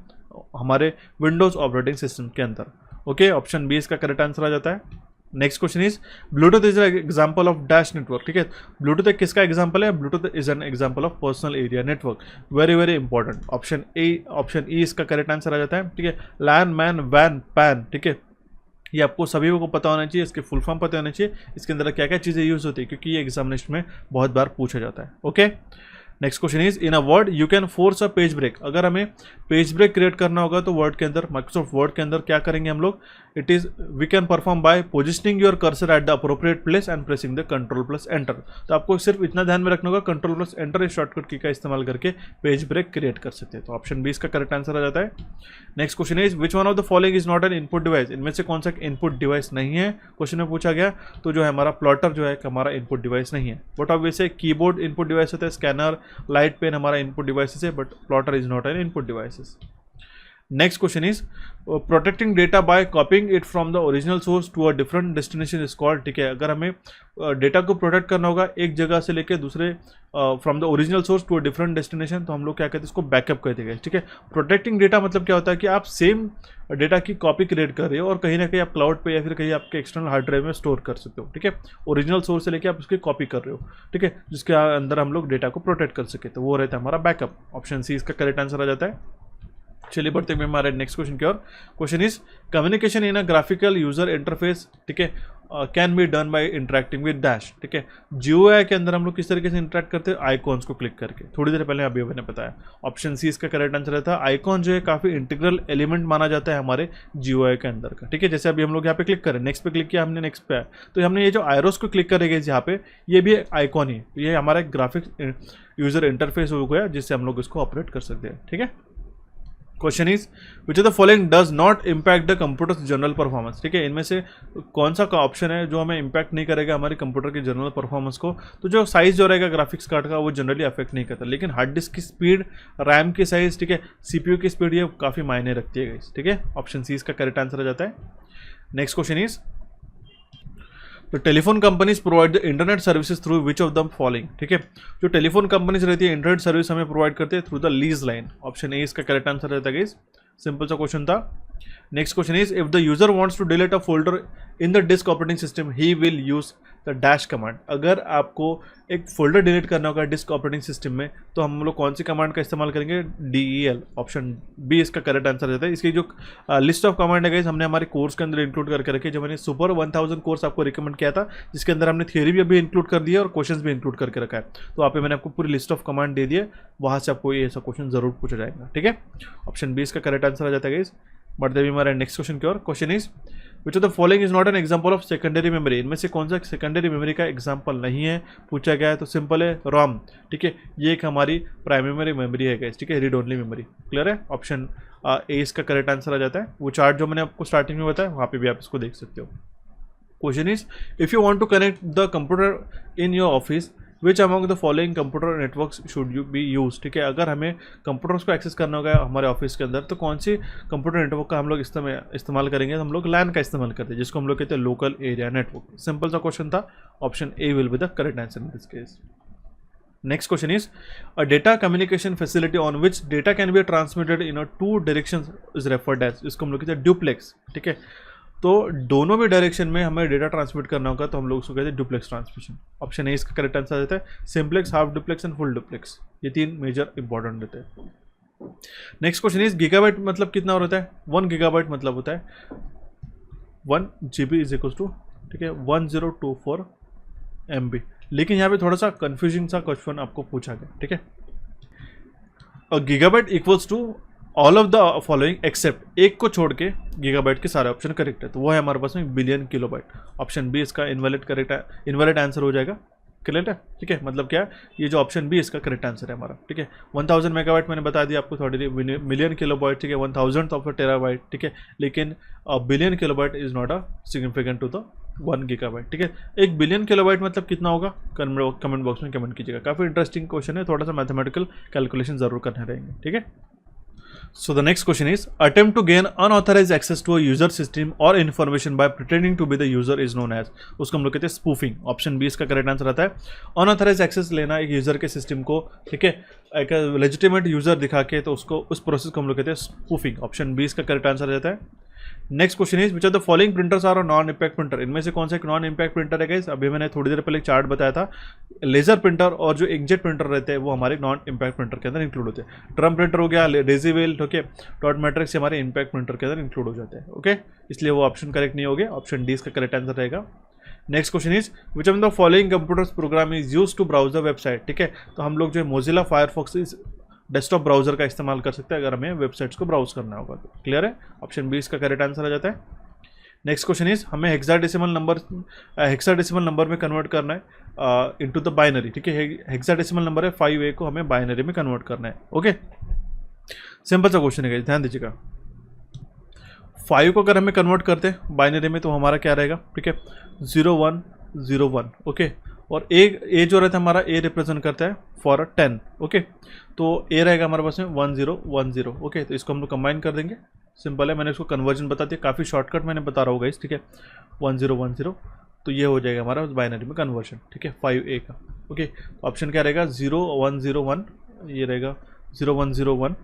हमारे विंडोज ऑपरेटिंग सिस्टम के अंदर। ओके, ऑप्शन बी इसका करेक्ट आंसर आ जाता है। Next question is Bluetooth is example of dash network, ठीक है। ब्लूटूथ एक किसका एग्जाम्पल है, Bluetooth is an example of personal area network. Very very important, option E इसका करेक्ट आंसर आ जाता है, ठीक है। लैन, मैन, वैन, पैन, ठीक है, ये आपको सभी को पता होना चाहिए, इसके फुल फॉर्म पता होना चाहिए, इसके अंदर क्या क्या चीज़ें यूज होती है, क्योंकि ये एग्जामिनेशन में बहुत बार पूछा जाता है। Okay, next question is in a Word you can force a page break. अगर हमें पेज ब्रेक क्रिएट करना होगा तो वर्ड के अंदर, माइक्रोसॉफ्ट वर्ड के अंदर क्या करेंगे हम लोग, it is we can perform by positioning your cursor at the appropriate place and pressing the control plus enter. तो आपको सिर्फ इतना ध्यान में रखना होगा, कंट्रोल प्लस एंटर इस शॉर्टकट की का इस्तेमाल करके पेज ब्रेक क्रिएट कर सकते हैं। तो ऑप्शन बी इसका करेक्ट आंसर आ जाता है। Next question is which one of the following is not an input device. इनमें से कौन सा इनपुट डिवाइस नहीं है, क्वेश्चन में पूछा गया। तो जो है हमारा प्लॉटर जो है हमारा इनपुट डिवाइस नहीं है। But obviously keyboard input device होता है, स्कैनर, लाइट पेन हमारा इनपुट डिवाइसेस है, but plotter is not an input devices. Next question is protecting data by copying it from the original source to a different destination is called, ठीक है। अगर हमें data को protect करना होगा एक जगह से लेकर दूसरे from the original source to a different destination, तो हम लोग क्या कहते हैं, इसको बैकअप कहते हैं, ठीक है। प्रोटेक्टिंग डेटा मतलब क्या होता है कि आप सेम डेटा की कॉपी क्रिएट कर रहे हो और कहीं ना कहीं आप क्लाउड पे या फिर कहीं आपके एक्सटर्नल हार्ड ड्राइव में स्टोर कर सकते हो, ठीक है। ओरिजिनल सोर्स से लेकर आप उसकी कॉपी कर रहे हो, ठीक है, जिसके अंदर हम लोग डेटा को प्रोटेक्ट कर सके, तो वो रहता है हमारा बैकअप। ऑप्शन सी इसका करेक्ट आंसर आ जाता है। चलिए बढ़ते हुए हमारे नेक्स्ट क्वेश्चन की ओर। Question is communication in a graphical user interface, ठीक है, can be done by interacting with dash, ठीक है। GUI के अंदर हम लोग किस तरीके से इंटरेक्ट करते हैं, आइकॉन्स को क्लिक करके। थोड़ी देर पहले अभी मैंने बताया, ऑप्शन सी इसका करेक्ट आंसर रहता है। आइकॉन जो है काफी इंटीग्रल एलिमेंट माना जाता है हमारे GUI के अंदर का, ठीक है। जैसे अभी हम लोग यहाँ पे क्लिक करें, नेक्स्ट पे क्लिक किया हमने, नेक्स्ट पे आया, तो हमने ये जो आयरोस को क्लिक करेंगे यहाँ पे, ये भी आइकॉन ही, ये हमारा एक ग्राफिक यूजर इंटरफेस हो गया जिससे हम लोग इसको ऑपरेट कर सकते हैं, ठीक है। Question is which of the following does not impact the computers general performance, ठीक है। इनमें से कौन सा का ऑप्शन है जो हमें इम्पैक्ट नहीं करेगा हमारे कंप्यूटर के जनरल परफॉर्मेंस को। तो जो साइज जो रहेगा ग्राफिक्स कार्ड का वो जनरली अफेक्ट नहीं करता, लेकिन हार्ड डिस्क की स्पीड, रैम की साइज, ठीक है, CPU की स्पीड, ये काफ़ी मायने रखती है, ठीक है। ऑप्शन सी इसका करेक्ट आंसर आ जाता है। नेक्स्ट क्वेश्चन इज तो telephone companies provide the internet services through which of the following, ठीक है, जो टेलीफोन कंपनीज रहती है इंटरनेट सर्विस हमें प्रोवाइड करते हैं through the lease line. Option A इसका करेक्ट आंसर रहता है गाइस। सिंपल सा क्वेश्चन था। Next question is if the user wants to delete a folder in the disk operating system he will use the dash command. अगर आपको एक folder delete करना होगा डिस्क ऑपरेटिंग सिस्टम में तो हम लोग कौन सी कमांड का इस्तेमाल करेंगे? DEL। ऑप्शन बी इसका करेक्ट आंसर रहता है। इसकी जो लिस्ट ऑफ कमांड है गाइस हमने हमारे कोर्स के अंदर इंक्लूड करके रखे, जो मैंने सुपर 1000 कोर्स आपको रिकमेंड किया था, जिसके अंदर हमने थियरी भी अभी इंक्लूड कर दिया और क्वेश्चन भी इंक्लूड करके रखा है। तो वहाँ पे मैंने आपको पूरी लिस्ट ऑफ कमांड दे दिए, वहाँ से आपको ये ऐसा क्वेश्चन जरूर पूछा जाएगा, ठीक है। ऑप्शन बी इसका करेक्ट आंसर आ जाता है गाइस। बढ़ते भी हमारे नेक्स्ट क्वेश्चन की ओर। Question is which of the following is not an example of secondary memory. इनमें से कौन सा सेकेंडरी मेमोरी का एग्जांपल नहीं है पूछा गया है? तो सिंपल है रोम, ठीक है, ये एक हमारी प्राइमरी मेमोरी है गाइस, ठीक है, रीड ओनली मेमोरी। क्लियर है? ऑप्शन ए इसका करेक्ट आंसर आ जाता है। वो चार्ट जो मैंने आपको स्टार्टिंग में बताया वहाँ पे भी आप इसको देख सकते हो। Question is if you want to connect the computer in your office which among the following computer networks should you be use, ठीक है, अगर हमें कंप्यूटर्स को एक्सेस करना होगा हमारे ऑफिस के अंदर तो कौन सी कंप्यूटर नेटवर्क का हम लोग इस्तेमाल करेंगे? हम लोग LAN का इस्तेमाल करते हैं, जिसको हम लोग कहते हैं लोकल एरिया नेटवर्क। सिंपल सा क्वेश्चन था। Option A will be the correct answer in this case. Next question is a data communication facility on which data can be transmitted in 2 directions is referred as, इसको हम लोग कहते हैं duplex, ठीक है। तो दोनों भी डायरेक्शन में हमें डेटा ट्रांसमिट करना होगा तो हम लोग उसको कहते हैं डुप्लेक्स ट्रांसमिशन। ऑप्शन ए इसका करेक्ट आंसर रहता है। Simplex, half duplex and full duplex, ये 3 मेजर इंपॉर्टेंट रहते हैं। नेक्स्ट क्वेश्चन इज गीगाबाइट मतलब कितना होता है? 1 गीगाबाइट मतलब होता है 1 GB इज इक्वल टू, ठीक है, 1024 MB। लेकिन यहाँ पे थोड़ा सा कंफ्यूजिंग सा क्वेश्चन आपको पूछा गया, ठीक है। Gigabyte equals to all of the following except, एक को छोड़ के गीगाबाइट के सारे ऑप्शन करेक्ट है, तो वो है हमारे पास में बिलियन किलोबाइट। ऑप्शन बी इसका इनवैलिड करेक्ट है, इनवैलिड आंसर हो जाएगा। करेक्ट है, ठीक है, मतलब क्या है, ये जो ऑप्शन बी इसका करेक्ट आंसर है हमारा, ठीक है। 1000 मेगाबाइट मैंने बता दिया आपको थोड़ी, मिलियन किलोबाइट, ठीक है, 1000th ऑफ अ टेराबाइट, ठीक है, लेकिन billion kilobyte is not a significant to the 1 gigabyte, ठीक है। 1 बिलियन किलोबाइट मतलब कितना होगा? कमेंट बॉक्स में कमेंट कीजिएगा। काफ़ी इंटरेस्टिंग क्वेश्चन है, थोड़ा सा मैथमेटिकल कैलकुलेशन जरूर करने रहेंगे, ठीक है। So the next question is attempt to gain unauthorized access to a user system or information by pretending to be the user is known as, उसको हम लोग कहते हैं स्पूफिंग। ऑप्शन बी इसका करेक्ट आंसर आता है। अनऑथराइज एक्सेस लेना एक यूजर के सिस्टम को, ठीक है, एक लेजिटिमेट यूजर दिखा के, तो उसको उस प्रोसेस को हम लोग कहते हैं स्पूफिंग। ऑप्शन बी इसका करेक्ट आंसर रहता है। Next question is which of the following printers are non impact printer. इनमें से कौन सा एक नॉन इम्पैक्ट प्रिंटर है गाइस? अभी मैंने थोड़ी देर पहले एक चार्ट बताया था। लेजर प्रिंटर और जो इंकजेट प्रिंटर रहते हैं वो हमारे नॉन इम्पैक्ट प्रिंटर के अंदर इंक्लूड होते हैं। ड्रम प्रिंटर हो गया, डेजीवेल, ठीक है, डॉट मैट्रिक्स हमारे इम्पैक्ट प्रिंटर के अंदर इंक्लूड हो जाते हैं, ओके, इसलिए वो ऑप्शन करेक्ट नहीं हो गया। ऑप्शन डी इसका करेक्ट आंसर रहेगा। Next question is which of the following computers program is use to browse the website, ठीक है, तो हम लोग जो मोजिला फायरफॉक्स डेस्कटॉप ब्राउजर का इस्तेमाल कर सकते हैं अगर हमें वेबसाइट्स को ब्राउज करना होगा तो। क्लियर है? ऑप्शन बी इसका करेक्ट आंसर आ जाता है। नेक्स्ट क्वेश्चन इज हमें हेक्साडेसिमल नंबर में कन्वर्ट करना है इनटू द बाइनरी, ठीक है, हेक्साडेसिमल नंबर है 5A को हमें बाइनरी में कन्वर्ट करना है, ओके। सिंपल सा क्वेश्चन है, ध्यान दीजिएगा। 5 को अगर हमें कन्वर्ट करते हैं बाइनरी में तो हमारा क्या रहेगा, ठीक है, 0101, ओके, और ए जो रहता है हमारा ए रिप्रेजेंट करता है फॉर 10, ओके, तो ए रहेगा हमारे पास में 1010, ओके, तो इसको हम लोग कंबाइन कर देंगे। सिंपल है, मैंने इसको कन्वर्जन बता दिया, काफ़ी शॉर्टकट मैंने बता रहा होगा इस, ठीक है, 1010, तो ये हो जाएगा हमारा बाइनरी में कन्वर्जन, ठीक है, 5A का, ओके। ऑप्शन क्या रहेगा? 0101, ये रहेगा 0101,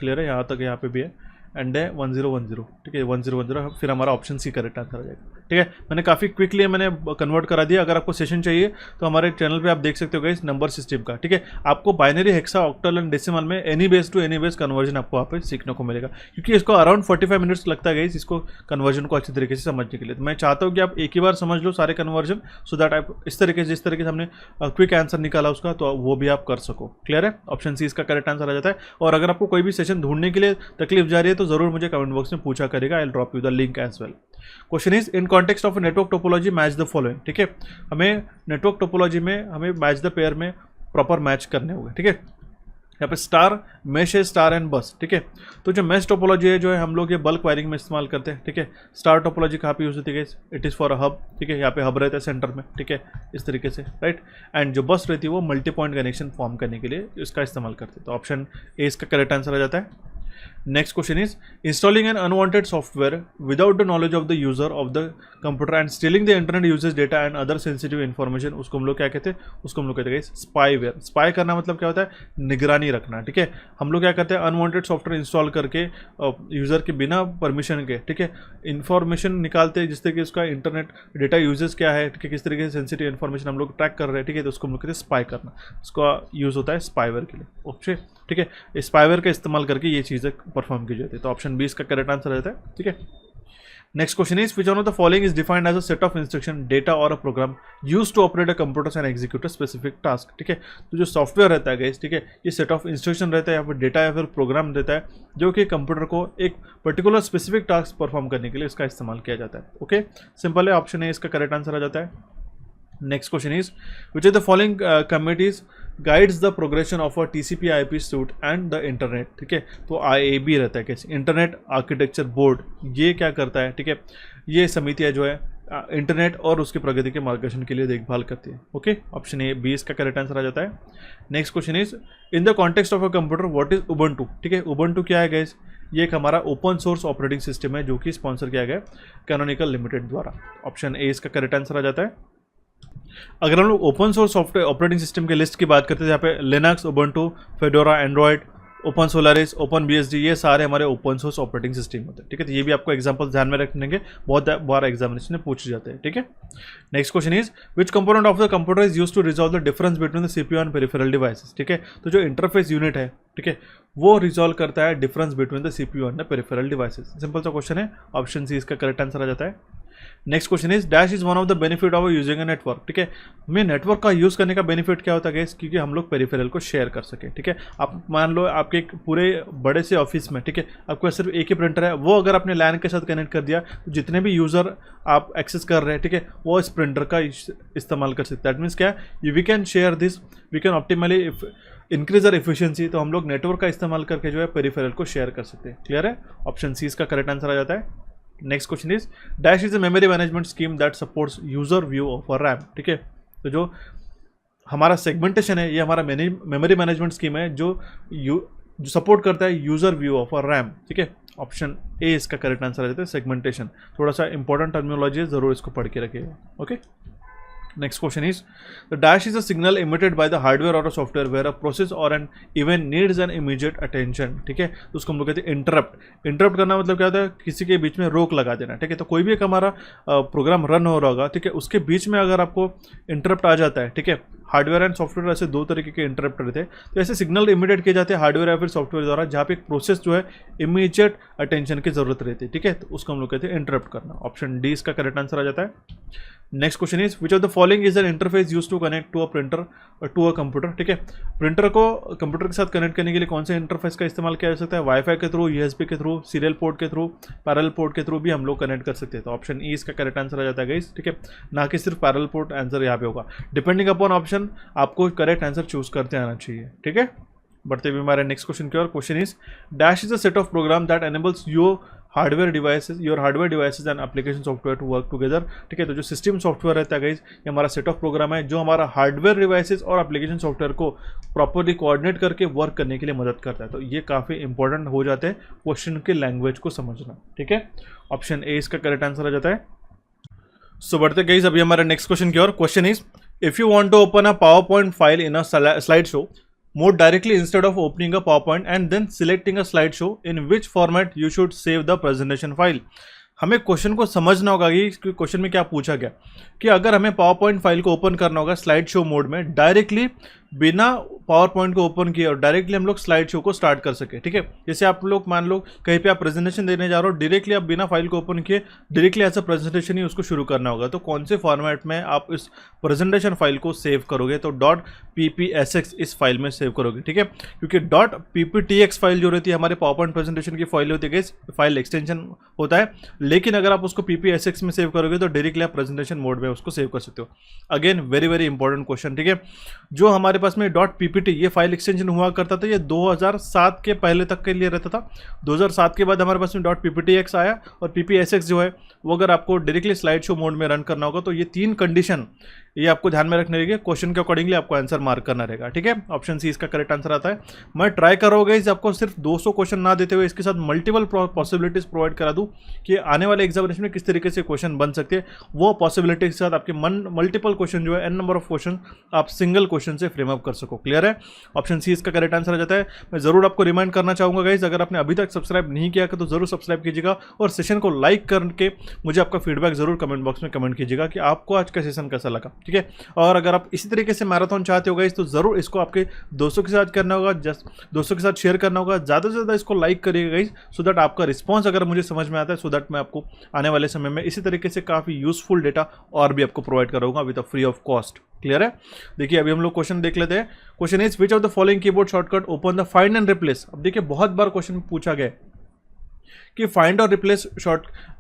क्लियर है, यहाँ तक यहाँ पे भी है, एंड है 1010, ठीक है, 1010, फिर हमारा ऑप्शन सी करेक्ट आंसर आ जाएगा, ठीक है। मैंने काफ़ी क्विकली मैंने कन्वर्ट करा दिया। अगर आपको सेशन चाहिए तो हमारे चैनल पे आप देख सकते हो इस नंबर सिस्टम का, ठीक है, आपको binary, hexa, octal and decimal में any base to any base conversion आपको वहाँ पे सीखने को मिलेगा, क्योंकि इसको अराउंड 45 मिनट्स लगता है गाइस इसको कन्वर्जन को अच्छी तरीके से समझने के लिए। तो मैं चाहता हूँ कि आप एक ही बार समझ लो सारे कन्वर्जन, सो दैट आप इस तरीके से, जिस तरीके से हमने क्विक आंसर निकाला उसका, तो वो भी आप कर सको। क्लियर है? ऑप्शन सी इसका करेक्ट आंसर आ जाता है। और अगर आपको कोई भी सेशन ढूंढने के लिए तकलीफ जा रही है तो जरूर मुझे कमेंट बॉक्स में पूछा करेगा, I will drop you the link as well. Question is in context of network topology match the following, ठीक है, हमें नेटवर्क टोपोलॉजी में हमें मैच द पेयर में प्रॉपर मैच करने होंगे, ठीक है। यहाँ पे स्टार मेश है, स्टार एंड बस, ठीक है, तो जो मेश टोपोलॉजी है जो है हम लोग ये बल्क वायरिंग में इस्तेमाल करते हैं, ठीक है। स्टार टोपोलॉजी कहाँ पे यूज होती है? It is for a hub, ठीक है, यहाँ पे हब रहता है सेंटर में, ठीक है, इस तरीके से, राइट। एंड जो बस रहती है वो मल्टी पॉइंट कनेक्शन फॉर्म करने के लिए इसका इस्तेमाल करते हैं। तो ऑप्शन ए इसका करेक्ट आंसर आ जाता है। Next question is installing an unwanted software without the knowledge of the user of the computer and stealing the internet usage data and other sensitive information, उसको हम लोग क्या कहते हैं, उसको हम लोग कहते हैं स्पाईवेयर। स्पाई करना मतलब क्या होता है, निगरानी रखना, ठीक है। हम लोग क्या करते हैं, अनवांटेड सॉफ्टवेयर इंस्टॉल करके यूजर के बिना परमिशन के, ठीक है, इन्फॉर्मेशन निकालते हैं जिससे कि उसका इंटरनेट डेटा यूजेस क्या है, ठीक है, किस तरीके से सेंसिटिव इन्फॉर्मेशन हम लोग ट्रैक कर रहे हैं, ठीक है, तो उसको हम लोग कहते हैं स्पाई करना। उसका यूज़ होता है स्पाईवेयर के लिए। ओके, ठीक है, स्पाईवेयर का इस्तेमाल करके ये चीज़ें परफॉर्म की जाती है। तो ऑप्शन 20 का करेक्ट आंसर रहता है, ठीक है। Next question is which one of the following is defined as a set of instruction data और a program use to operate a computers and execute a specific task, ठीक है। तो जो सॉफ्टवेयर रहता है गाइस, ठीक है, ये सेट ऑफ इंस्ट्रक्शन रहता है या फिर डेटा या फिर प्रोग्राम रहता है जो कि कंप्यूटर को एक पर्टिकुलर स्पेसिफिक टास्क परफॉर्म करने के लिए इसका इस्तेमाल किया जाता है। ओके, सिंपल है, ऑप्शन है इसका करेक्ट आंसर आ जाता है। Next question is which of the following committees guides the progression of a TCP/IP suit and the internet, ठीक है। तो IAB रहता है कैसे, इंटरनेट आर्किटेक्चर बोर्ड, ये क्या करता है, ठीक है, ये समितियाँ जो है इंटरनेट और उसकी प्रगति के मार्गदर्शन के लिए देखभाल करती है। ओके, ऑप्शन ए 20 का करेक्ट आंसर आ जाता है। Next question is in the context of a computer what is Ubuntu, ठीक है। उबंटू क्या है गाइस, ये एक हमारा ओपन सोर्स ऑपरेटिंग सिस्टम है जो कि स्पॉन्सर किया गया कैनोनिकल लिमिटेड द्वारा। ऑप्शन ए इसका करेक्ट आंसर आ जाता है। अगर हम लोग open source software operating system के लिस्ट की बात करते हैं, यहाँ पे Linux, Ubuntu, fedora, Android, open Solaris, open BSD, ये सारे हमारे ओपन सोर्स ऑपरेटिंग सिस्टम होते हैं, ठीक है। तो ये भी आपको एग्जांपल ध्यान में रखेंगे, बहुत बार एग्जामिनेशन में पूछे जाते हैं, ठीक है। Next question is which component of the computer is used to resolve the difference between the CPU and peripheral devices, ठीक है। तो जो इंटरफेस यूनिट है, ठीक है, वो रिजॉल्व करता है difference between the CPU and the peripheral devices. Simple सा क्वेश्चन है, ऑप्शन सी इसका करेक्ट आंसर आ जाता है। Next question is dash is one of the benefit of using a network, ठीक है। हमें नेटवर्क का यूज़ करने का बेनिफिट क्या होता है गाइस, क्योंकि हम लोग पेरिफेरल को शेयर कर सके, ठीक है। आप मान लो आपके एक पूरे बड़े से ऑफिस में, ठीक है, आपके पास सिर्फ एक ही प्रिंटर है, वो अगर आपने LAN के साथ कनेक्ट कर दिया तो जितने भी यूज़र आप एक्सेस कर रहे हैं, ठीक है, वो इस प्रिंटर का इस्तेमाल कर सकते हैं। दैट मीन्स क्या है, we can share this, we can optimally increase our efficiency. तो हम लोग नेटवर्क का इस्तेमाल करके जो है पेरिफेरल को शेयर कर सकते हैं। क्लियर है, ऑप्शन सी इसका करेक्ट आंसर आ जाता है। Next question is dash is a memory management scheme that supports user view of a RAM, ठीक है। तो जो हमारा सेगमेंटेशन है, ये हमारा मेमोरी मैनेजमेंट स्कीम है जो सपोर्ट करता है user view of a RAM, ठीक है। ऑप्शन ए इसका करेक्ट आंसर आ जाता है, सेगमेंटेशन। थोड़ा सा इंपॉर्टेंट टर्मिनोलॉजी है, जरूर इसको पढ़ के रखिएगा। Okay, next question is the dash is a signal emitted by the hardware or a software where a process or an event needs an immediate attention, ठीक है। तो उसको हम लोग कहते हैं इंटरप्ट। इंटरप्ट करना मतलब क्या होता है, किसी के बीच में रोक लगा देना, ठीक है। तो कोई भी एक हमारा प्रोग्राम रन हो रहा होगा, ठीक है, उसके बीच में अगर आपको इंटरप्ट आ जाता है, ठीक है, हार्डवेयर एंड सॉफ्टवेयर ऐसे दो तरीके के इंटरप्ट रहते हैं। तो ऐसे सिग्नल इमीडिएट किए जाते हैं हार्डवेयर या फिर सॉफ्टवेयर द्वारा, जहाँ पे एक प्रोसेस जो है इमीडिएट अटेंशन की जरूरत रहती है, ठीक है। तो उसको हम लोग कहते हैं इंटरप्ट करना। ऑप्शन डी इसका करेक्ट आंसर आ जाता है। Next question is which of the following is an interface use to connect to a printer to a computer, ठीक है। प्रिंटर को कंप्यूटर के साथ कनेक्ट करने के लिए कौन से इंटरफेस का इस्तेमाल किया जा सकता है, वाईफाई के थ्रू, USB के थ्रू, सीरियल पोर्ट के थ्रू, पैरेलल पोर्ट के थ्रू भी हम लोग कनेक्ट कर सकते हैं। तो ऑप्शन ई इसका करेक्ट आंसर आ जाता है गाइस, ठीक है, ना कि सिर्फ पैरेलल पोर्ट आंसर यहाँ पे होगा। डिपेंडिंग अपॉन ऑप्शन आपको करेक्ट आंसर चूज करते आना चाहिए, ठीक है। बढ़ते हुए हमारे नेक्स्ट क्वेश्चन की ओर। Question is dash is a set of program that enables your hardware devices and application software to work together, ठीक है। तो जो सिस्टम सॉफ्टवेयर रहता है गाइस, ये हमारा सेट ऑफ प्रोग्राम है जो हमारा हार्डवेयर डिवाइसेज और एप्लीकेशन सॉफ्टवेयर को प्रॉपरली कोऑर्डिनेट करके वर्क करने के लिए मदद करता है। तो ये काफ़ी इंपॉर्टेंट हो जाते हैं क्वेश्चन के लैंग्वेज को समझना, ठीक है। ऑप्शन ए इसका करेक्ट आंसर आ जाता है। सो बढ़ते गाइस अभी हमारे नेक्स्ट क्वेश्चन की ओर। Question is if you want to open a power point file in a slide show more directly instead of opening a PowerPoint and then selecting a slideshow, in which format you should save the presentation file। हमें question को समझना होगा कि question में क्या पूछा गया, कि अगर हमें पावर पॉइंट फाइल को ओपन करना होगा स्लाइड शो मोड में, डायरेक्टली बिना पावर पॉइंट को ओपन किए और डायरेक्टली हम लोग स्लाइड शो को स्टार्ट कर सके, ठीक है। जैसे आप लोग मान लो कहीं पे आप प्रेजेंटेशन देने जा रहे हो, डायरेक्टली आप बिना फाइल को ओपन किए डायरेक्टली एज अ प्रेजेंटेशन ही उसको शुरू करना होगा। तो कौन से फॉर्मेट में आप इस प्रेजेंटेशन फाइल को सेव करोगे, तो .ppsx इस फाइल में सेव करोगे, ठीक है। क्योंकि .pptx फाइल जो रहती है हमारे पावर पॉइंट प्रेजेंटेशन की फाइल होती है, फाइल एक्सटेंशन होता है, लेकिन अगर आप उसको ppsx में सेव करोगे तो डायरेक्टली आप प्रेजेंटेशन मोड में उसको सेव कर सकते हो। Again very very important question, ठीक है। जो हमारे पास में .ppt ये फाइल एक्सटेंशन हुआ करता था, ये 2007 के पहले तक के लिए रहता था। 2007 के बाद हमारे पास में .pptx आया, और ppsx जो है वो अगर आपको डायरेक्टली स्लाइड शो मोड में रन करना होगा तो ये तीन कंडीशन ये आपको ध्यान में रखने रहेगा, क्वेश्चन के अकॉर्डिंगली आपको आंसर मार्क करना रहेगा, ठीक है। ऑप्शन सी इसका करेक्ट आंसर आता है। मैं ट्राई कर रहा हूँ गाइस आपको सिर्फ 200 क्वेश्चन ना देते हुए इसके साथ मल्टीपल पॉसिबिलिटीज प्रोवाइड करा दूँ कि आने वाले एग्जामिनेशन में किस तरीके से क्वेश्चन बन सकते हैं। वो पॉसिबिलिटी के साथ आपके मल्टीपल क्वेश्चन जो है n नंबर ऑफ क्वेश्चन आप सिंगल क्वेश्चन से फ्रेम अप कर सको। क्लियर है? ऑप्शन सी इसका करेक्ट आंसर आ जाता है। मैं जरूर आपको रिमाइंड करना चाहूंगा गाइस, अगर आपने अभी तक सब्सक्राइब नहीं किया तो जरूर सब्सक्राइब कीजिएगा और सेशन को लाइक करके मुझे आपका फीडबैक जरूर कमेंट बॉक्स में कमेंट कीजिएगा कि आपको आज का सेशन कैसा लगा, ठीक है। और अगर आप इसी तरीके से मैराथन चाहते हो गाइस तो जरूर इसको आपके दोस्तों के साथ करना होगा, दोस्तों के साथ शेयर करना होगा, ज़्यादा से ज़्यादा इसको लाइक करिएगा गाइस, सो दैट आपका रिस्पॉन्स अगर मुझे समझ में आता है, सो दैट मैं आपको आने वाले समय में इसी तरीके से काफ़ी यूजफुल डेटा और भी आपको प्रोवाइड करूँगा with a free of cost. Clear है? देखिए अभी हम लोग क्वेश्चन देख लेते हैं। Question is which of the following keyboard shortcut open the find and replace. अब देखिए बहुत बार क्वेश्चन पूछा गया कि फाइंड और रिप्लेस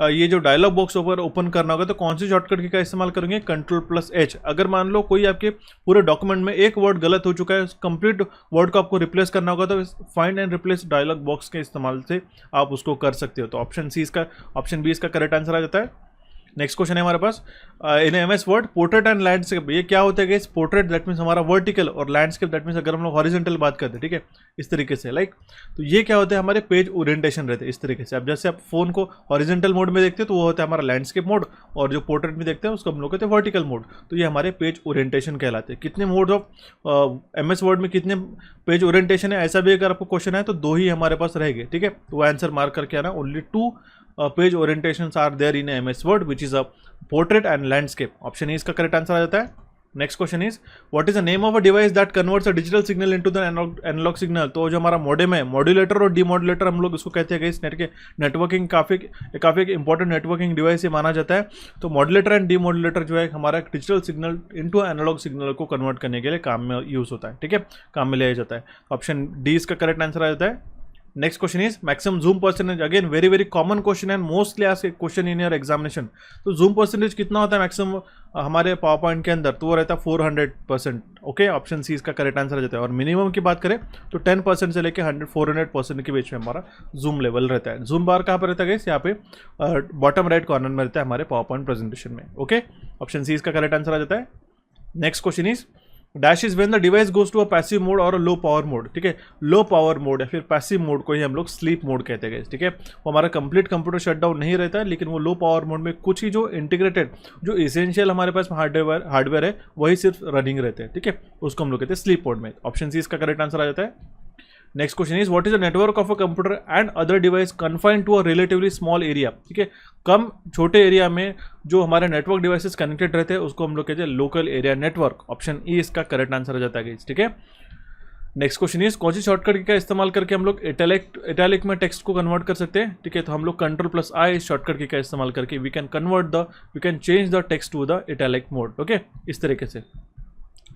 ये जो डायलॉग बॉक्स ओपन करना होगा तो कौन सी शॉर्टकट का इस्तेमाल करेंगे? Ctrl+H। अगर मान लो कोई आपके पूरे डॉक्यूमेंट में एक वर्ड गलत हो चुका है, कंप्लीट वर्ड को आपको रिप्लेस करना होगा तो find and replace dialog box के इस्तेमाल से आप उसको कर सकते हो। तो ऑप्शन बी इसका करेक्ट आंसर आ जाता है। नेक्स्ट क्वेश्चन है हमारे पास in MS Word portrait and landscape. ये क्या होता है गाइस? पोर्ट्रेट दैट मीन्स हमारा वर्टिकल और लैंडस्केप दैट मीन्स अगर हम लोग हॉरिजॉन्टल बात करते हैं, ठीक है, इस तरीके से लाइक, तो ये क्या होता है? हमारे पेज ओरिएंटेशन रहते हैं इस तरीके से। अब जैसे आप फोन को हॉरिजॉन्टल मोड में देखते हैं तो वो होता है हमारा लैंडस्केप मोड, और जो पोर्ट्रेट में देखते हैं उसको हम लोग कहते हैं वर्टिकल मोड। तो ये हमारे पेज ओरिएंटेशन कहलाते हैं। कितने मोड ऑफ एमएस वर्ड में कितने पेज ओरिएंटेशन है, ऐसा भी अगर आपको क्वेश्चन है तो 2 ही हमारे पास रहेंगे, ठीक है। तो वो आंसर मार्क करके आना, only 2 page orientations are there in MS word which is a portrait and landscape. Option A इसका करेक्ट आंसर आ जाता है। Next question is what is the name of a device that converts a digital signal into the analog signal. तो जो हमारा modem है, modulator और demodulator हम लोग इसको कहते हैं। इस नेट के नेटवर्किंग काफ़ी इंपॉर्टेंट नेटवर्किंग डिवाइस ये माना जाता है। तो मॉड्यूलेटर एंड डीमॉड्यूलेटर जो है हमारा digital signal into analog signal को कन्वर्ट करने के लिए काम में यूज होता है, ठीक है, काम में लिया जाता है। ऑप्शन डी इसका करेक्ट आंसर आ जाता है। Next question is maximum zoom percentage. Again very very common question and mostly asked question in your examination. तो जूम परसेंटेज कितना होता है मैक्सिमम हमारे पावर पॉइंट के अंदर? तो वो रहता है 400%। ओके, ऑप्शन सी इसका करेक्ट आंसर आ जाता है। और मिनिमम की बात करें तो 10% से लेकर 400% के बीच में हमारा जूम लेवल रहता है। जूम बार कहाँ पर रहता है? यहाँ पे बॉटम राइट कॉर्नर में रहता है हमारे पावर पॉइंट प्रेजेंटेशन में। ओके, ऑप्शन सी इसका करेक्ट आंसर आ जाता है। Next question is dash is when the device goes to a passive mode और लो पावर मोड, ठीक है। लो पावर मोड या फिर पैसिव मोड को ही हम लोग स्लीप मोड कहते हैं, ठीक है। वो हमारा कंप्लीट कंप्यूटर शटडाउन नहीं रहता है, लेकिन वो लो पावर मोड में कुछ ही जो इंटीग्रेटेड जो इसेंशियल हमारे पास हार्डवेयर है वही सिर्फ रनिंग रहते हैं, ठीक है, उसको हम लोग कहते हैं स्लीप मोड में। ऑप्शन सी इसका करेक्ट आंसर आ जाता है। Next question is what is the network of a computer and other device confined to a relatively small area, ठीक है। कम छोटे एरिया में जो हमारे नेटवर्क डिवाइसेस कनेक्टेड रहते हैं उसको हम लोग कहते हैं local area network. Option E इसका करेक्ट आंसर आ जाता है, ठीक है। नेक्स्ट क्वेश्चन इज कौन सी शॉर्टकट का इस्तेमाल करके हम लोग इटैलिक में टेक्स्ट को कन्वर्ट कर सकते हैं, ठीक है। तो हम लोग Ctrl+I शॉर्टकट का इस्तेमाल करके we can change the text to the italic mode. Okay, इस तरीके से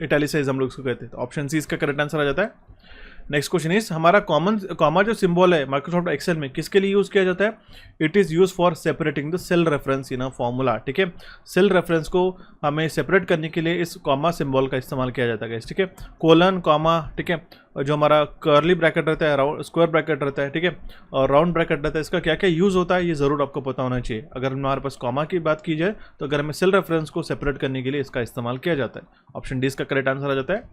इटैलिसाइज हम लोग इसको कहते हैं। तो ऑप्शन सी इसका करेक्ट आंसर आ जाता है। नेक्स्ट क्वेश्चन इज हमारा कॉमा जो सिंबल है माइक्रोसॉफ्ट एक्सेल में किसके लिए यूज किया जाता है? It is use for separating the cell reference in a formula, ठीक है। सेल रेफरेंस को हमें सेपरेट करने के लिए इस कॉमा सिंबल का इस्तेमाल किया जाता है, ठीक है। कोलन कॉमा, ठीक है, और जो हमारा कर्ली ब्रैकेट रहता है, स्क्वायर ब्रैकेट रहता है, ठीक है, और राउंड ब्रैकेट रहता है, इसका क्या क्या यूज होता है ये जरूर आपको पता होना चाहिए। अगर हमारे पास कॉमा की बात की जाए तो अगर हमें सेल रेफरेंस को सेपरेट करने के लिए इसका इस्तेमाल किया जाता है। ऑप्शन डी इसका करेक्ट आंसर आ जाता है।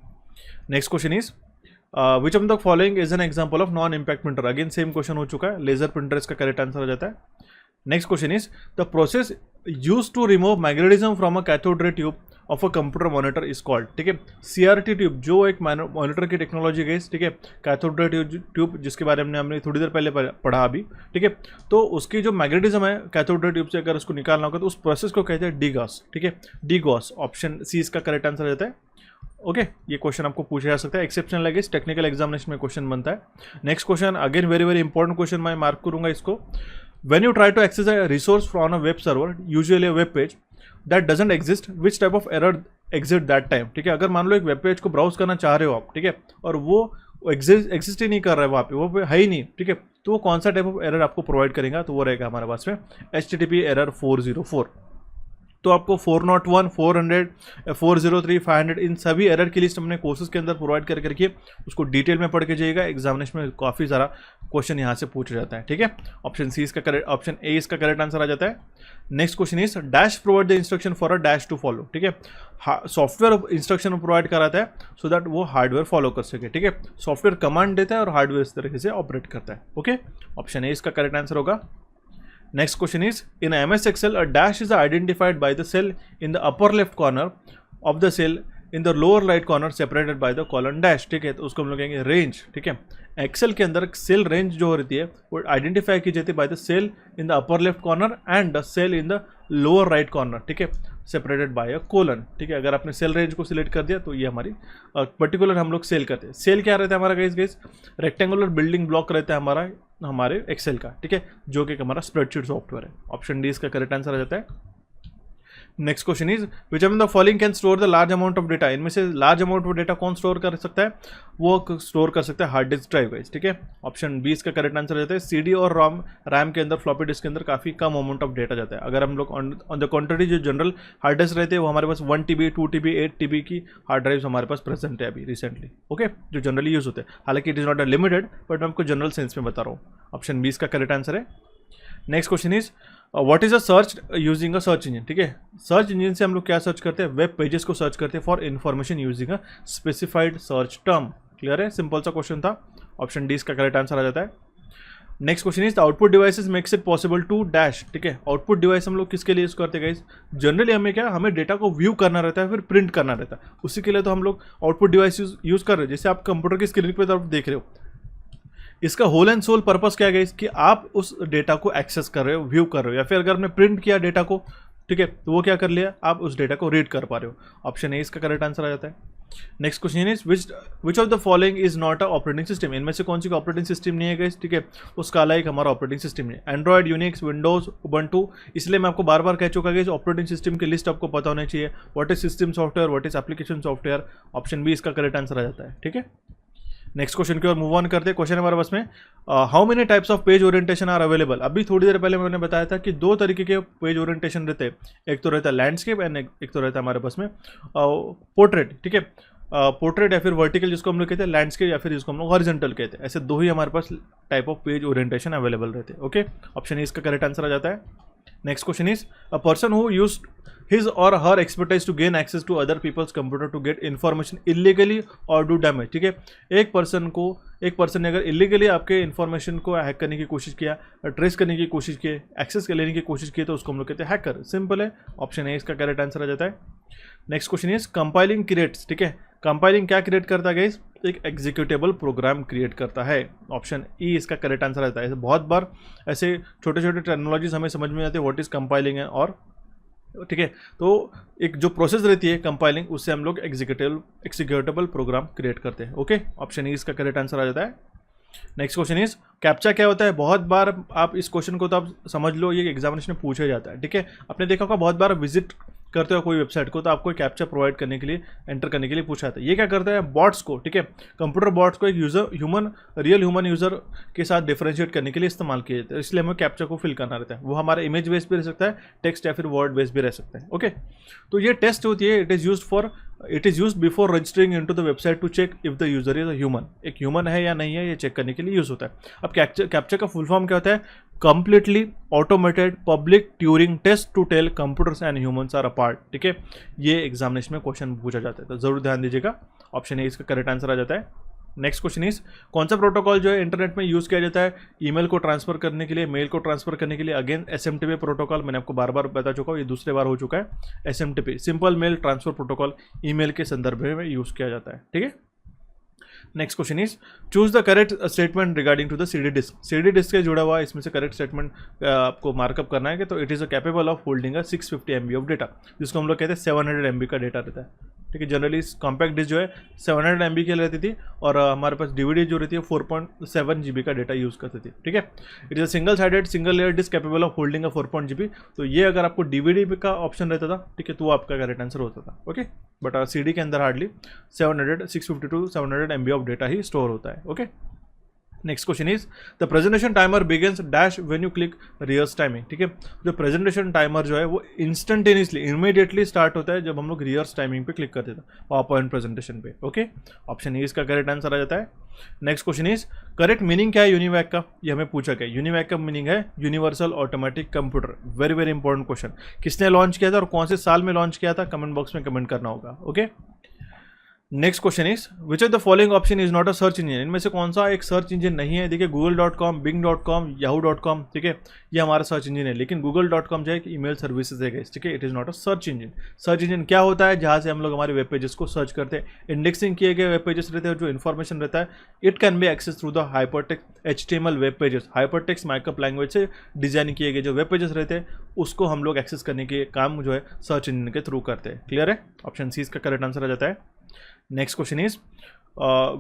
Next question is which of the following is an example of non impact printer. Again same question हो चुका है, लेजर प्रिंटर इसका करेक्ट आंसर हो जाता है। Next question is the process use to remove magnetism from a cathode ray tube of a computer monitor is called, ठीक है। CRT tube जो एक मॉनिटर की टेक्नोलॉजी गई, ठीक है, कैथोड रे ट्यूब जिसके बारे में हमने थोड़ी देर पहले पढ़ा अभी, ठीक है। तो उसकी जो मैग्नेटिज्म है कैथोड रे ट्यूब से अगर उसको निकालना होगा तो उस प्रोसेस को कहते हैं डीगॉस, ठीक है, डीगॉस। ऑप्शन सी इसका करेक्ट आंसर रहता है। ओके, ये क्वेश्चन आपको पूछा जा सकता है, एक्सेप्शनल है, टेक्निकल एग्जामिनेशन में क्वेश्चन बनता है। Next question again very very important question, मैं मार्क करूंगा इसको। When you try to access a resource from a web server, usually a web page that doesn't exist, which type of error exist that time, ठीक है। अगर मान लो एक web page को browse करना चाह रहे हो आप, ठीक है, और वो एग्जिस्ट ही नहीं कर रहा है वहाँ पे, वो है ही नहीं, ठीक है, तो वो कौन सा टाइप ऑफ एरर आपको प्रोवाइड करेगा? तो वो रहेगा हमारे पास में HTTP एरर 404। तो आपको 401, 400, 403, 500 इन सभी एरर की लिस्ट हमने कोर्सेज के अंदर प्रोवाइड करके उसको डिटेल में पढ़ के जाइएगा। एग्जामिनेशन में काफ़ी सारा क्वेश्चन यहाँ से पूछा जाता है, ठीक है। ऑप्शन ए इसका करेक्ट आंसर आ जाता है। Next question is dash provide the instruction for a dash to follow, ठीक है। सॉफ्टवेयर इंस्ट्रक्शन प्रोवाइड कराता है सो दैट वो हार्डवेयर फॉलो कर सके, ठीक है। सॉफ्टवेयर कमांड देता है और हार्डवेयर इस तरीके से ऑपरेट करता है, ओके। ऑप्शन ए इसका करेक्ट आंसर होगा। Next question is, in MS Excel, a dash is identified by the cell in the upper left corner of the cell in the lower right corner separated by the colon dash, ठीक है। तो उसको हम लोग कहेंगे range, ठीक है। Excel के अंदर सेल रेंज जो रहती है वो आइडेंटिफाई की जाती है by the cell in the upper left corner and the cell in the lower right corner, ठीक है, सेपरेटेड बाय अ कोलन, ठीक है। अगर आपने सेल रेंज को सिलेक्ट कर दिया तो ये हमारी पर्टिकुलर हम लोग सेल करते हैं। सेल क्या रहता है हमारा गाइस रेक्टेंगुलर बिल्डिंग ब्लॉक रहता है हमारे एक्सेल का, ठीक है, जो कि हमारा स्प्रेडशीट सॉफ्टवेयर है। ऑप्शन डी इसका करेक्ट आंसर आ जाता है। Next question is which of the following can store the large amount of data, इनमें से लार्ज अमाउंट ऑफ डेटा कौन स्टोर कर सकता है, वो स्टोर कर सकता है हार्ड डिस्क ड्राइव गाइस, ठीक है। ऑप्शन बी इसका करेक्ट आंसर रहता है। सीडी और रैम के अंदर फ्लॉपी डिस्क के अंदर काफी कम अमाउंट ऑफ डेटा जाता है। अगर हम लोग ऑन द कॉन्ट्री जो जनरल हार्ड डिस्क रहते हैं वो हमारे पास 1 TB 2 TB 8 TB की हार्ड ड्राइव हमारे पास प्रेजेंट है अभी रिसेंटली, ओके, जो जनरली यूज होते हैं। हालांकि it is not a limited, but मैं आपको जनरल सेंस में बता रहा हूँ। ऑप्शन बी इसका करेक्ट आंसर है। Next question is what is a search using a search engine, ठीक है। सर्च इंजन से हम लोग क्या सर्च करते हैं, वेब पेजेस को सर्च करते हैं for information using a specified search term. Clear है, सिंपल सा क्वेश्चन था। ऑप्शन डी इसका करेक्ट आंसर आ जाता है। Next question is the output devices makes it possible to dash, ठीक है। आउटपुट डिवाइस हम लोग किसके लिए यूज करते हैं गाइस, जनरली हमें क्या, हमें डेटा को व्यू करना रहता है, फिर प्रिंट करना रहता है, उसी के लिए तो हम लोग आउटपुट डिवाइस यूज कर रहे हैं। जैसे आप कंप्यूटर की स्क्रीन पर तरफ देख रहे हो, इसका होल एंड सोल पर्पस क्या है कि आप उस डेटा को एक्सेस कर रहे हो, व्यू कर रहे हो, या फिर अगर आपने प्रिंट किया डेटा को, ठीक है, तो वो क्या कर लिया, आप उस डेटा को रीड कर पा रहे हो। ऑप्शन ए इसका करेक्ट आंसर आ जाता है। Next question is which of the following is not a operating system, इनमें से कौन सी का ऑपरेटिंग सिस्टम नहीं है गाइस, ठीक है। उसका एक हमारा ऑपरेटिंग सिस्टम नहीं है। एंड्रॉइड, यूनिक्स, विंडोज, उबंटू, इसलिए मैं आपको बार बार कह चुका कि ऑपरेटिंग सिस्टम की लिस्ट आपको पता होनी चाहिए। What is system software, what is application software. Option B इसका करेक्ट आंसर आ जाता है, ठीक है। नेक्स्ट क्वेश्चन की ओर मूव ऑन करते हैं। क्वेश्चन हमारे पास में how many types of page orientation are available. अभी थोड़ी देर पहले मैंने बताया था कि दो तरीके के पेज ओरिएंटेशन रहते हैं, एक तो रहता है लैंडस्केप एंड एक तो रहता है हमारे पास में पोर्ट्रेट, ठीक है। पोर्ट्रेट या फिर वर्टिकल जिसको हम लोग कहते हैं, लैंडस्केप या फिर जिसको हम लोग हॉरिजॉन्टल कहते हैं, ऐसे दो ही हमारे पास type of page orientation available रहते हैं, ओके। ऑप्शन ए इसका करेक्ट आंसर आ जाता है। Next question is a person who used his or her expertise to gain access to other people's computer to get information illegally or do damage, ठीक है। एक person ने अगर illegally आपके इन्फॉर्मेशन को हैक करने की कोशिश किया, ट्रेस करने की कोशिश की, एक्सेस लेने की कोशिश की, तो उसको हम लोग कहते हैं हैकर। सिंपल है, ऑप्शन ए इसका करेक्ट आंसर आ जाता है। Next question is compiling creates, ठीक है। कंपाइलिंग क्या क्रिएट करता है गाइस, एक एग्जीक्यूटेबल प्रोग्राम क्रिएट करता है। ऑप्शन ई इसका करेक्ट आंसर आता है। बहुत बार ऐसे छोटे छोटे टेक्नोलॉजीज हमें समझ में आते हैं, व्हाट इज कंपाइलिंग है, और ठीक है, तो एक जो प्रोसेस रहती है कंपाइलिंग, उससे हम लोग एग्जीक्यूटेबल प्रोग्राम क्रिएट करते हैं, ओके। ऑप्शन ई इसका करेक्ट आंसर आ जाता है। नेक्स्ट क्वेश्चन इज कैप्चा क्या होता है। बहुत बार आप इस क्वेश्चन को तो आप समझ लो, ये एग्जामिनेशन में पूछा जाता है, ठीक है। आपने देखा होगा बहुत बार विजिट करते हो कोई वेबसाइट को, तो आपको कैप्चा प्रोवाइड करने के लिए, एंटर करने के लिए पूछा जाता है। ये क्या करता है, बॉट्स को, ठीक है, कंप्यूटर बॉट्स को एक रियल ह्यूमन यूजर के साथ डिफरेंशिएट करने के लिए इस्तेमाल किया जाता है। इसलिए हमें कैप्चा को फिल करना रहता है। वो हमारा इमेज बेस भी रह सकता है, टेक्स्ट या फिर वर्ड बेस भी रह सकता है, ओके। तो ये टेस्ट होती है, it is used before registering into the website to check if the user is a human. एक ह्यूमन है या नहीं है, ये चेक करने के लिए यूज होता है। अब कैप्चा का फुल फॉर्म क्या होता है, completely automated public Turing test to tell computers and humans are apart, ठीक है। ये एग्जामिनेशन में क्वेश्चन पूछा जाता है, तो जरूर ध्यान दीजिएगा। ऑप्शन ए इसका करेक्ट आंसर आ जाता है। नेक्स्ट क्वेश्चन इज कौन सा प्रोटोकॉल जो है इंटरनेट में यूज किया जाता है ईमेल को ट्रांसफर करने के लिए, मेल को ट्रांसफर करने के लिए। अगेन SMTP प्रोटोकॉल, मैंने आपको बार बार बता चुका हूँ, ये दूसरे बार हो चुका है। SMTP simple mail transfer protocol email के संदर्भ में यूज किया जाता है, ठीक है। Next question is choose the correct statement regarding to the CD disk. CD disk से जुड़ा हुआ इसमें से करेक्ट स्टेटमेंट आपको मार्कअप करना है कि तो it is a capable of holding a 650 MB of data, जिसको हम लोग कहते हैं 700 MB का डेटा रहता है, ठीक है। जनरली कॉम्पैक्ट डिस्क जो है 700 MB की रहती थी, और हमारे पास DVD जो रहती है 4.7 GB का डेटा यूज करती थी, ठीक है। It is a single sided single layer disk capable of holding a 4 GB। तो ये अगर आपको DVD का ऑप्शन रहता था, ठीक है, तो वो आपका करेक्ट आंसर होता था, ओके। बट CD के अंदर hardly 650 to 700 MB of data he store होता है, okay. Next question is the presentation timer begins dash when you click reverse timing, ठीक है। जो प्रेजेंटेशन टाइमर जो है वो इंस्टेंटेनियसली इमीडिएटली स्टार्ट होता है जब हम लोग रिवर्स टाइमिंग पे क्लिक करते हैं पावर पॉइंट प्रेजेंटेशन पे, ओके। ऑप्शन ई इसका करेक्ट आंसर आ जाता है। Next question is correct meaning क्या है यूनिवैक का, ये हमें पूछा गया। यूनिवैक का मीनिंग है universal automatic computer. Very very important question. किसने लॉन्च किया था और कौन से साल में लॉन्च किया था, कमेंट बॉक्स में कमेंट करना होगा, okay. Next question is which of the following option is not a search engine, इनमें से कौन सा एक सर्च इंजन नहीं है। देखिए google.com, bing.com, yahoo.com, ठीक है, ये हमारा सर्च इंजन है। लेकिन google.com जो है ईमेल सर्विसेज है गाइस, ठीक है, it is not a search engine. Search engine क्या होता है, जहाँ से हम लोग हमारे वेब पेजेस को सर्च करते हैं। इंडेक्सिंग किए गए वेब पेजेस रहते हैं, जो इन्फॉर्मेशन रहता है it can be access through the hypertext HTML web pages. Hypertext markup language से डिजाइन किए गए जो वेब पेजेस रहते हैं उसको हम लोग एक्सेस करने के काम जो है सर्च इंजन के थ्रू करते हैं। क्लियर है, ऑप्शन सी इसका करेक्ट आंसर आ जाता है। Next question is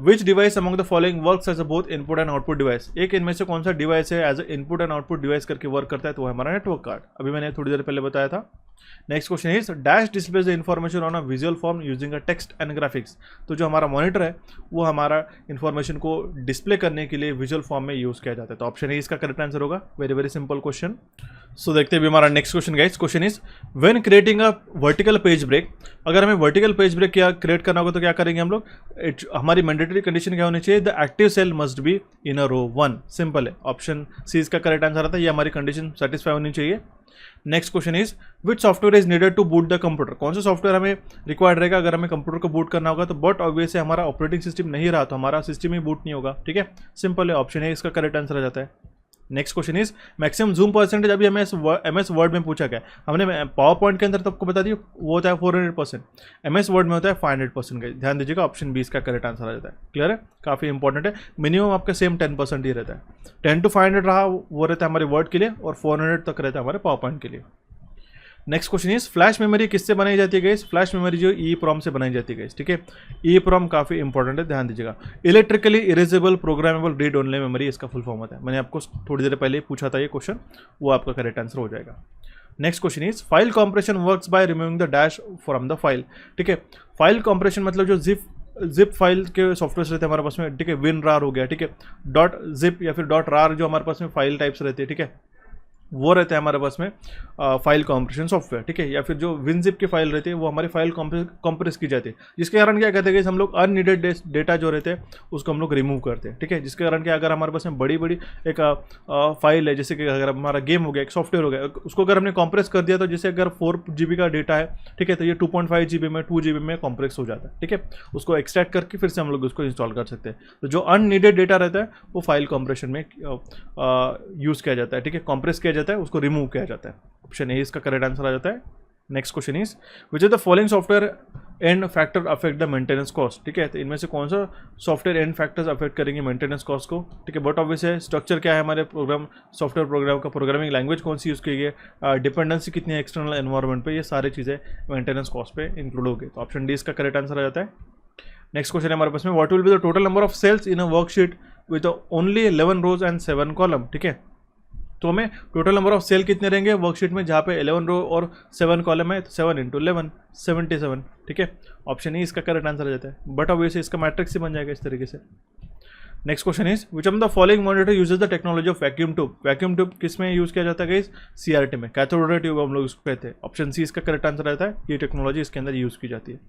which device among the following works as a both input and output device. एक इनमें से कौन सा डिवाइस है as a input and output device करके वर्क करता है, तो वो हमारा नेटवर्क कार्ड, अभी मैंने थोड़ी देर पहले बताया था। Next question is dash displays the information on a visual form using a text and graphics. तो जो हमारा मॉनिटर है वो हमारा इन्फॉर्मेशन को डिस्प्ले करने के लिए विजुअल फॉर्म में यूज किया जाता है, तो ऑप्शन ए इसका करेक्ट आंसर होगा। Very very simple question. So देखते हैं हमारा next question guys. Question is when creating a vertical page break, अगर हमें वर्टिकल पेज ब्रेक क्रिएट करना होगा तो क्या करेंगे हम लोग, हमारी मैंडेटरी कंडीशन क्या होनी चाहिए, the active cell must be in a row 1। Simple है, ऑप्शन सी इसका करेक्ट आंसर आता है, ये हमारी कंडीशन सेटिस्फाई होनी चाहिए। Next question is which software is needed to boot the computer. कौन सा सॉफ्टवेयर हमें रिक्वायर्ड रहेगा अगर हमें कंप्यूटर को बूट करना होगा, तो बट ऑब्वियसली हमारा ऑपरेटिंग सिस्टम नहीं रहा तो हमारा सिस्टम ही बूट नहीं होगा, ठीक है, सिंपल है, ऑप्शन ए इसका करेक्ट आंसर आ जाता है। Next question is maximum zoom percentage, अभी हमें MS वर्ड में पूछा गया, हमने पावर पॉइंट के अंदर तो आपको बता दिया वो होता है 400%, MS वर्ड में होता है 500% का, ध्यान दीजिएगा, ऑप्शन बी इसका करेक्ट आंसर आ जाता है। क्लियर है, काफी इंपॉर्टेंट है, मिनिमम आपका सेम 10% ही रहता है, 10 to 500 रहा वो रहता है हमारे वर्ड के लिए और 400 तक रहता है हमारे पावर पॉइंट के लिए। Next question is flash memory किससे बनाई जाती है गाइस, फ्लैश मेमोरी जो EEPROM से बनाई जाती है गाइस, ठीक है, EEPROM काफी इंपॉर्टेंट है, ध्यान दीजिएगा। Electrically erasable programmable read only memory इसका फुल फॉर्म होता है, मैंने आपको थोड़ी देर पहले पूछा था ये क्वेश्चन, वो आपका करेक्ट आंसर हो जाएगा। Next question is file compression works by removing the dash from the file, ठीक है, फाइल कॉम्प्रेशन मतलब जो जिप फाइल के सॉफ्टवेयर रहते हैं हमारे पास में, ठीक है, WinRAR हो गया, ठीक है, .zip या फिर .rar जो हमारे पास में फाइल टाइप्स रहते हैं, ठीक है, वो रहता है हमारे पास में फाइल कॉम्प्रेशन सॉफ्टवेयर, ठीक है, या फिर जो WinZip की फाइल रहती है वो हमारी फाइल कॉम्प्रेस की जाती है, जिसके कारण क्या कहते हैं कि हम लोग अननीडेड डेटा जो रहते हैं उसको हम लोग रिमूव करते हैं, ठीक है, जिसके कारण क्या अगर हमारे पास में बड़ी बड़ी एक फाइल है, जैसे कि अगर हमारा गेम हो गया, एक सॉफ्टवेयर हो गया, उसको अगर हमने कॉम्प्रेस कर दिया तो जैसे अगर 4 GB का डेटा है, ठीक है, तो ये 2.5 GB में 2 GB में कॉम्प्रेस हो जाता है, ठीक है, उसको एक्सट्रैक्ट करके फिर से हम लोग उसको इंस्टॉल कर सकते हैं। तो जो अननीडेड डेटा रहता है वो फाइल कॉम्प्रेशन में यूज़ किया जाता है, ठीक है, कॉम्प्रेस किया जाता है, उसको रिमूव किया जाता है, ऑप्शन ए इसका करेक्ट आंसर आ जाता है। Next question is which is the following software and factor affect the maintenance cost, ठीक है, तो इनमें से कौन सा सॉफ्टवेयर एंड फैक्टर्स अफेक्ट करेंगे मेंटेनेंस कॉस्ट को, ठीक है, बट ऑब्वियस है स्ट्रक्चर क्या है हमारे प्रोग्राम सॉफ्टवेयर प्रोग्राम का, प्रोग्रामिंग लैंग्वेज कौन सी यूज़ की गई है, डिपेंडेंसी कितनी है एक्सटर्नल एनवायरमेंट पे, ये सारी चीज़ें मेंटेनेंस कॉस्ट पे इंक्लूड हो गई, तो ऑप्शन डी इसका करेक्ट आंसर आ जाता है। नेक्स्ट क्वेश्चन है हमारे पास में what will be the total number of cells in a worksheet with only 11 rows and 7 column, ठीक है, तो हमें टोटल नंबर ऑफ सेल कितने रहेंगे वर्कशीट में जहाँ पे 11 रो और 7 कॉलम है, तो 7 × 11 77, ठीक है, ऑप्शन ई इसका करेक्ट आंसर आ जाता है, बट ऑब्वियसली इसका मैट्रिक्स ही बन जाएगा इस तरीके से। Next question is which of the following monitor uses the technology of vacuum tube. Vacuum tube किस में यूज किया जाता है गाइस, CRT में, कैथोड रे ट्यूब हम लोग उसको कहते हैं, ऑप्शन सी इसका करेक्ट आंसर रहता है, ये टेक्नोलॉजी इसके अंदर यूज की जाती है।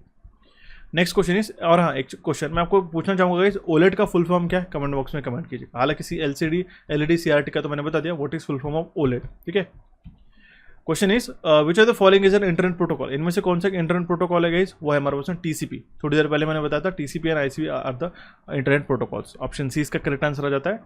नेक्स्ट क्वेश्चन इज, और हाँ एक क्वेश्चन मैं आपको पूछना चाहूँगा गाइस, OLED का फुल फॉर्म क्या है, कमेंट बॉक्स में कमेंट कीजिए। हालांकि LCD LED CRT का तो मैंने बता दिया, what is full form of OLED, ठीक है। Question is which are the following is an internet protocol, इनमें से कौन सा इंटरनेट प्रोटोकॉल है गाइस, वो है हमारे पास में TCP, थोड़ी देर पहले मैंने बताया था TCP and ICP are the internet protocols, option C इसका करेक्ट आंसर आ जाता है।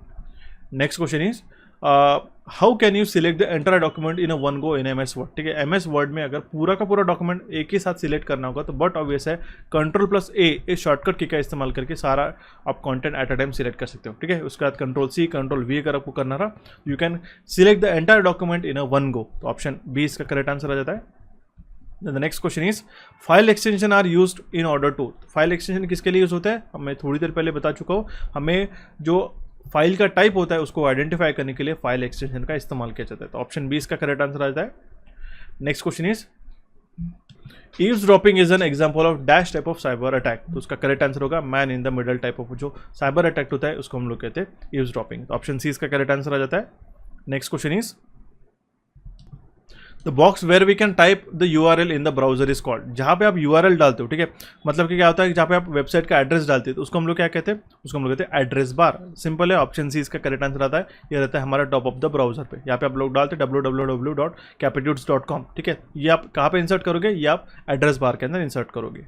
Next question is how can you select the entire document in a one go in MS word, ठीक है, MS वर्ड में अगर पूरा का पूरा डॉक्यूमेंट एक ही साथ सिलेक्ट करना होगा तो बट ऑब्वियस है Ctrl+A इस शॉर्टकट की का इस्तेमाल करके सारा आप content at a time select कर सकते हो, ठीक है, उसके बाद Ctrl+C Ctrl+V अगर आपको करना रहा you can select the entire document in a one go, तो ऑप्शन बी इसका करेक्ट आंसर आ जाता है। The next question is file extension are used in order to, file extension किसके लिए यूज होता है, मैं थोड़ी देर पहले बता चुका हूँ, हमें जो फाइल का टाइप होता है उसको आइडेंटिफाई करने के लिए फाइल एक्सटेंशन का इस्तेमाल किया जाता है, तो ऑप्शन बी इसका करेक्ट आंसर आ जाता है। Next question is eavesdropping is an example of dash type of cyber attack, तो उसका करेक्ट आंसर होगा man in the middle type of जो साइबर अटैक होता है उसको हम लोग कहते हैं ईव्सड्रॉपिंग। तो ऑप्शन सी इसका करेक्ट आंसर आ जाता है। Next question is the box where we can type the URL in the browser is called, जहाँ पे आप URL डालते हो, ठीक है, मतलब कि क्या होता है कि जहाँ पे आप वेबसाइट का एड्रेस डालते हैं तो उसको हम लोग क्या कहते हैं, उसको हम लोग कहते हैं एड्रेस बार। सिंपल है, ऑप्शन सी इसका करेक्ट आंसर आता है। ये रहता है हमारा टॉप ऑफ द ब्राउजर पे, यहाँ पे आप लोग डालते हैं www.capitudes.com, ठीक है, ये आप कहाँ पे इंसर्ट करोगे, ये आप एड्रेस बार के अंदर इंसर्ट करोगे।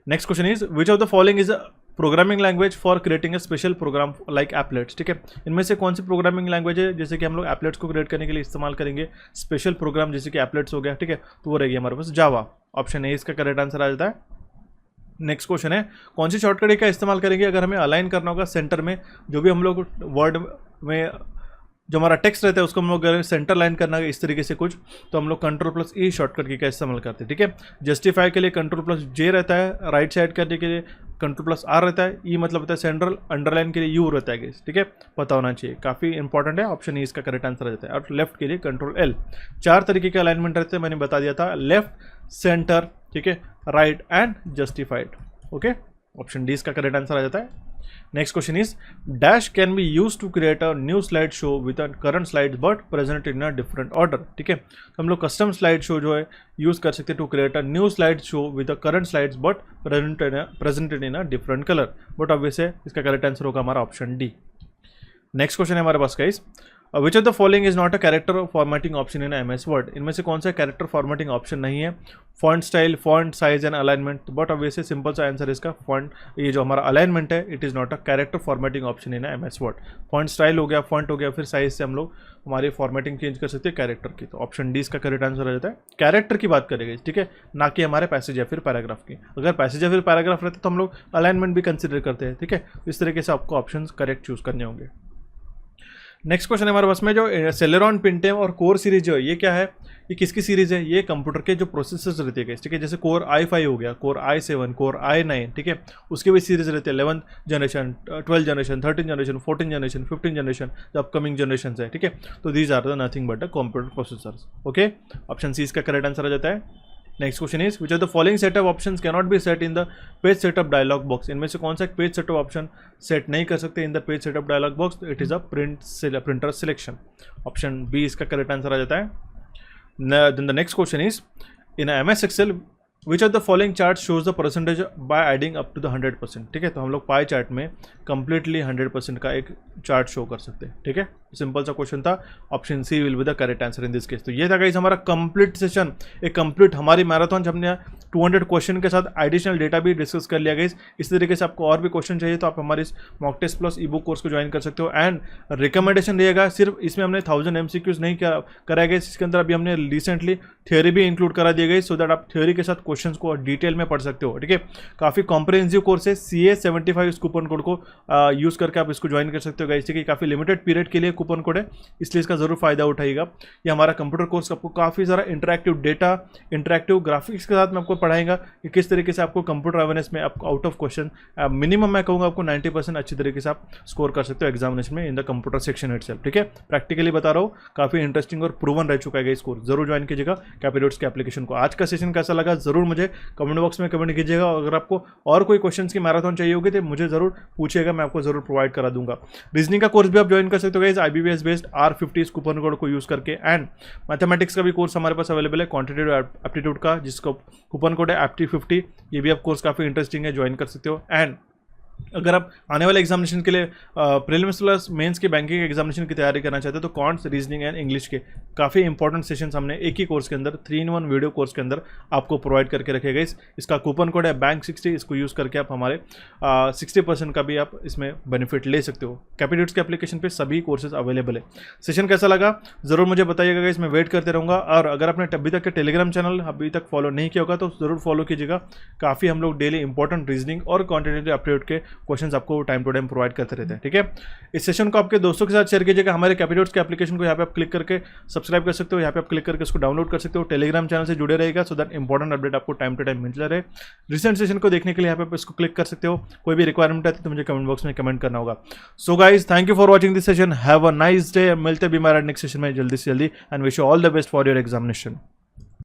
Next question is which of the following is programming language for creating a special program like applets, ठीक है, इनमें से कौन सी प्रोग्रामिंग लैंग्वेज है जैसे कि हम लोग एप्लेट्स को क्रिएट करने के लिए इस्तेमाल करेंगे स्पेशल प्रोग्राम जैसे कि एप्लेट्स हो गया, ठीक है, तो वो रहेगी हमारे पास जावा। ऑप्शन ए इसका करेक्ट आंसर आ जाता है। नेक्स्ट क्वेश्चन है कौन सी शॉर्टकट का इस्तेमाल करेंगे अगर हमें अलाइन करना होगा सेंटर में, जो भी हम लोग वर्ड में जो हमारा टेक्स्ट रहता है उसको हम लोग अगर सेंटर लाइन करना है इस तरीके से कुछ, तो हम लोग Ctrl+E शॉर्टकट की का इस्तेमाल करते हैं, ठीक है। जस्टिफाई के लिए Ctrl+J रहता है, राइट साइड करने के लिए Ctrl+R रहता है, ई मतलब होता है सेंट्रल, अंडरलाइन के लिए यू रहता है, ठीक है, पता होना चाहिए, काफ़ी इंपॉर्टेंट है। ऑप्शन ई इसका करेक्ट आंसर रहता है। और लेफ्ट के लिए Ctrl+L। 4 तरीके के अलाइनमेंट रहते हैं, मैंने बता दिया था, लेफ्ट, सेंटर, ठीक है, right and justified. Okay, option D इसका करेक्ट आंसर आ जाता है। Next question is dash can be use to create a new slide show with a current slide but present in a different order, ठीक है, तो हम लोग custom slide show जो है यूज कर सकते हैं to create a new slide show with a current slides but presented in a different colour, but obviously इसका करेक्ट आंसर होगा हमारा ऑप्शन डी। नेक्स्ट क्वेश्चन है हमारे पास guys, which of the following is not a character formatting option in MS Word, इनमें से कौन सा कैरेक्टर फॉर्मेटिंग ऑप्शन नहीं है, font style, font size and alignment, but obviously simple सा आंसर इसका फॉन्ट, ये जो हमारा अलाइनमेंट है it is not a character formatting option in MS word. Font style हो गया, फॉन्ट हो गया, फिर साइज से हम लोग हमारी फॉर्मेटिंग चेंज कर सकते हैं कैरेक्टर की, तो ऑप्शन डी इसका करेक्ट आंसर आ जाता है। कैरेक्टर की बात करेंगे, ठीक है, ना कि हमारे पैसेज या फिर पैराग्राफ की। अगर पैसेज या फिर पैराग्राफ रहते तो हम लोग अलाइनमेंट भी कंसिडर करते हैं, ठीक है, इस तरीके से आपको ऑप्शन करेक्ट चूज करने होंगे। नेक्स्ट क्वेश्चन है हमारे पास में जो सेलेरॉन, पिंटेम और कोर सीरीज जो है ये क्या है, ये किसकी सीरीज है, ये कंप्यूटर के जो प्रोसेसर्स रहते हैं, ठीक है, जैसे कोर i5 हो गया, कोर i7, कोर i9, ठीक है, उसके भी सीरीज रहते हैं 11th generation, 12th generation, 13th generation, 14th generation, 15th generation, जो अपकमिंग जनरेशन है, ठीक है, तो these are the nothing but the computer processors. Okay, option C इसका करेक्ट आंसर आ जाता है। Next question is which of the following set of options can not be set in the page setup dialog box, इनमें से कौन सा page setup option set नहीं कर सकते in the page setup dialog box, it is a printer selection. Option B इसका correct answer आ जाता है। Then the next question is in MS Excel which of the following chart shows the percentage by adding up to the 100%, ठीक है, तो हम लोग pie chart में कंप्लीटली 100% का एक चार्ट शो कर सकते हैं, ठीक है, सिंपल सा क्वेश्चन था। Option C will be the correct answer in this case. तो ये था गाइस हमारा कंप्लीट सेशन, एक कंप्लीट हमारी मैराथन, हमने 200 क्वेश्चन के साथ एडिशनल डेटा भी डिस्कस कर लिया गाइस। इस तरीके से आपको और भी क्वेश्चन चाहिए तो आप हमारे इस mock test plus e book course को ज्वाइन कर सकते हो। एंड रिकमेंडेशन रहेगा, सिर्फ इसमें हमने 1000 MCQs नहीं कराया गया, इसके अंदर अभी हमने रिसेंटली थ्योरी भी इंक्लूड करा दिया गई, सो दैट आप थ्योरी के साथ क्वेश्चंस को डिटेल में पढ़ सकते हो, ठीक है, काफ़ी कॉम्प्रिहेंसिव कोर्स है। CA75 इस कूपन कोड को यूज़ करके आप इसको ज्वाइन कर सकते हो गाइस, ठीक है, काफ़ी लिमिटेड पीरियड के लिए कूपन कोड है, इसलिए इसका जरूर फायदा उठाइएगा। ये हमारा कंप्यूटर कोर्स आपको काफ़ी सारा इंटरैक्टिव डेटा, इंटरैक्टिव ग्राफिक्स के साथ में आपको पढ़ाएगा कि किस तरीके से आपको कंप्यूटर अवेयरनेस में आपको आउट ऑफ क्वेश्चन मिनिमम मैं कहूँगा आपको 90% अच्छी तरीके से आप स्कोर कर सकते हो एग्जामिनेशन में in the computer section itself, ठीक है, प्रैक्टिकली बता रहा हूँ, काफ़ी इंटरेस्टिंग और प्रूवन रह चुका है इस कोर्स, जरूर ज्वाइन कीजिएगा कैपिटोड्स के एप्लीकेशन को। आज का सेशन कैसा लगा जरूर मुझे कमेंट बॉक्स में कमेंट कीजिएगा। अगर आपको और कोई क्वेश्चंस की मैराथन चाहिए होगी तो मुझे जरूर पूछिएगा, मैं आपको जरूर प्रोवाइड करा दूंगा। रीजनिंग का कोर्स भी आप ज्वाइन कर सकते हो गाइस, IBPS बेस्ड R50 इस कूपन कोड को यूज करके। एंड मैथमेटिक्स का भी कोर्स हमारे पास अवेलेबल है, क्वांटिटेटिव एप्टीट्यूड का, जिसका कूपन कोड है APT50, ये भी आप कोर्स काफ़ी इंटरेस्टिंग है, ज्वाइन कर सकते हो। एंड अगर आप आने वाले एग्जामिनेशन के लिए प्रीलिम्स प्लस मेंस के बैंकिंग एग्जामिनेशन की तैयारी करना चाहते हो तो कॉन्ट्स, रीजनिंग एंड इंग्लिश के काफ़ी इंपॉर्टेंट सेशंस हमने एक ही कोर्स के अंदर 3-in-1 वीडियो कोर्स के अंदर आपको प्रोवाइड करके रखेगा। इसका कूपन कोड है बैंक60, इसको यूज़ करके आप हमारे 60% का भी आप इसमें बेनिफिट ले सकते हो। कैपिटोड्स के एप्लीकेशन पे सभी कोर्सेज अवेलेबल है। सेशन कैसा लगा जरूर मुझे बताइएगा गाइस, मैं वेट करते रहूँगा। और अगर आपने अभी तक के टेलीग्राम चैनल अभी तक फॉलो नहीं किया होगा तो ज़रूर फॉलो कीजिएगा, काफ़ी हम लोग डेली इंपॉर्टेंट रीजनिंग और क्वांटिटेटिव एप्टीट्यूड के क्वेश्चंस आपको टाइम टू टाइम प्रोवाइड करते रहते हैं, ठीक है। इस सेशन को आपके दोस्तों के साथ शेयर कीजिएगा। हमारे कैपिटोड्स के एप्लीकेशन को यहाँ पे आप क्लिक करके सब्सक्राइब कर सकते हो, यहाँ पे आप क्लिक करके उसको डाउनलोड कर सकते हो। टेलीग्राम चैनल से जुड़े रहेगा सो दैट इंपॉर्टेंट अपडेट आपको टाइम टू टाइम मिलता रहे। रिसेंट सेशन को देखने के लिए यहाँ पे इसको क्लिक कर सकते हो। कोई भी रिक्वायरमेंट है तो मुझे कमेंट बॉक्स में कमेंट करना होगा। So guys, thank you for watching this session, have a nice day. मिलते भी हमारे नेक्स्ट सेशन में जल्दी से जल्दी and wish you all the best for your examination.